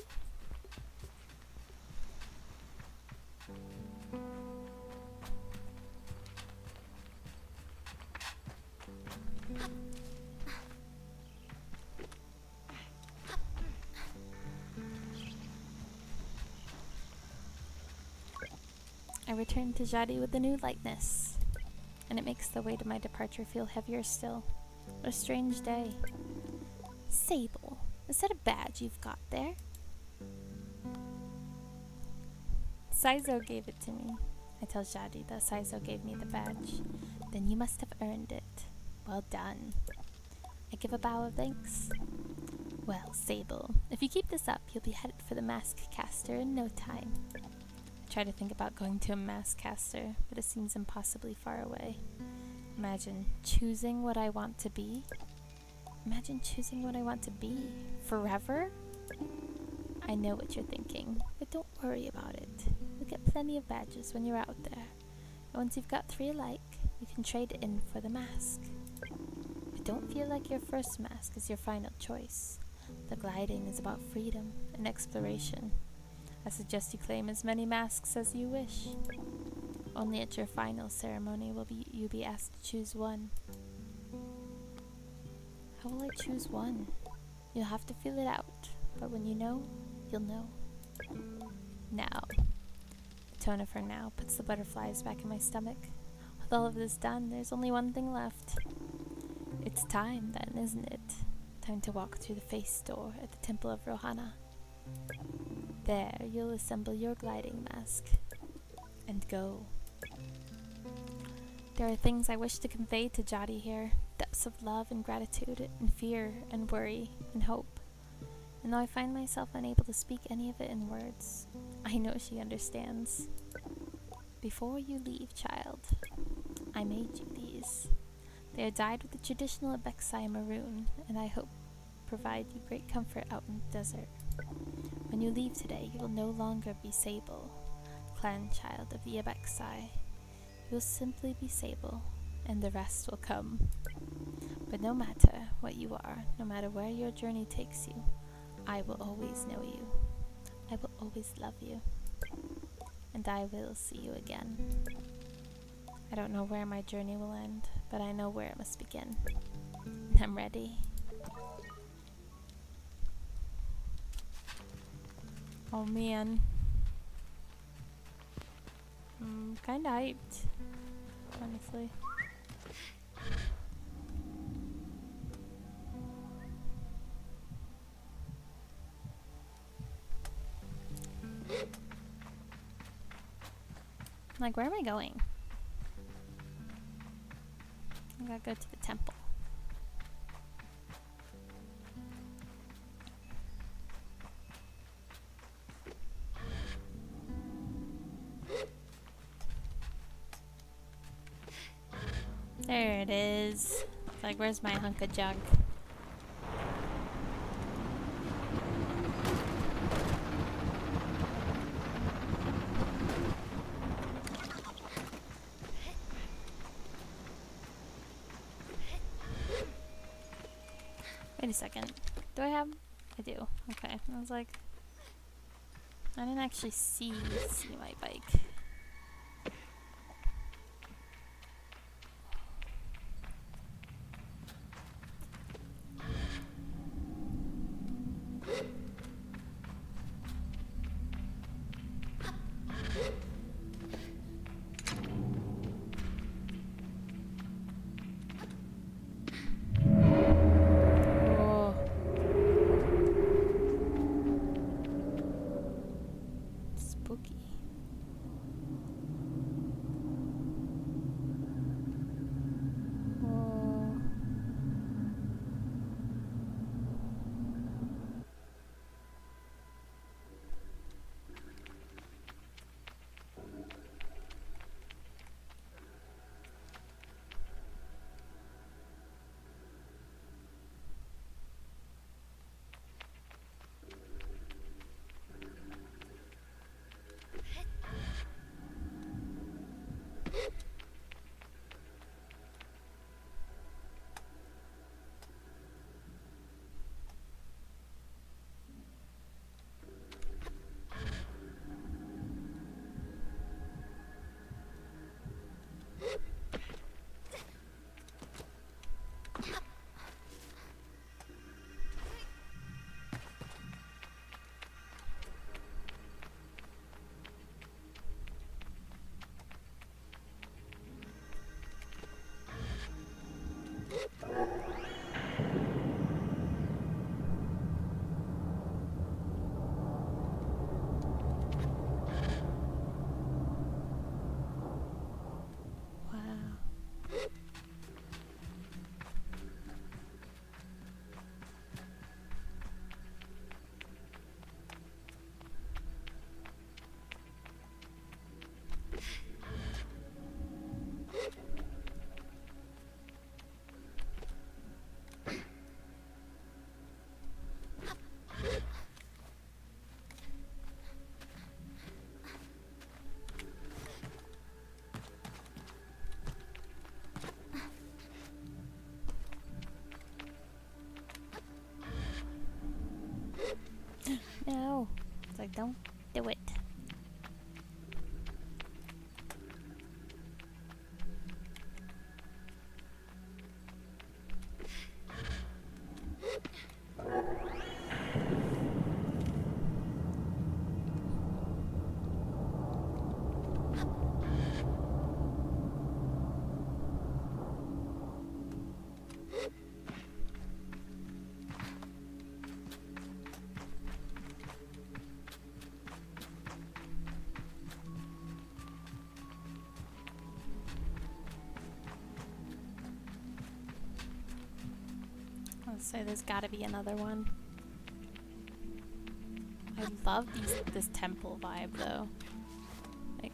I return to Jadi with a new lightness, and it makes the weight of my departure feel heavier still. What a strange day. Sable, is that a badge you've got there? Saizo gave it to me. I tell Shadi that Saizo gave me the badge. Then you must have earned it. Well done. I give a bow of thanks. Well, Sable, if you keep this up, you'll be headed for the mask caster in no time. I try to think about going to a mask caster, but it seems impossibly far away. Imagine choosing what I want to be. Imagine choosing what I want to be. Forever? I know what you're thinking, but don't worry about it. You'll get plenty of badges when you're out there. And once you've got 3 alike, you can trade it in for the mask. But don't feel like your first mask is your final choice. The gliding is about freedom and exploration. I suggest you claim as many masks as you wish. Only at your final ceremony will you be asked to choose one. How will I choose one? You'll have to feel it out, but when you know, you'll know. Now. The tone of her now puts the butterflies back in my stomach. With all of this done, there's only one thing left. It's time then, isn't it? Time to walk through the face door at the Temple of Rohana. There, you'll assemble your gliding mask. And go. There are things I wish to convey to Jadi here. Depths of love and gratitude, and fear and worry and hope. And though I find myself unable to speak any of it in words, I know she understands. Before you leave, child, I made you these. They are dyed with the traditional Abexai maroon, and I hope provide you great comfort out in the desert. When you leave today, you will no longer be Sable, clan child of the Abexai. You will simply be Sable, and the rest will come. But no matter what you are, no matter where your journey takes you, I will always know you. I will always love you. And I will see you again. I don't know where my journey will end, but I know where it must begin. And I'm ready. Oh man. I'm kinda hyped, honestly. Like, where am I going? I gotta go to the temple. There it is. It's like, where's my hunk of junk? Wait a second. Do I have? I do. Okay. I was like, I didn't actually see my bike. Oh. Spooky. like, don't do it. Let's say there's gotta be another one. I love this temple vibe though. Like,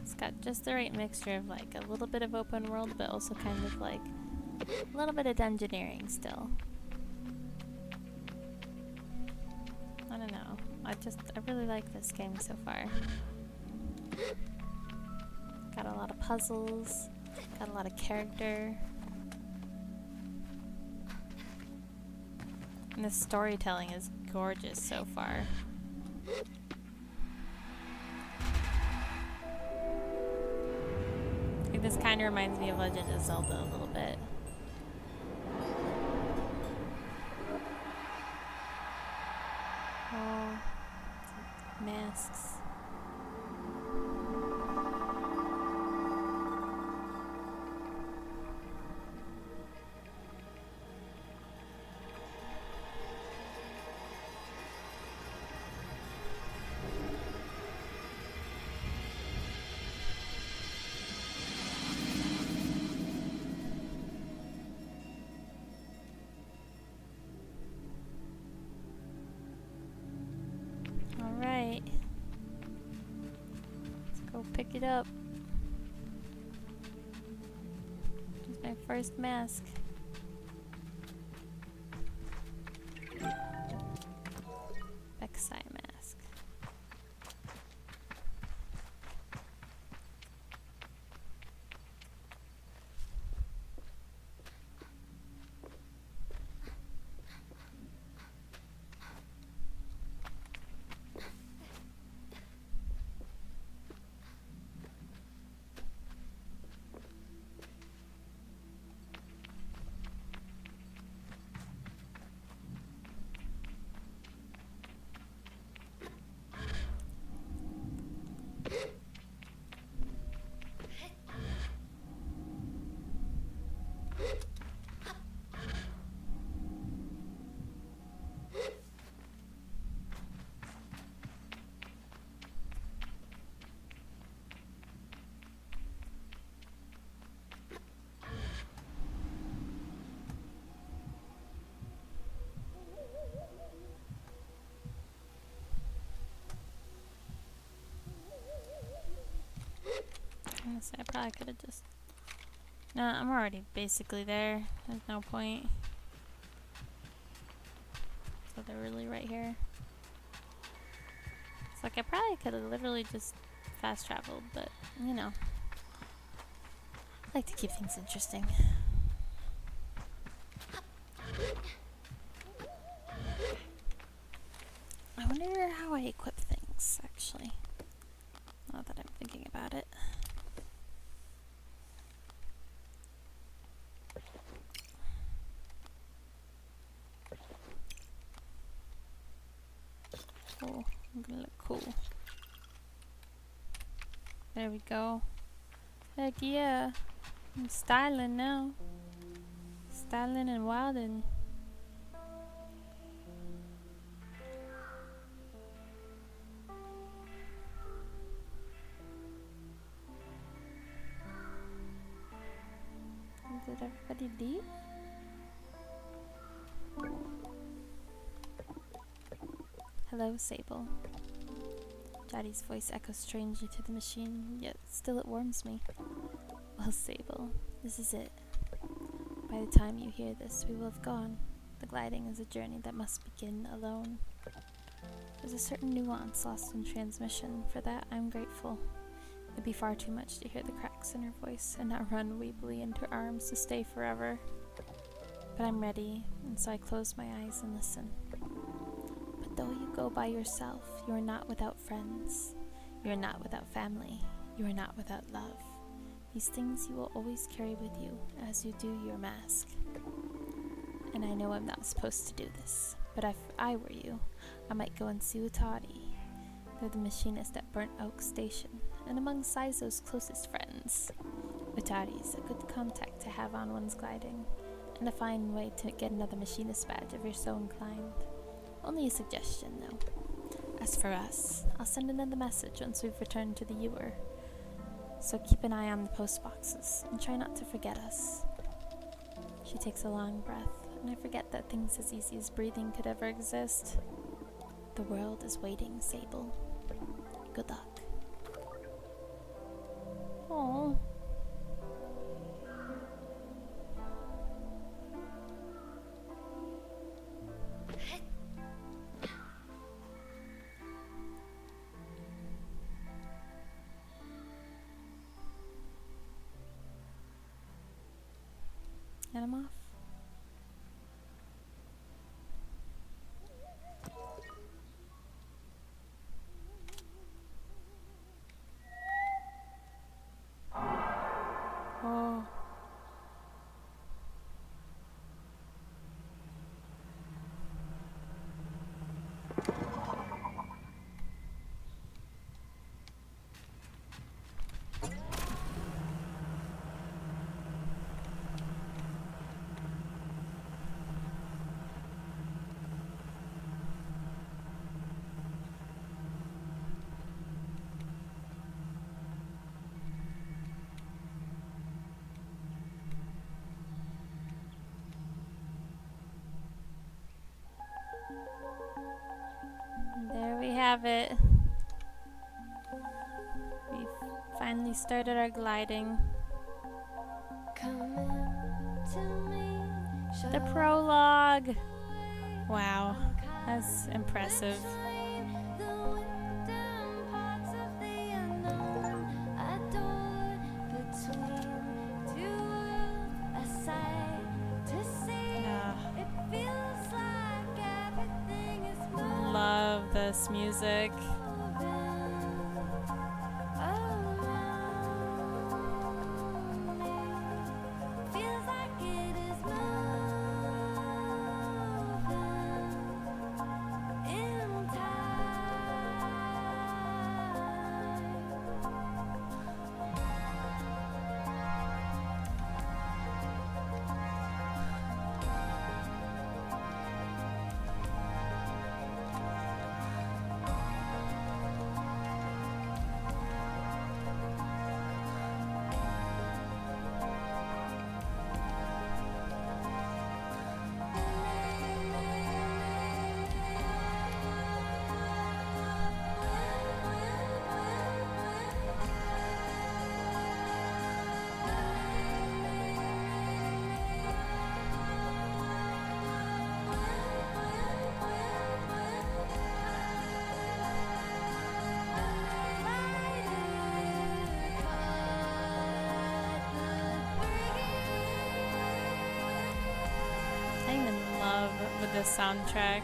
it's got just the right mixture of like a little bit of open world, but also kind of like a little bit of dungeoneering still. I don't know. I really like this game so far. Got a lot of puzzles, got a lot of character. And the storytelling is gorgeous so far. Like, this kind of reminds me of Legend of Zelda a little bit. Oh, masks. Alright. Let's go pick it up. It's my first mask. Rek'Sai mask. Honestly, I probably could have just... Nah, I'm already basically there. There's no point. So they're really right here. It's like I probably could have literally just fast traveled, but you know. I like to keep things interesting. I wonder how I equip things, actually. Now that I'm thinking about it. Oh, I'm gonna look cool. There we go. Heck yeah. I'm styling now. Styling and wilding. Did everybody leave? Hello, Sable. Daddy's voice echoes strangely through the machine, yet still it warms me. Well, Sable, this is it. By the time you hear this, we will have gone. The gliding is a journey that must begin alone. There's a certain nuance lost in transmission. For that, I'm grateful. It'd be far too much to hear the cracks in her voice and not run weebly into her arms to stay forever. But I'm ready, and so I close my eyes and listen. But though you go by yourself, you are not without friends. You are not without family. You are not without love. These things you will always carry with you as you do your mask. And I know I'm not supposed to do this, but if I were you, I might go and see Utari. They're the machinist at Burnt Oak Station, and among Saizo's closest friends. Utari's a good contact to have on one's gliding, and a fine way to get another machinist badge if you're so inclined. Only a suggestion, though. As for us, I'll send another message once we've returned to the Ewer. So keep an eye on the post boxes, and try not to forget us. She takes a long breath, and I forget that things as easy as breathing could ever exist. The world is waiting, Sable. Good luck. Oh. And I'm off. Oh. There we have it. We've finally started our gliding. The prologue! Wow, that's impressive. Love this music. I'm in love with the soundtrack.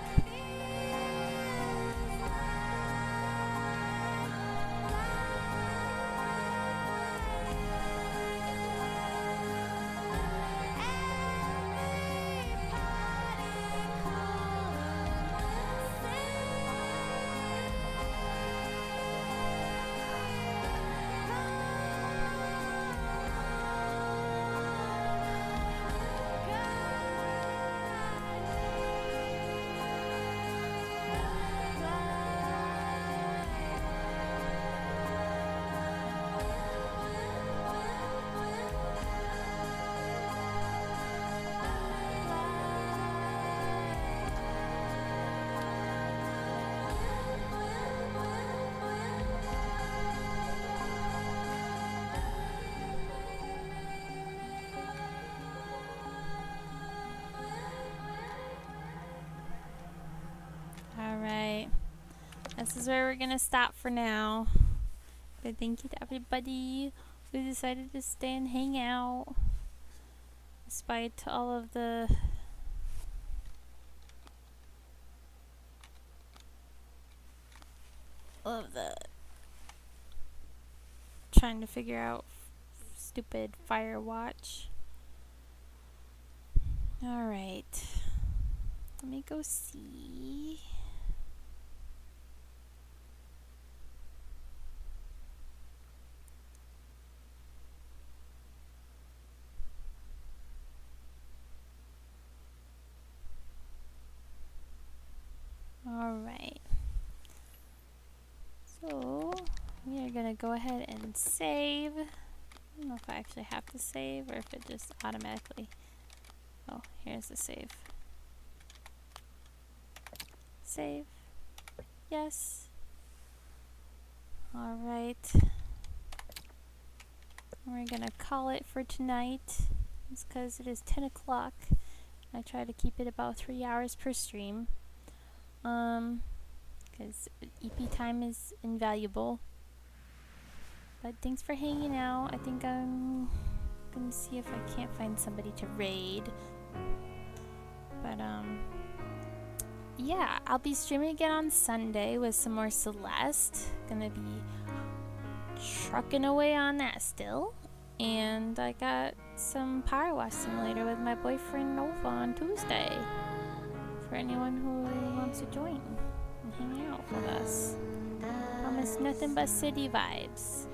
Alright, this is where we're gonna stop for now. But thank you to everybody who decided to stay and hang out despite all of the of the trying to figure out stupid Firewatch. Alright. Let me go see. Alright. So, we are gonna go ahead and save. I don't know if I actually have to save or if it just automatically. Oh, here's the save. Save. Yes. Alright. We're gonna call it for tonight. It's because it is 10 o'clock. I try to keep it about 3 hours per stream. Because EP time is invaluable. But thanks for hanging out. I think I'm gonna see if I can't find somebody to raid. But yeah, I'll be streaming again on Sunday with some more Celeste. Gonna be trucking away on that still. And I got some Firewatch Simulator with my boyfriend Nova on Tuesday. For anyone who wants to join and hang out with us. Promise nothing but city vibes.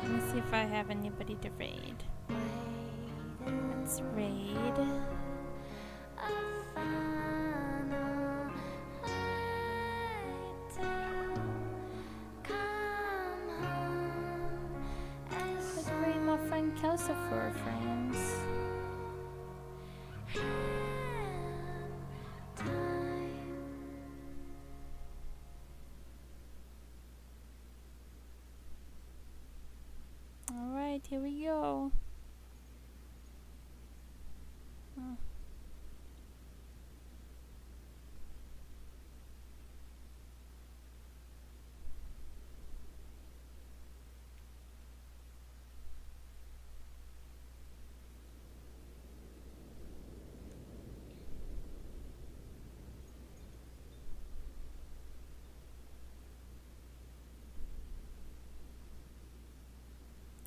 Let me see if I have anybody to raid. Let's raid. Let's raid my friend Kelsa for her friends. Alright, here we go. Oh.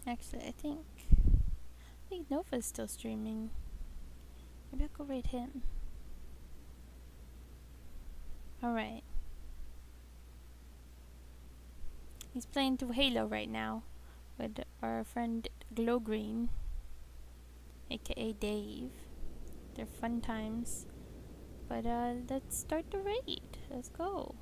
Actually, I think Nova's still streaming. Maybe I'll go raid him. Alright. He's playing through Halo right now with our friend Glow Green, aka Dave. They're fun times. But let's start the raid. Let's go.